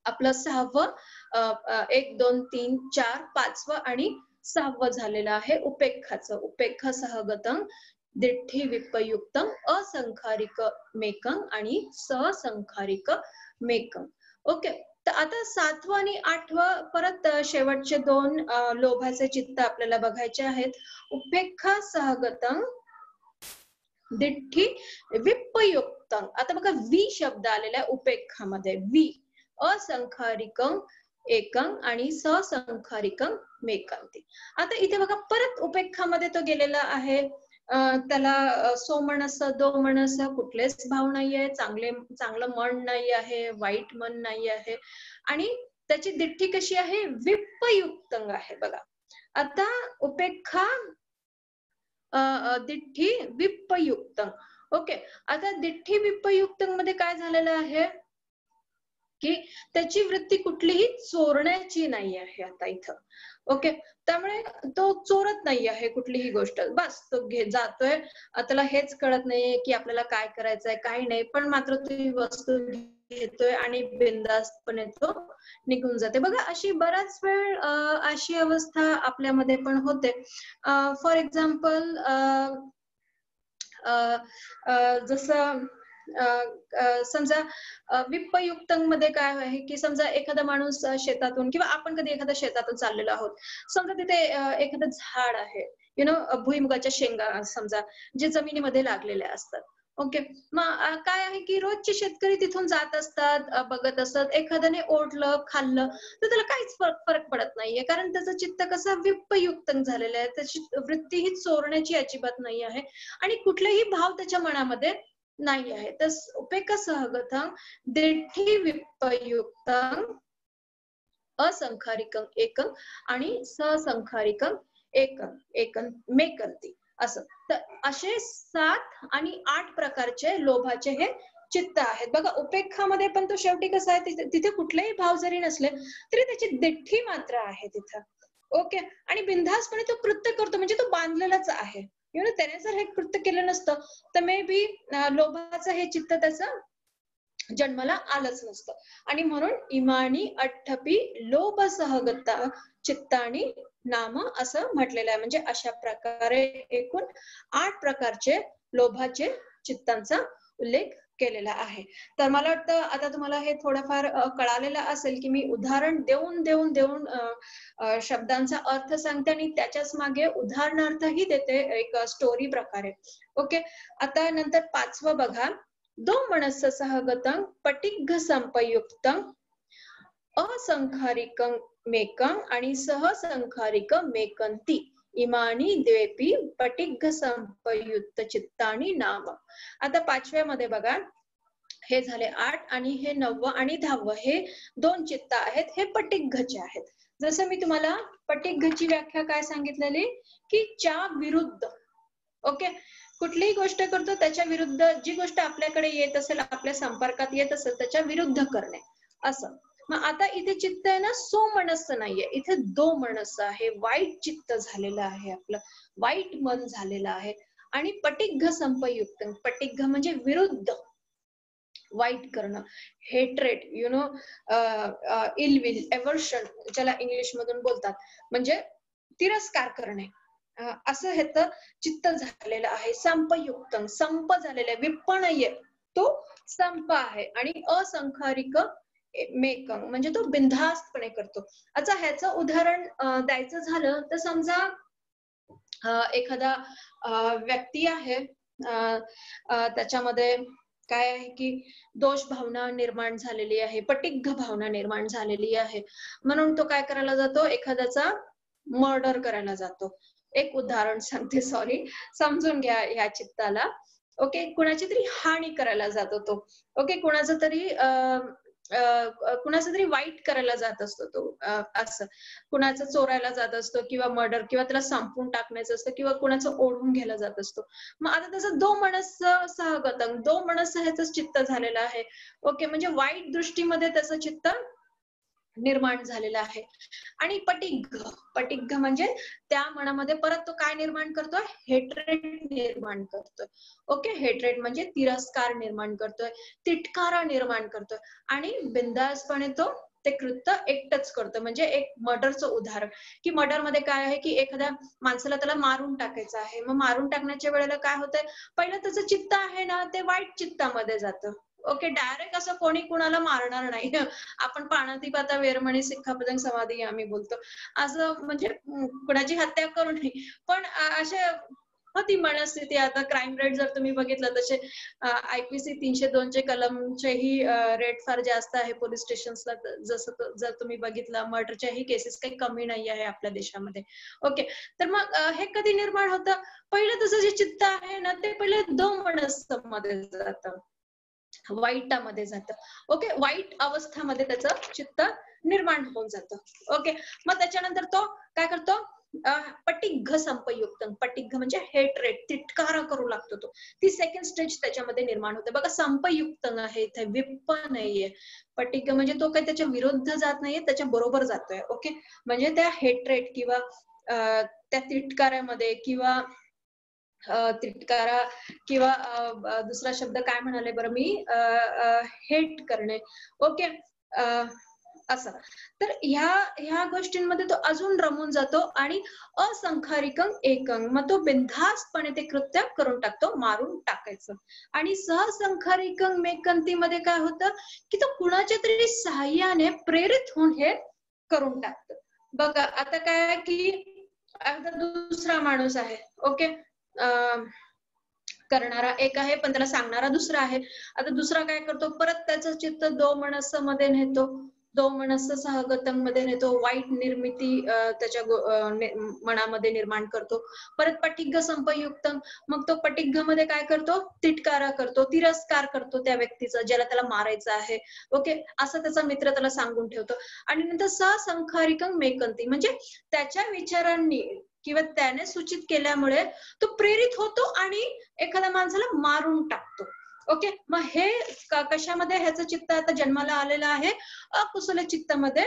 आपलं 6वं 1 2 3 4 5वं आणि 6वं झालेलं आहे उपेक्षाचं. उपेक्षा सहगतं दिठ्ठी विप्पयुक्तम असंखारिक मेकं आणि सहसंखारिक मेकं. ओके, तर आता 7वं आणि 8वं परत शेवटचे 2 लोभाचे चित्त आपल्याला बघायचे आहेत. उपेक्षा सहगतं दिठ्ठी विप्पयुक्तम. आता बघा वी शब्द आलेला आहे उपेक्षामध्ये. वी असंखारिकं एकं आणि सहसंखारिकं मेकं. आता इथे बघा परत उपेक्षामध्ये तो गेलेला आहे. त्याला सोमनस दोमनस कुठलेच भाव नाहीये, चांगलं मन नाही आहे, वाईट मन नाही आहे आणि त्याची दिठ्ठी कशी आहे, विप्पयुक्त आहे. बघा आता उपेक्षा दिठ्ठी विप्पयुक्त. ओके, आता दिठ्ठी विप्पयुक्त मध्ये काय झालेलं आहे की त्याची वृत्ती कुठलीही चोरण्याची नाही आहे आता इथं. ओके, त्यामुळे तो चोरत नाही आहे कुठलीही गोष्ट. बस तो जातोय, त्याला हेच कळत नाहीये की आपल्याला काय करायचंय काही नाही, पण मात्र ती वस्तू घेतोय आणि बिनधास्तपणे तो निघून जाते. बघा अशी बराच वेळ अशी अवस्था आपल्यामध्ये पण होते. फॉर एक्झाम्पल जसं समजा विप्पयुक्तमध्ये काय आहे की समजा एखादा माणूस शेतातून किंवा आपण कधी एखाद्या शेतातून चाललेलो आहोत. समजा तिथे एखादं झाड आहे, भुईमुगाच्या शेंगा समजा जे जमिनीमध्ये लागलेल्या असतात. ओके, मग काय आहे की रोजचे शेतकरी तिथून जात असतात, बघत असतात. एखाद्याने ओढलं खाल्लं तर त्याला काहीच फरक पडत नाहीये, कारण त्याचं चित्त कसं विप्पयुक्त झालेलं आहे. त्याची वृत्ती ही चोरण्याची अजिबात नाही आहे आणि कुठलेही भाव त्याच्या मनामध्ये नाही आहे. तर उपेक्षा सहगतं दिठ्ठी विप्पयुक्तं असंखारिकं एकं आणि सहसंखारिकं एकं मेकंती. असं तर असे 7 आणि 8 प्रकारचे लोभाचे हे चित्त आहेत. बघा उपेक्षामध्ये पण तो शेवटी कसा आहे, तिथे कुठलेही भाव जरी नसले तरी त्याची दिठ्ठी मात्र आहे तिथं. ओके, आणि बिनधास्तपणे तो कृत्य करतो म्हणजे तो बांधलेलाच आहे. त्याने जर हे कृत्य केलं नसतं तर मे बी लोभाचं हे चित्त त्याचं जन्माला आलंच नसतं. आणि म्हणून इमानी अठ्ठपी लोभ सहगता चित्तानी नाम असं म्हटलेलं आहे. म्हणजे अशा प्रकारे एकूण 8 प्रकारचे लोभाचे चित्तांचा उल्लेख केलेला आहे. तर मला वाटतं आता तुम्हाला हे थोडंफार कळालेलं असेल की मी उदाहरण देऊन शब्दांचा अर्थ सांगते आणि त्याच्याच मागे उदाहरणार्थही देते एक स्टोरी प्रकारे. ओके. आता नंतर 5वं बघा. दो मनस्स सहगतं पटिग्घ संपयुक्तं असंखारिकं मेकं आणि सहसंखारिकं मेकंती इमानी द्वेपी पटिग्घ संपयुक्त चित्तानी नाम. आता 5व्यामध्ये बघा, हे झाले 8 आणि हे 9वं आणि 10वं हे 2 चित्त आहेत, हे पटिग्घचे आहेत. जसं मी तुम्हाला पटिग्घची व्याख्या काय सांगितलेली की च्या विरुद्ध. ओके. कुठलीही गोष्ट करतो त्याच्या विरुद्ध, जी गोष्ट आपल्याकडे येत असेल, आपल्या संपर्कात येत असेल त्याच्या विरुद्ध करणे असं. मग आता इथे चित्त आहे ना सोमनस्स नाहीये, इथे दो मनस्स आहे. वाईट चित्त झालेलं आहे आपलं, वाईट मन झालेलं आहे. आणि पटिग्घ संपयुक्त, पटिग्घ म्हणजे विरुद्ध, वाईट करणं, hatred, you know, ill will, aversion ज्याला इंग्लिश मधून बोलतात, म्हणजे तिरस्कार करणे, असं ह्याचं चित्त झालेलं आहे. संपयुक्त, संप झालेलं आहे, विप्प नाहीये, तो संप आहे. आणि असंखारिक मेकं म्हणजे तो बिनधास्तपणे करतो. अच्छा, ह्याचं उदाहरण द्यायचं झालं तर समजा एखादा व्यक्ती आहे, त्याच्यामध्ये काय आहे की दोष भावना निर्माण झालेली आहे, पटिग्घ भावना निर्माण झालेली आहे, म्हणून तो काय करायला जातो, एखाद्याचा मर्डर करायला जातो. एक उदाहरण सांगते, सॉरी, समजून घ्या ह्या चित्ताला. ओके. कुणाची तरी हानी करायला जातो तो. ओके. कुणाचं तरी वाईट करायला जात असतो तो, असं कुणाचं चोरायला जात असतो किंवा मर्डर किंवा त्याला संपून टाकण्याचं असतं किंवा कुणाचं ओढून घ्यायला जात असतो. मग आता त्याचं दो मनस्स सहगतं, दो मनस्स ह्याचं चित्त झालेलं आहे. ओके. म्हणजे वाईट दृष्टीमध्ये त्याचं चित्त निर्माण झालेला आहे. आणि पटिग्घ, पटिग्घ म्हणजे त्या मनामध्ये परत तो काय निर्माण करतोय, हेट्रेट निर्माण करतोय. ओके. हेट्रेट म्हणजे तिरस्कार निर्माण करतोय, तिटकारा निर्माण करतोय आणि बिनधास्तपणे तो ते कृत्य एकटच करतो. म्हणजे एक मर्डरचं उदाहरण, की मर्डर मध्ये काय आहे की एखाद्या माणसाला त्याला मारून टाकायचं आहे. मग मारून टाकण्याच्या वेळेला काय होतंय, पहिलं त्याचं चित्त आहे ना ते वाईट चित्तामध्ये जातं. ओके. डायरेक्ट असं कोणी कुणाला मारणार नाही. आपण पाणाती पाता वेरमणी सिक्खापदं समाधी आम्ही बोलतो असं, म्हणजे कुणाची हत्या करू नये. पण असे होती मनस्थिती. आता क्राईम रेट जर तुम्ही बघितलं तसे IPC 302 चे कलमचेही रेट फार जास्त आहे पोलीस स्टेशन्सला. जसं जर तुम्ही बघितलं मर्डरच्याही केसेस काही कमी नाही आहे आपल्या देशामध्ये. ओके. तर मग हे कधी निर्माण होतं, पहिलं तसं जे चित्त आहे ना ते पहिले दो मनस्समध्ये जातं, वाईटामध्ये जातं. ओके. वाईट अवस्थामध्ये त्याचं चित्त निर्माण होऊन जातं. ओके. मग त्याच्यानंतर तो काय करतो, पटिग्घ संपयुक्त, पटिग्घ म्हणजे हेट्रेट, तिटकारा करू लागतो तो. ती सेकंड स्टेज त्याच्यामध्ये निर्माण होते. बघा, संपयुक्त आहे इथे, विप्प नाहीये. पटिग्घ म्हणजे तो काही त्याच्या विरुद्ध जात नाहीये, त्याच्या बरोबर जातोय. ओके. म्हणजे त्या हेट्रेट किंवा त्या तिटकाऱ्यामध्ये किंवा तिटकारा किंवा दुसरा शब्द काय म्हणाले बरं मी, हेट करणे. ओके. असं. तर ह्या गोष्टींमध्ये तो अजून रमून जातो आणि असंखारिकं एकं, मग तो बिनधास्तपणे ते कृत्य करून टाकतो, मारून टाकायचं. आणि सहसंखारिकं मेकंतीमध्ये काय होतं की तो कुणाच्या तरी सहाय्याने प्रेरित होऊन हे करून टाकतं. बघा, आता काय की आता दुसरा माणूस आहे. ओके. करणारा एक आहे पण त्याला सांगणारा दुसरा आहे. आता दुसरा काय करतो, परत त्याचं चित्त दो मनस्स मध्ये नेतो, दो मनस्स सहगतं मध्ये नेतो, वाईट निर्मिती त्याच्या मनामध्ये निर्माण करतो. परत पटिग्घ संपयुक्त, मग तो पटिग्घ मध्ये काय करतो, तिटकारा करतो, तिरस्कार करतो त्या व्यक्तीचा ज्याला त्याला मारायचं आहे. ओके. असं त्याचा मित्र त्याला सांगून ठेवतो. आणि नंतर सहसंखारिकं मेकंती म्हणजे त्याच्या विचारांनी किंवा त्याने सूचित केल्यामुळे तो प्रेरित होतो आणि एखाद्या माणसाला मारून टाकतो. ओके. मग हे कशामध्ये ह्याचं चित्त आता जन्माला आलेलं आहे, अकुशल चित्तामध्ये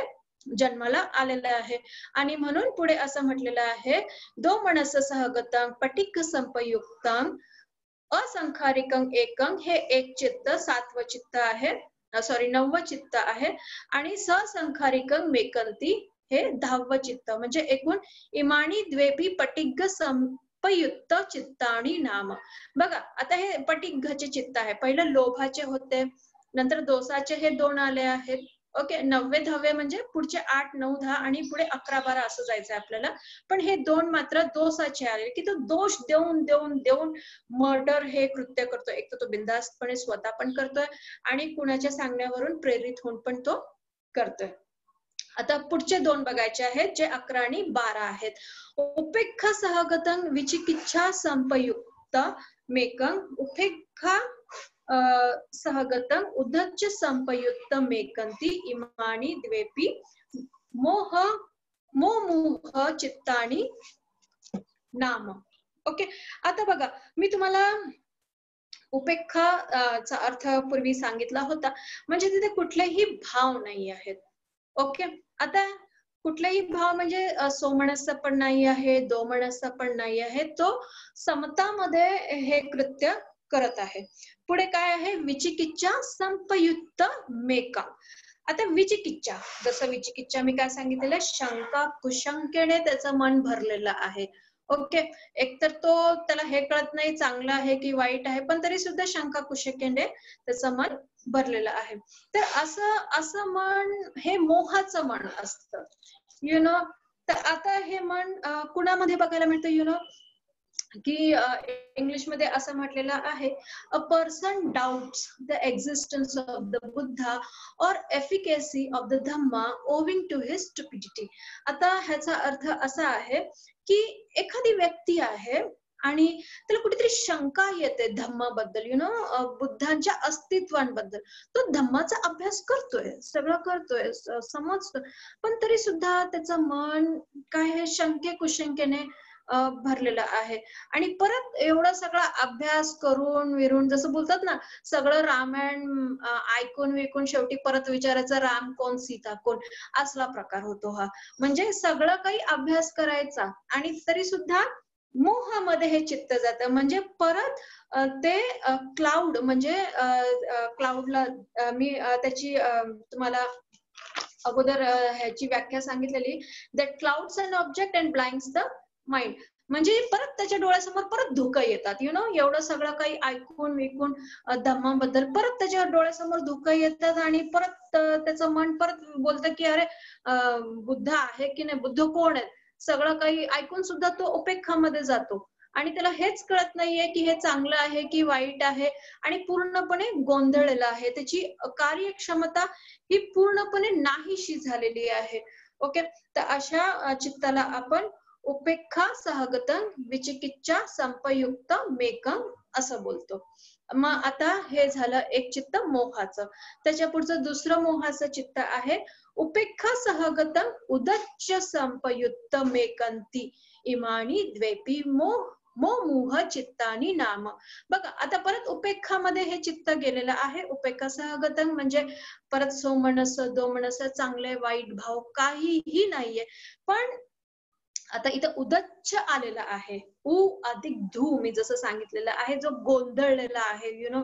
जन्माला आलेलं आहे. आणि म्हणून पुढे असं म्हटलेलं आहे, दो मनस्स सहगतं पटिग्घ संपयुक्तं असंखारिकं एकं, हे एक चित्त 7वं चित्त आहे, सॉरी 9वं चित्त आहे. आणि सहसंखारिकं मेकंती हे 10वं चित्त म्हणजे एकूण इमानी द्वेपी पटिग्ग संपयुक्त चित्ताणी नाम. बघा आता हे पटिग्घचे चित्त आहे. पहिलं लोभाचे होते, नंतर दोषाचे हे 2 आले आहेत. ओके, 9वे 10वे म्हणजे पुढचे 8 9 10 आणि पुढे 11 12 असं जायचं आपल्याला. पण हे 2 मात्र दोषाचे आले की तो दोष देऊन देऊन देऊन मर्डर हे कृत्य करतोय. एक तर तो बिनधास्तपणे स्वतः पण करतोय आणि कुणाच्या सांगण्यावरून प्रेरित होऊन पण तो करतोय. आता पुढचे 2 बघायचे आहेत जे 11 आणि 12 आहेत. उपेक्षा सहगतं विचिकिच्छा संपयुक्त मेकं उपेक्षा सहगतं उद्धच्च संपयुक्त मेकंती इमानी द्वेपी मोह चित्तानी नाम. ओके, आता बघा मी तुम्हाला उपेक्षा चा अर्थ पूर्वी सांगितला होता, म्हणजे तिथे कुठलेही भाव नाही आहेत. ओके, आता कुठलाही भाव म्हणजे सोमनस्स पण नाही आहे, दोमनस्स पण नाही आहे, तो समतामध्ये हे कृत्य करत आहे. पुढे काय आहे, विचिकिच्छा संपयुक्त मेका. आता विचिकिच्छा, जसं विचिकिच्छा मी काय सांगितलेलं, शंका कुशंकेने त्याचं मन भरलेलं आहे. ओके, एकतर तो त्याला हे कळत नाही चांगलं आहे की वाईट आहे, पण तरी सुद्धा शंका कुशंकेने त्याचं मन भरलेलं आहे. तर असं मन हे मोहाचं मन असतं, यु नो. तर आता हे मन कुणामध्ये बघायला मिळतं, यु नो, की इंग्लिश मध्ये असं म्हटलेलं आहे, a person doubts the existence of the Buddha और efficacy of the Dhamma owing to his stupidity. आता ह्याचा अर्थ असा आहे की एखादी व्यक्ती आहे आणि त्याला कुठेतरी शंका येते धम्माबद्दल, यु नो, बुद्धांच्या अस्तित्वाबद्दल. तो धम्माचा अभ्यास करतोय, सगळं करतोय, समजतोय, पण तरी सुद्धा त्याचं मन काय आहे, शंके कुशंकेने भरलेलं आहे. आणि परत एवढा सगळा अभ्यास करून विरून, जसं बोलतात ना, सगळं रामायण ऐकून विकून शेवटी परत विचारायचं राम कोण सीता कोण, असला प्रकार होतो हा. म्हणजे सगळं काही अभ्यास करायचा आणि तरी सुद्धा मोहामध्ये हे चित्त जातं. म्हणजे परत ते क्लाउड म्हणजे क्लाउडला मी त्याची तुम्हाला अगोदर ह्याची व्याख्या सांगितलेली, that clouds and object and blinds the mind. म्हणजे परत त्याच्या डोळ्यासमोर परत धुकं येतात, यु नो, एवढं सगळं काही ऐकून विकून धम्माबद्दल परत त्याच्या डोळ्यासमोर धुकं येतात आणि परत त्याचं मन परत बोलतं की अरे बुद्ध आहे की नाही, बुद्ध कोण आहे, सगळं काही ऐकून सुद्धा तो उपेक्षामध्ये जातो आणि त्याला हेच कळत नाहीये की हे चांगलं आहे की वाईट आहे आणि पूर्णपणे गोंधळलेला आहे. त्याची कार्यक्षमता ही पूर्णपणे नाहीशी झालेली आहे. ओके, तर अशा चित्ताला आपण उपेक्षा सहगतं विचिकिच्छा संपयुक्त मेकं असं बोलतो. मग आता हे झालं एक चित्त मोहाचं. त्याच्या पुढचं दुसरं मोहाचं चित्त आहे उपेक्षा सहगतं उदच्च संपयुक्त मेकंती इमानी द्वेपी मोह चित्तानी नाम. बघा आता परत उपेक्षामध्ये हे चित्त गेलेलं आहे. उपेक्षा सहगतं म्हणजे परत सोमनस दोमनस चांगले वाईट भाव काहीही नाहीये. पण आता इथं उदच्च आलेला आहे, उ अधिक धू, मी जसं सांगितलेलं आहे, जो गोंधळलेला आहे, यु नो,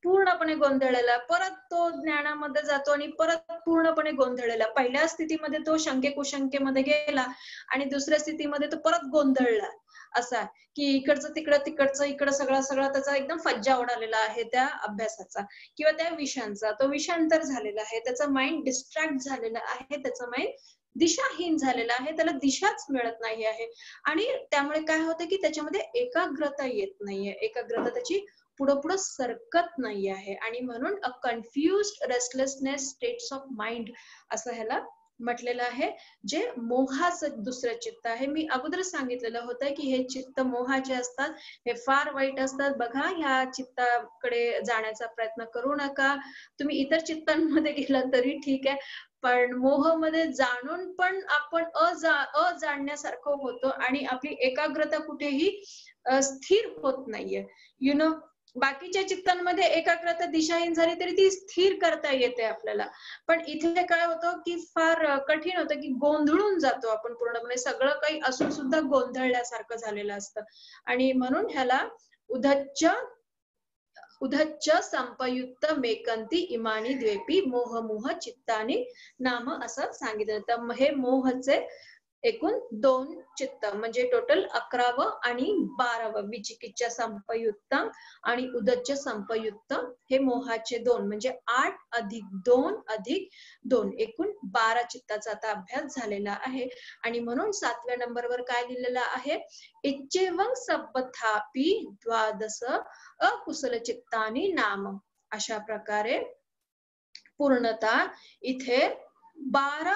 पूर्णपणे गोंधळलेला. परत तो ज्ञानामध्ये जातो आणि परत पूर्णपणे गोंधळलेला. पहिल्या स्थितीमध्ये तो शंके कुशंकेमध्ये गेला आणि दुसऱ्या स्थितीमध्ये तो परत गोंधळला. असा की इकडचं तिकडं तिकडचं इकडं सगळं त्याचा एकदम फज्जा उडालेला आहे त्या अभ्यासाचा किंवा त्या विषयांचा. तो विषयांतर झालेला आहे, त्याचा माइंड डिस्ट्रॅक्ट झालेला आहे, त्याचा माइंड दिशाहीन झालेला आहे, त्याला दिशाच मिळत नाही आहे. आणि त्यामुळे काय होतं की त्याच्यामध्ये एकाग्रता येत नाहीये, एकाग्रता त्याची पुढं सरकत नाही आहे आणि म्हणून a confused restlessness states of mind असं ह्याला म्हटलेलं आहे, जे मोहाचं दुसरं चित्त आहे. मी अगोदर सांगितलेलं होतं की हे चित्त मोहाचे असतात, हे फार वाईट असतात. बघा, ह्या चित्ताकडे जाण्याचा प्रयत्न करू नका. तुम्ही इतर चित्तांमध्ये गेला तरी ठीक आहे, पण मोहमध्ये जाणून पण आपण अजाणण्यासारखं होतो आणि आपली एकाग्रता कुठेही स्थिर होत नाहीये, यु नो. बाकीच्या चित्तांमध्ये एकाग्रता दिशाहीन झाली तरी ती स्थिर करता येते आपल्याला, पण इथे काय होतं की फार कठीण होतं की गोंधळून जातो आपण पूर्णपणे. सगळं काही असून सुद्धा गोंधळल्यासारखं झालेलं असतं आणि म्हणून ह्याला उद्धच्च उधच्च संपयुक्त मेकंती इमानी द्वेपी मोह मोह चित्तानी नाम असं सांगितलं. तर हे मोहचे एकूण 2 चित्त म्हणजे टोटल 11वं आणि 12वं. विचिकिच्छ संपयुक्त आणि उदच्च संपयुक्त हे मोहाचे 2 म्हणजे 8 अधिक 2 अधिक 2 एकूण 12 चित्ताचा आता अभ्यास झालेला आहे. आणि म्हणून 7व्या नंबरवर काय लिहिलेलं आहे, इच्छेवं सपथापि द्वादश अकुशल चित्तानी नाम. अशा प्रकारे पूर्णतः इथे 12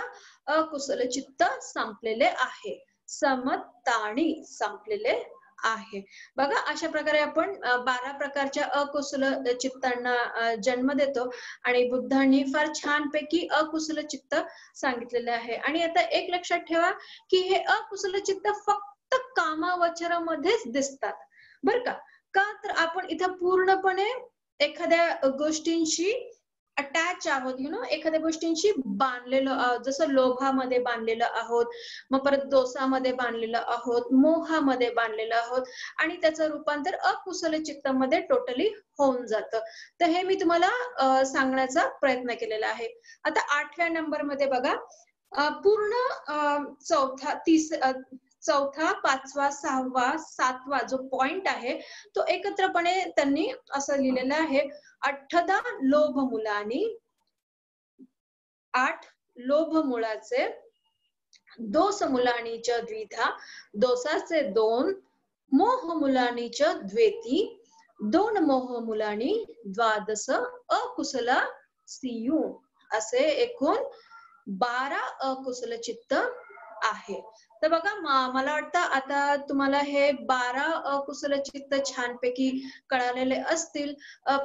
अकुशल चित्त संपलेले आहे, समताणी संपलेले आहे. बघा अशा प्रकारे आपण 12 प्रकारच्या अकुशल चित्तांना जन्म देतो आणि बुद्धांनी फार छानपैकी अकुशल चित्त सांगितलेले आहे. आणि आता एक लक्षात ठेवा की हे अकुशल चित्त फक्त कामावचरामध्येच दिसतात बर का. का तर आपण इथं पूर्णपणे एखाद्या गोष्टींशी अटॅच आहोत, एखाद्या गोष्टींशी बांधलेलो आहोत. जसं लोभामध्ये बांधलेलं आहोत, मग परत दोषामध्ये बांधलेलं आहोत, मोहामध्ये बांधलेलं आहोत आणि त्याचं रूपांतर अकुशल चित्तामध्ये टोटली होऊन जातं. तर हे मी तुम्हाला सांगण्याचा प्रयत्न केलेला आहे. आता 8व्या नंबर मध्ये बघा, पूर्ण चौथा 5वा 6वा 7वा जो पॉइंट आहे तो एकत्रपणे त्यांनी असं लिहिलेलं आहे, 8 लोभ मुलानी, 8 लोभ मुळाचे, दोष मुलानीच द्विधा, दोषाचे 2, मोह मुलानीच द्वेती, 2 मोह मुलानी द्वादश अकुशल सियू. असे एकूण 12 अकुशल चित्त आहे. तर बघा मला वाटतं आता तुम्हाला हे 12 अकुशल चित्त छानपैकी कळालेले असतील.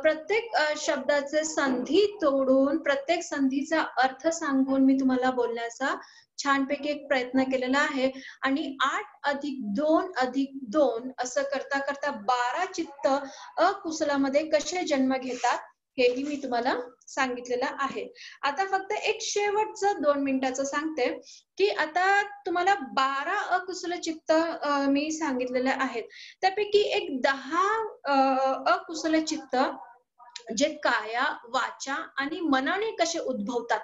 प्रत्येक शब्दाचे संधी तोडून प्रत्येक संधीचा अर्थ सांगून मी तुम्हाला बोलण्याचा छानपैकी एक प्रयत्न केलेला आहे. आणि 8 अधिक 2 अधिक 2 असं करता करता 12 चित्त अकुशलामध्ये कसे जन्म घेतात हेही मी तुम्हाला सांगितलेलं आहे. आता फक्त एक शेवटचं 2 मिनिटाचं सांगते की आता तुम्हाला 12 अकुशल चित्त मी सांगितलेले आहेत, त्यापैकी एक 10 अकुशल चित्त जे काया वाचा आणि मनाने कसे उद्भवतात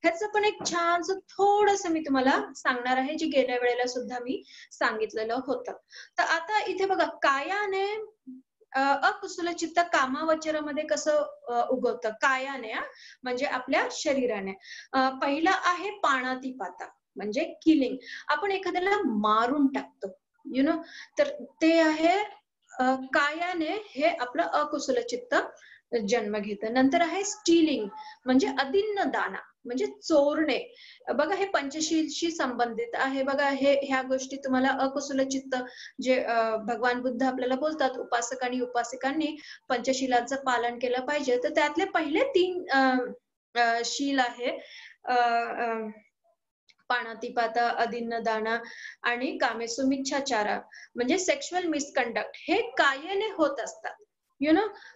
ह्याचं पण एक छानसं थोडंसं मी तुम्हाला सांगणार आहे, जे गेल्या वेळेला सुद्धा मी सांगितलेलं होतं. तर आता इथे बघा, कायाने अकुशल चित्त कामावचरामध्ये कसं उगवतं, कायाने म्हणजे आपल्या शरीराने. पहिला आहे पाणातिपाता म्हणजे किलिंग, आपण एखाद्याला मारून टाकतो तर ते आहे कायाने, हे आपलं अकुशल चित्त जन्म घेतं. नंतर आहे स्टीलिंग म्हणजे अदिन्न दाना म्हणजे चोरणे. बघा हे पंचशीलशी संबंधित आहे. बघा ह्या गोष्टी तुम्हाला अकुशल चित्त जे भगवान बुद्ध आपल्याला बोलतात, उपासक आणि उपासिकांनी पंचशीलाचं पालन केलं पाहिजे. तर त्यातले पहिले 3 शील आहे पाणातिपाता, अदिन्न दाना आणि कामेसुमिच्छाचारा म्हणजे सेक्शुअल मिसकंडक्ट. हे कायेने होत असतात.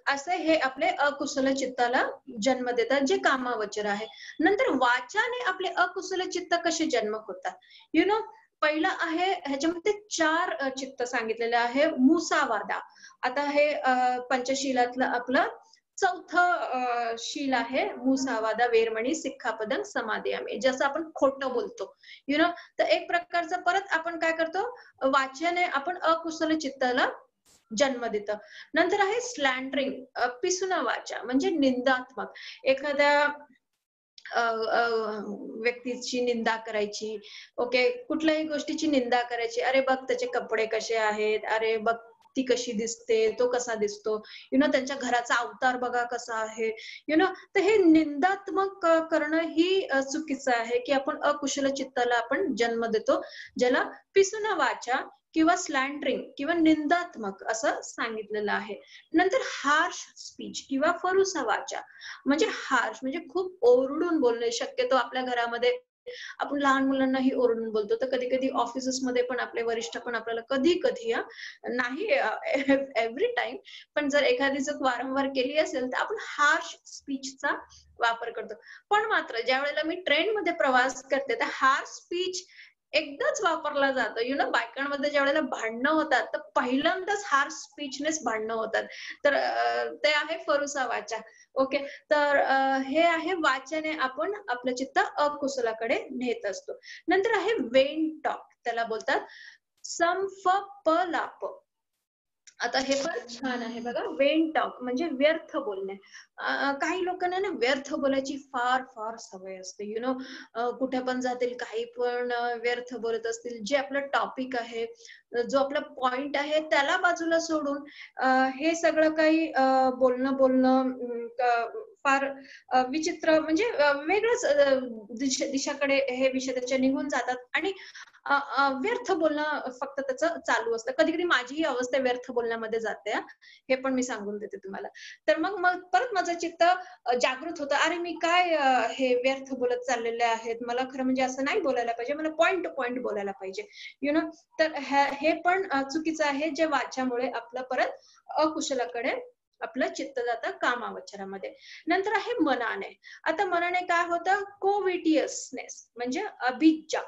असे हे आपले अकुशल चित्ताला जन्म देतात जे कामावचर आहे. नंतर वाचाने आपले अकुशल चित्त कसे जन्म होतात, पहिला आहे, ह्याच्यामध्ये 4 चित्त सांगितलेले आहे. मुसावादा, आता हे पंचशीलातलं आपलं 4थं शील आहे. मुसावादा वेरमणी सिक्खापदं समादियामी, जसं आपण खोटं बोलतो तर एक प्रकारचं परत आपण काय करतो, वाचाने आपण अकुशल चित्ताला जन्म देतं. नंतर आहे स्लॅन्डरिंग, पिसुना वाचा म्हणजे निंदात्मक, एखाद्या व्यक्तीची निंदा करायची, ओके, कुठल्याही गोष्टीची निंदा करायची. अरे बघ त्याचे कपडे कसे आहेत, अरे बघ ती कशी दिसते, तो कसा दिसतो, त्यांच्या घराचा अवतार बघा कसा आहे, तर हे निंदात्मक करणं ही चुकीचं आहे की आपण अकुशल चित्ताला आपण जन्म देतो, ज्याला पिसुना वाचा किंवा स्लॅन्डरिंग किंवा निंदात्मक असं सांगितलेलं आहे. नंतर हार्श स्पीच किंवा फरुसा वाचा म्हणजे हार्श म्हणजे खूप ओरडून बोलणे. शक्यतो आपल्या घरामध्ये आपण लहान मुलांनाही ओरडून बोलतो, तर कधी कधी ऑफिसेसमध्ये पण आपले वरिष्ठ पण आपल्याला कधी कधी नाही एव्हरी टाइम, पण जर एखादी चूक वारंवार केली असेल तर आपण हार्श स्पीचचा वापर करतो. पण मात्र ज्या वेळेला मी ट्रेनमध्ये प्रवास करते तर हार्श स्पीच एकदाच वापरला जातो. बायकांमध्ये ज्या वेळेला भांडणं होतात तर पहिल्यांदाच हार्श स्पीचनेस भांडणं होतात. तर ते आहे फरुसा वाचा. ओके, तर हे आहे वाचाने आपण आपलं चित्त अकुशलाकडे नेत असतो. नंतर आहे वेन टॉक, त्याला बोलतात संफपलाप. आता हे पण छान आहे बघा, वेन टॉक म्हणजे व्यर्थ बोलणे. काही लोकांना ना व्यर्थ बोलायची फार फार सवय असते. कुठे पण जातील काही पण व्यर्थ बोलत असतील. जे आपलं टॉपिक आहे, जो आपला पॉइंट आहे त्याला बाजूला सोडून हे सगळं काही बोलणं फार विचित्र म्हणजे वेगळंच दिशाकडे हे विषय त्याच्या निघून जातात आणि व्यर्थ बोलणं फक्त त्याचं चालू असतं. कधी कधी माझीही अवस्था व्यर्थ बोलण्यामध्ये जाते, हे पण मी सांगून देते तुम्हाला. तर मग परत माझं चित्त जागृत होतं, अरे मी काय हे व्यर्थ बोलत चाललेले आहेत, मला खरं म्हणजे असं नाही बोलायला पाहिजे, मला पॉइंट टू पॉइंट बोलायला पाहिजे. तर हे पण चुकीचं आहे, जे वाच्यामुळे आपलं परत अकुशलाकडे आपलं चित्त जातं कामावचरामध्ये. नंतर आहे मनाने. आता मनाने काय होतं, कोविटियसनेस म्हणजे अभिज्जा,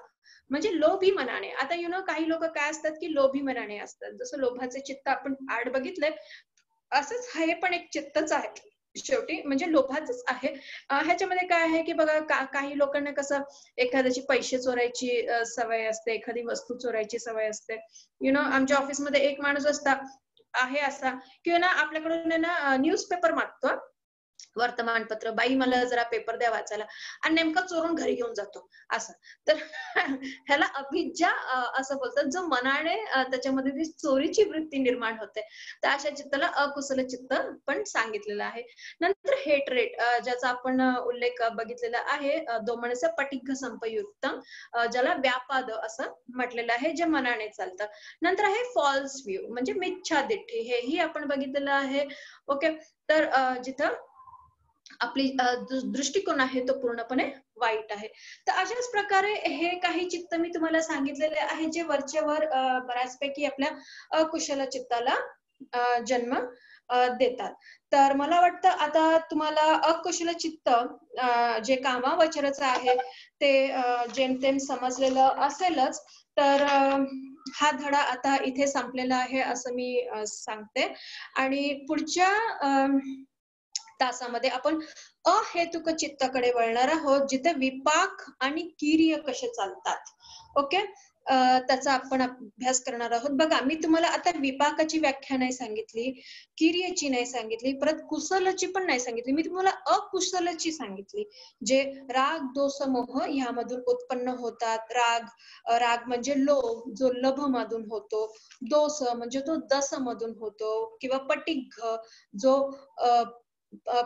म्हणजे लोभी मनाने. आता काही लोक काय असतात की लोभी मनाने असतात. जसं लोभाचे चित्त आपण आड बघितलंय, असंच हे पण एक चित्तच आहे शेवटी, म्हणजे लोभाचंच आहे. ह्याच्यामध्ये काय आहे की बघा, काही लोकांना कसं एखाद्याची पैसे चोरायची सवय असते, एखादी वस्तू चोरायची सवय असते. आमच्या ऑफिसमध्ये एक माणूस आहे असा की आपल्याकडून न्यूजपेपर मागतो, वर्तमानपत्र, बाई मला जरा पेपर द्या वाचायला, आणि नेमका चोरून घरी घेऊन जातो असं. तर ह्याला अभिज्जा असं बोलतात, जो मनाने त्याच्यामध्ये ती चोरीची वृत्ती निर्माण होते. तर अशा चित्ताला अकुशल चित्त पण सांगितलेलं आहे. नंतर हेटरेट, ज्याचा आपण उल्लेख बघितलेला आहे, दोमणचं पटिघ संपयुक्त, ज्याला व्यापाद असं म्हटलेलं आहे, जे मनाने चालतं. नंतर आहे फॉल्स व्ह्यू म्हणजे मिथ्या दिठ्ठी, हेही आपण बघितलेलं आहे. ओके, तर जिथं आपली दृष्टिकोन आहे तो पूर्णपणे वाईट आहे. तर अशाच प्रकारे हे काही चित्त मी तुम्हाला सांगितलेले आहे, जे वरचेवर बऱ्याचपैकी आपल्या अकुशल चित्ताला जन्म देतात. तर मला वाटतं आता तुम्हाला अकुशल चित्त जे कामावचराचं आहे ते जेमतेम समजलेलं असेलच. तर हा धडा आता इथे संपलेला आहे असं मी सांगते. आणि पुढच्या तासामध्ये आपण अहेतुक चित्ताकडे वळणार आहोत, जिथे विपाक आणि कीर्य कसे चालतात. ओके, त्याचा आपण अभ्यास करणार आहोत. बघा, मी तुम्हाला आता विपाकाची व्याख्या नाही सांगितली, कीर्यची नाही सांगितली, परत कुशलची पण नाही सांगितली. मी तुम्हाला अकुशलची सांगितली, जे राग दोष मोह ह्यामधून उत्पन्न होतात. राग म्हणजे लोभ, जो लभ मधून होतो. दोष म्हणजे तो दस मधून होतो, किंवा पटिघ जो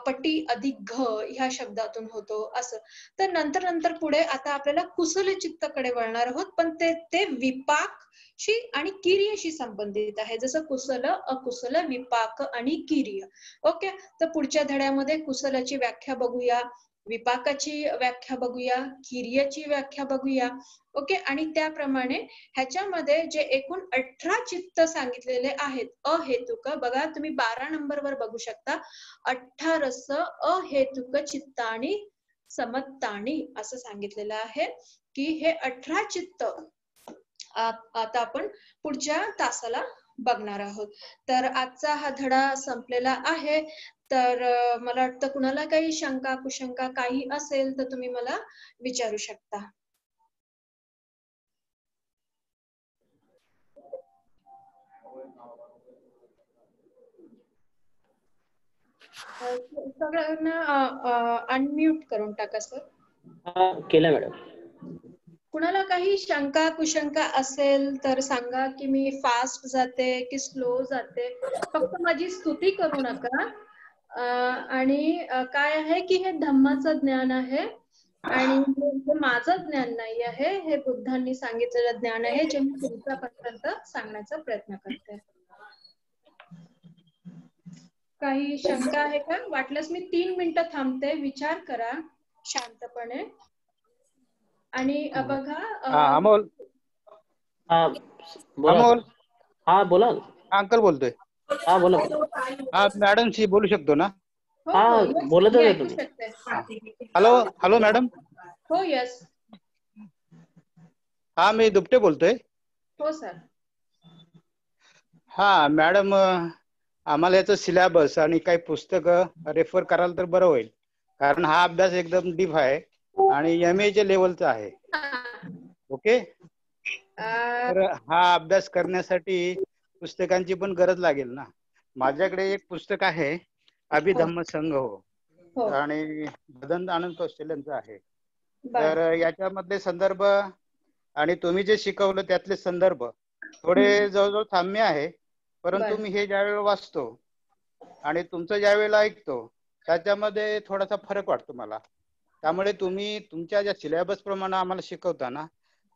पटी अधिक घ ह्या शब्दातून होतो असं. तर नंतर पुढे आता आपल्याला कुशल चित्ताकडे वळणार आहोत, पण ते विपाकशी आणि कीर्यशी संबंधित आहे, जसं कुशल, अकुशल, विपाक आणि कीर्य. ओके, तर पुढच्या धड्यामध्ये कुशलाची व्याख्या बघूया, विपाकाची व्याख्या बघूया, कीर्यची व्याख्या बघूया. ओके, आणि त्याप्रमाणे ह्याच्यामध्ये जे एकूण 18 चित्त सांगितलेले आहेत अहेतुक, बघा तुम्ही 12 नंबरवर बघू शकता, 18 अहेतुक चित्तानी समत्तानी असं सांगितलेलं आहे की हे 18 चित्त आता आपण पुढच्या तासाला बघणार आहोत. तर आजचा हा धडा संपलेला आहे. तर मला वाटतं कुणाला काही शंका कुशंका काही असेल तर तुम्ही मला विचारू शकता. सगळ्यांना अनम्यूट करून टाका सर. केलं मॅडम. कुणाला काही शंका कुशंका असेल तर सांगा की मी फास्ट जाते की स्लो जाते, फक्त माझी स्तुती करू नका. आणि काय आहे की हे धम्माचं ज्ञान आहे आणि हे माझं ज्ञान नाही आहे, हे बुद्धांनी सांगितलेलं ज्ञान आहे, जे मी तुमच्यापर्यंत सांगण्याचा प्रयत्न करते. काही शंका आहे का? वाटल्यास मी 3 मिनिटं थांबते, विचार करा शांतपणे. आणि बघा अमोल, अमोल, हा बोला. अंकल बोलतोय. हा बोला. हा, मॅडमशी बोलू शकतो ना? हा, बोलत आहे तुम्ही. Hello hello madam. हो, यस. हा, मी दुपटे बोलतोय. हो सर. हा मॅडम, आम्हाला याचं सिलेबस आणि काही पुस्तकं रेफर कराल तर बरं होईल, कारण हा अभ्यास एकदम डीप आहे आणि MA च्या लेवलचा आहे. ओके. तर हा अभ्यास करण्यासाठी पुस्तकांची पण गरज लागेल ना. माझ्याकडे एक पुस्तक आहे, अभिधम्म संघ हो, आणि भदंत आनंद कौशल्यांचं आहे. तर याच्यामधले संदर्भ आणि तुम्ही जे शिकवलं त्यातले संदर्भ थोडे जवळजवळ साम्य आहे, परंतु मी हे ज्या वेळेला वाचतो आणि तुमचं ज्या वेळेला ऐकतो त्याच्यामध्ये थोडासा फरक वाटतो मला. त्यामुळे तुम्ही तुमच्या ज्या सिलेबस प्रमाणे आम्हाला शिकवता ना,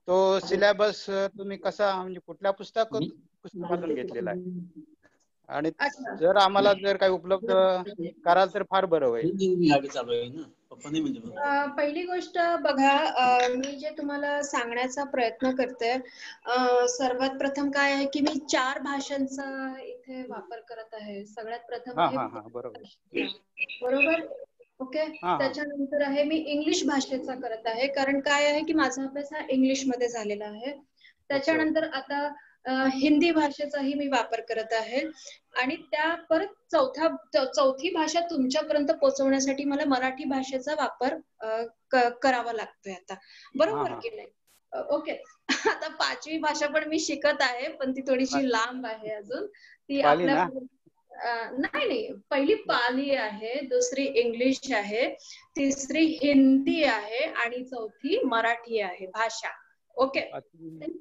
तो सिलेबस तुम्ही कसा, म्हणजे कुठल्या पुस्तकातून घेतलेला आहे, आणि जर आम्हाला जर काही उपलब्ध कराल तर फार बरं होईल. पहिली गोष्ट बघा, मी जे तुम्हाला सांगण्याचा प्रयत्न करते, सर्वात प्रथम काय आहे की मी 4 भाषांचा इथे वापर करत आहे. सगळ्यात प्रथम आहे बरोबर. ओके. त्याच्यानंतर आहे मी इंग्लिश भाषेचा करत आहे, कारण काय आहे की माझा अभ्यास हा इंग्लिश मध्ये झालेला आहे. त्याच्यानंतर आता हिंदी भाषेचाही मी वापर करत आहे, आणि त्या परत चौथी भाषा तुमच्यापर्यंत पोहोचवण्यासाठी मला मराठी भाषेचा वापर करावा लागतोय आता, बरोबर की नाही. ओके. आता 5वी भाषा पण मी शिकत आहे, पण ती थोडीशी लांब आहे अजून. ती आपल्या नाही, पहिली पाली आहे, दुसरी इंग्लिश आहे, तिसरी हिंदी आहे आणि चौथी मराठी आहे भाषा. ओके.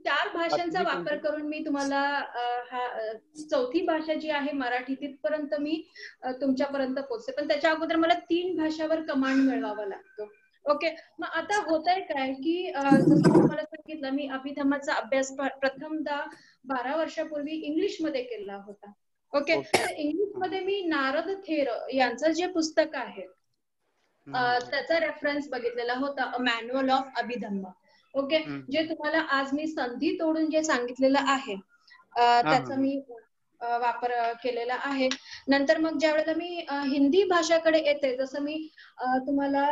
4 भाषांचा वापर करून मी तुम्हाला चौथी भाषा जी आहे मराठी तिथपर्यंत मी तुमच्यापर्यंत पोहोचते, पण त्याच्या अगोदर मला 3 भाषावर कमांड मिळवावा लागतो. ओके. मग आता होत आहे काय की जसं तुम्हाला सांगितलं, मी अभिधम्माचा अभ्यास प्रथमदा 12 वर्षापूर्वी इंग्लिश मध्ये केला होता. ओके. तर इंग्लिश मध्ये मी नारद थेर यांचं जे पुस्तक आहे त्याचा रेफरन्स बघितलेला होता, अ मॅन्युअल ऑफ अभिधम्म. ओके. जे तुम्हाला आज मी संधी तोडून जे सांगितलेलं आहे त्याचा मी वापर केलेला आहे. नंतर मग ज्या वेळेला मी हिंदी भाषाकडे येते, जसं मी तुम्हाला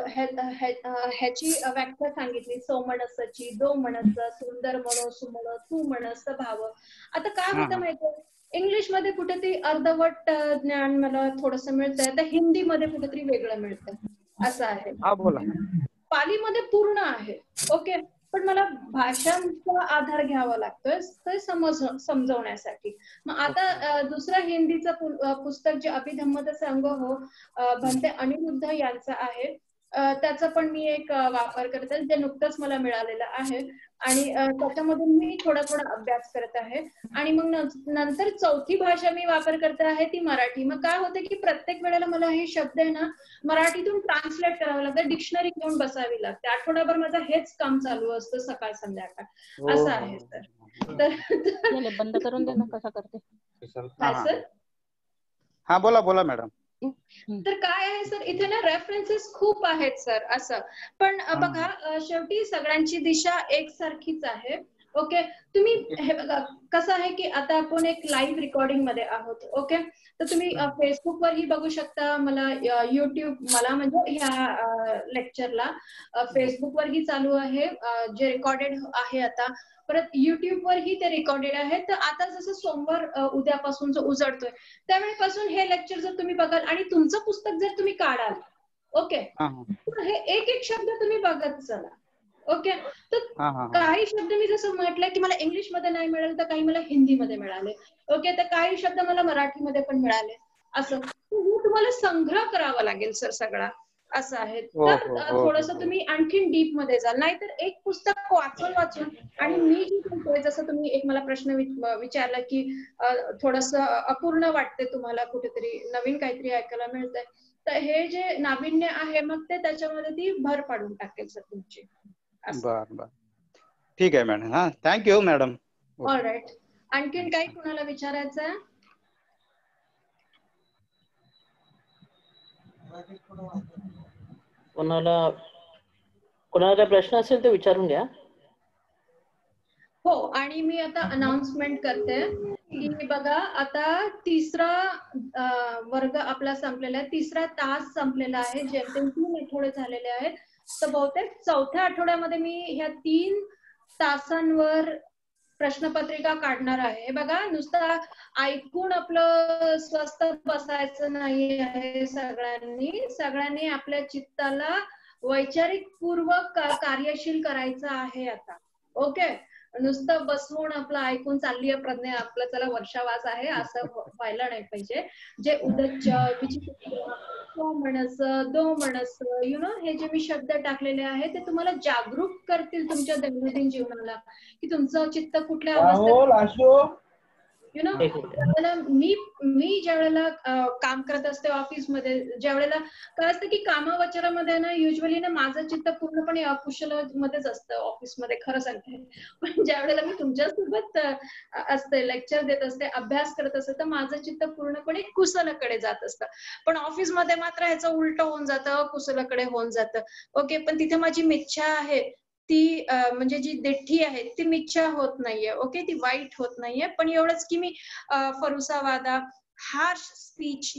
ह्याची व्याख्या सांगितली, सोमणसची, दो म्हणस, सुंदर म्हणो, सुमण, तू म्हणस भाव. आता काय होतं माहितीये, इंग्लिश मध्ये कुठेतरी अर्धवट ज्ञान मला थोडस मिळतंय, तर हिंदी मध्ये कुठेतरी वेगळं मिळतंय, असं आहे. पालीमध्ये पूर्ण आहे. ओके. पण मला भाषांचा आधार घ्यावा लागतोय ते समजवण्यासाठी. मग आता दुसरं हिंदीचं पुस्तक जे अभिधम्म संघ हो भंते अनिरुद्ध यांचं आहे, त्याचा पण मी एक वापर करते, जे नुकतंच मला मिळालेलं आहे, आणि त्याच्यामधून मी थोडा अभ्यास करत आहे. आणि मग नंतर चौथी भाषा मी वापर करते आहे ती मराठी. मग काय होते की प्रत्येक वेळेला मला हे शब्द आहे ना मराठीतून ट्रान्सलेट करावं लागतं, डिक्शनरी घेऊन बसावी लागते. आठवडाभर माझं हेच काम चालू असतं, सकाळ संध्याकाळ, असं आहे सर. तर बंद करून दे ना, कसा करते. काय सर? हा, बोला मॅडम. तर काय आहे सर, इथे ना रेफरन्सेस खूप आहेत सर, असं. पण बघा, शेवटी सगळ्यांची दिशा एकसारखीच आहे. ओके. तुम्ही हे बघा कसं आहे की आता आपण एक लाईव्ह रेकॉर्डिंग मध्ये आहोत. ओके. तर तुम्ही फेसबुकवरही बघू शकता मला, युट्यूब मला म्हणजे ह्या लेक्चरला फेसबुकवरही चालू आहे जे रेकॉर्डेड आहे आता, परत युट्यूबवरही ते रेकॉर्डेड आहे. तर आता जसं सोमवार उद्यापासून जो उजळतोय त्यावेळेपासून हे लेक्चर जर तुम्ही बघाल आणि तुमचं पुस्तक जर तुम्ही काढाल, ओके, तर हे एक शब्द तुम्ही बघत चला. ओके. तर काही शब्द मी जसं म्हटलं की मला इंग्लिश मध्ये नाही मिळाले, तर काही मला हिंदी मध्ये मिळाले. ओके. तर काही शब्द मला मराठीमध्ये पण मिळाले. असं तुम्हाला संग्रह करावा लागेल सर सगळा, असं आहे. तर थोडस तुम्ही आणखीन डीप मध्ये जाल, नाहीतर एक पुस्तक वाचून आणि मी जी म्हणतोय, जसं तुम्ही एक मला प्रश्न विचारला की थोडस अपूर्ण वाटते तुम्हाला, कुठेतरी नवीन काहीतरी ऐकायला मिळतंय, तर हे जे नाविन्य आहे मग ते त्याच्यामध्ये ती भर पाडून टाकेल सर तुमची. बर, ठीक आहे मॅडम. हा, थँक्यू मॅडम. ऑलराईट. आणखीन काही कुणाला विचारायचं आहे? कोणाला काही प्रश्न असेल तर विचारून घ्या. हो. आणि मी आता अनाउन्समेंट करते की बघा, आता तिसरा वर्ग आपला संपलेला आहे, तिसरा तास संपलेला आहे, जेमतेम 3 आठवडे झालेले आहेत. तर बहुतेक चौथ्या आठवड्यामध्ये मी ह्या 3 तासांवर प्रश्नपत्रिका काढणार आहे. हे बघा, नुसतं ऐकून आपलं स्वस्थ बसायचं नाही आहे. सगळ्यांनी आपल्या चित्ताला वैचारिक पूर्वक कार्यशील करायचं आहे आता. ओके, नुसतं बसून आपलं ऐकून चालली आहे प्रज्ञा, आपलं चला वर्षावास आहे असं व्हायला नाही पाहिजे. जे उदच्च, विचित्र, म्हणस, दो म्हणस, हे जे मी शब्द टाकलेले आहेत ते तुम्हाला जागरूक करतील तुमच्या दैनंदिन जीवनाला, की तुमचं चित्त कुठल्या अवस्थेत. त्यावेळेला मी ज्या वेळेला काम करत असते ऑफिसमध्ये, ज्या वेळेला काय असतं की कामावचरामध्ये ना युजली ना माझं चित्त पूर्णपणे अकुशल मध्येच असतं ऑफिसमध्ये, खरं सांगते. पण ज्या वेळेला मी तुमच्यासोबत असते, लेक्चर देत असते, अभ्यास करत असते, तर माझं चित्त पूर्णपणे कुशलकडे जात असतं. पण ऑफिसमध्ये मात्र ह्याचं उलट होऊन जातं, कुशलकडे होऊन जातं. ओके, पण तिथे माझी मिच्छा आहे ती म्हणजे जी देठी आहे ती मिच्छा होत नाहीये. ओके, ती वाईट होत नाहीये. पण एवढंच की मी फरुसावादा, हार्श स्पीच,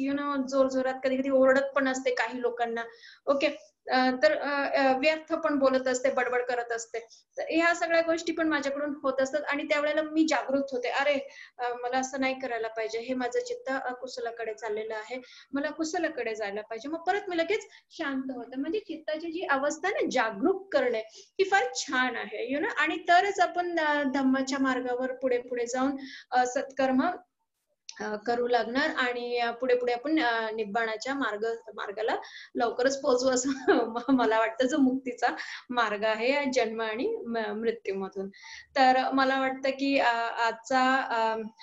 जोरजोरात कधी कधी ओरडत पण असते काही लोकांना. ओके, तर व्यर्थ पण बोलत असते, बडबड करत असते. तर ह्या सगळ्या गोष्टी पण माझ्याकडून होत असतात आणि त्यावेळेला मी जागृत होते, अरे मला असं नाही करायला पाहिजे, हे माझं चित्त अकुशलाकडे चाललेलं आहे, मला कुशलाकडे जायला पाहिजे. मग परत मी लगेच शांत होते. म्हणजे चित्ताची जी अवस्था ना जागरूक करणे ही फार छान आहे, आणि तरच आपण धम्माच्या मार्गावर पुढे पुढे जाऊन सत्कर्म करू लागणार आणि पुढे पुढे आपण निब्बाणाच्या मार्गाला लवकरच पोहोचू असं मला वाटतं, जो मुक्तीचा मार्ग आहे जन्म आणि मृत्यूमधून. तर मला वाटतं की आजचा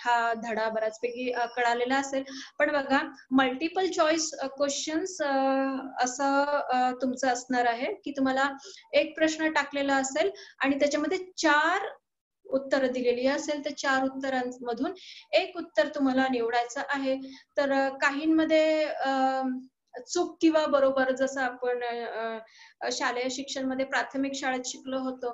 हा धडा बऱ्याचपैकी कळालेला असेल. पण बघा, मल्टिपल चॉईस क्वेश्चन्स असं तुमचं असणार आहे की तुम्हाला एक प्रश्न टाकलेला असेल आणि त्याच्यामध्ये 4 उत्तर दिलेली असेल, तर 4 उत्तरांमधून एक उत्तर तुम्हाला निवडायचं आहे. तर काहींमध्ये चूक किंवा बरोबर, जसं आपण शालेय शिक्षण मध्ये प्राथमिक शाळेत शिकलो होतो,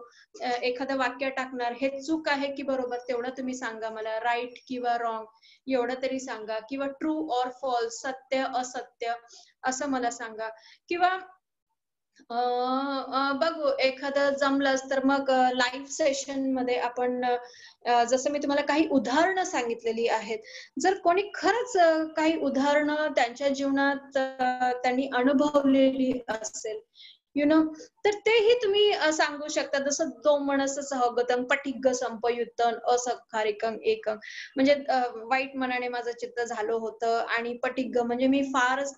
एखादं वाक्य टाकणार, हे चूक आहे की बरोबर तेवढं तुम्ही सांगा मला, राईट किंवा रॉंग एवढं तरी सांगा, किंवा ट्रू ऑर फॉल्स, सत्य असत्य असं मला सांगा. किंवा बघू, एखादं जमलंच तर मग लाईव्ह सेशन मध्ये आपण जसं मी तुम्हाला काही उदाहरणं सांगितलेली आहेत, जर कोणी खरंच काही उदाहरणं त्यांच्या जीवनात त्यांनी अनुभवलेली असेल, तर तेही तुम्ही सांगू शकता. जसं दो म्हणस सहगतम पटिग्ग संपयुक्तम असखारिकम एकम, म्हणजे वाईट मनाने माझं चित्त झालं होतं, आणि पटिग्ग म्हणजे मी फारच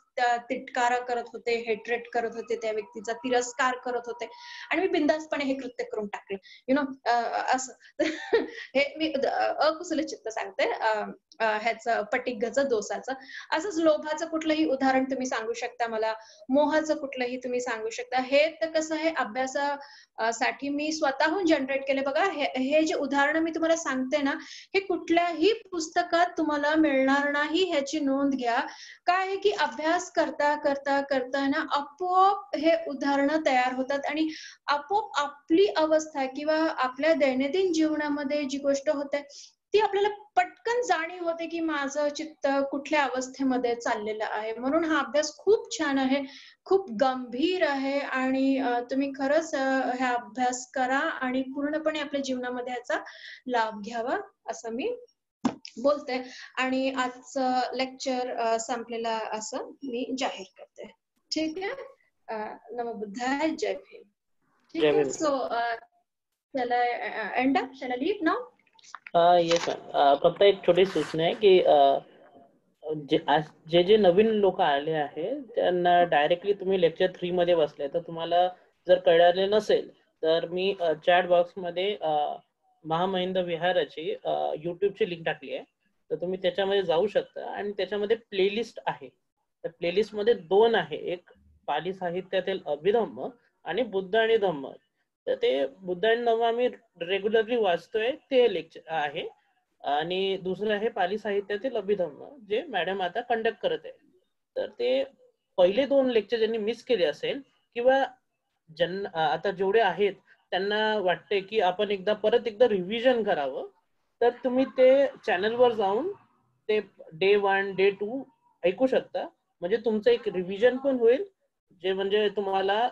तिटकारा करत होते, हेट्रेट करत होते, त्या व्यक्तीचा तिरस्कार करत होते आणि मी बिंदासपणे हे कृत्य करून टाकलं, असं. हे मी अकुशल चित्त सांगते, ह्याचं पटिग्गचं दोषाचं. असंच लोभाचं कुठलंही उदाहरण तुम्ही सांगू शकता मला, मोहाचं कुठलंही तुम्ही सांगू शकता. हे तर कसं आहे, अभ्यासासाठी मी स्वतःहून जनरेट केले. बघा, हे जे उदाहरणं मी तुम्हाला सांगते ना, हे कुठल्याही पुस्तकात तुम्हाला मिळणार नाही, ह्याची नोंद घ्या. काय आहे की अभ्यास करता करता करता ना आपोआप हे उदाहरणं तयार होतात आणि आपोआप आपली अवस्था किंवा आपल्या दैनंदिन जीवनामध्ये जी गोष्ट होते ती आपल्याला पटकन जाणीव होते की माझं चित्त कुठल्या अवस्थेमध्ये चाललेलं आहे. म्हणून हा अभ्यास खूप छान आहे, खूप गंभीर आहे, आणि तुम्ही खरंच हा अभ्यास करा आणि पूर्णपणे आपल्या जीवनामध्ये याचा लाभ घ्यावा असं मी बोलते. आणि आजचं लेक्चर संपलेला असं मी जाहीर करते. ठीक आहे, नमो बुद्धाय, जय भीम. ठीक आहे, सो चला एंड अप, चला लीव नाउ. येस मॅम, फक्त एक छोटी सूचना आहे की जे नवीन लोक आले आहेत त्यांना डायरेक्टली तुम्ही लेक्चर 3 मध्ये बसले, तर तुम्हाला जर कळाले नसेल तर मी चॅट बॉक्स मध्ये महामहिंद विहाराची युट्यूबची लिंक टाकली आहे, तर तुम्ही त्याच्यामध्ये जाऊ शकता आणि त्याच्यामध्ये प्लेलिस्ट आहे. तर प्लेलिस्ट मध्ये 2 आहे, एक पाली साहित्यातील अभिधम्म आणि बुद्ध आणि धम्म. तर ते बुद्ध आणि धम्म आम्ही रेग्युलरली वाचतोय, ते लेक्चर आहे, आणि दुसरं आहे पाली साहित्यातील अभिधम्म, जे मॅडम आता कंडक्ट करत आहे. तर ते पहिले 2 लेक्चर ज्यांनी मिस केले असेल किंवा ज्यांना आता जेवढे आहेत त्यांना वाटते की आपण परत एकदा रिव्हिजन करावं, तर तुम्ही ते चॅनलवर जाऊन ते डे 1 डे 2 ऐकू शकता. म्हणजे तुमचं एक रिव्हिजन पण होईल, जे म्हणजे तुम्हाला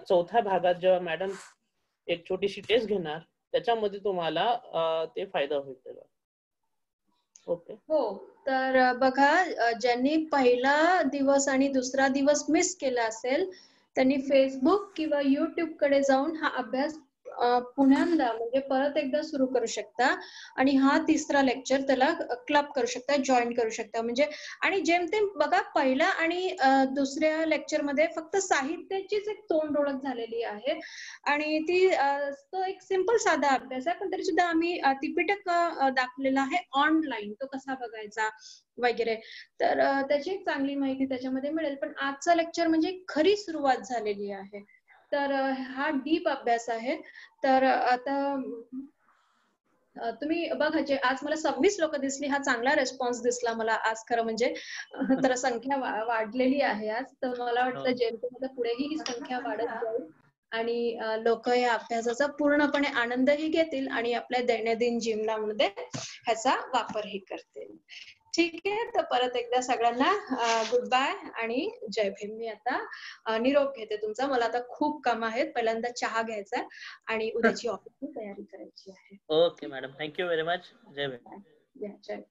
4थ्या भागात जेव्हा मॅडम एक छोटीशी टेस्ट घेणार त्याच्यामध्ये तुम्हाला ते फायदा होईल त्याचा. ओके. हो, तर बघा, ज्यांनी पहिला दिवस आणि दुसरा दिवस मिस केला असेल त्यांनी फेसबुक किंवा YouTube कडे जाऊन हा अभ्यास पुन्हा म्हणजे परत एकदा सुरू करू शकता आणि हा तिसरा लेक्चर त्याला क्लब करू शकता, जॉईन करू शकता. म्हणजे आणि जेमतेम बघा, पहिल्या आणि दुसऱ्या लेक्चर मध्ये फक्त साहित्याचीच एक तोंड ओळख झालेली आहे आणि तो एक सिंपल साधा अभ्यास आहे, पण तरी सुद्धा आम्ही त्रिपिटक दाखवलेला आहे ऑनलाईन, तो कसा बघायचा वगैरे. तर त्याची एक चांगली माहिती त्याच्यामध्ये मिळेल. पण आजचा लेक्चर म्हणजे खरी सुरुवात झालेली आहे. तर हा डीप अभ्यास आहे. तर आता तुम्ही बघा, जे आज मला 26 लोक दिसली, हा चांगला रिस्पॉन्स दिसला मला आज खरं म्हणजे. तर संख्या वाढलेली आहे आज. तर मला वाटतं जेमतेम पुढेही ही संख्या वाढत जाईल आणि लोक या अभ्यासाचा पूर्णपणे आनंदही घेतील आणि आपल्या दैनंदिन जीवनामध्ये ह्याचा वापरही करतील. ठीक आहे, तर परत एकदा सगळ्यांना गुड बाय आणि जय भीम. मी आता निरोप घेते तुमचा. मला आता खूप काम आहेत. पहिल्यांदा चहा घ्यायचा आणि उद्याची ऑफिसची तयारी करायची आहे. Okay madam, thank you very much. जय भीम. जय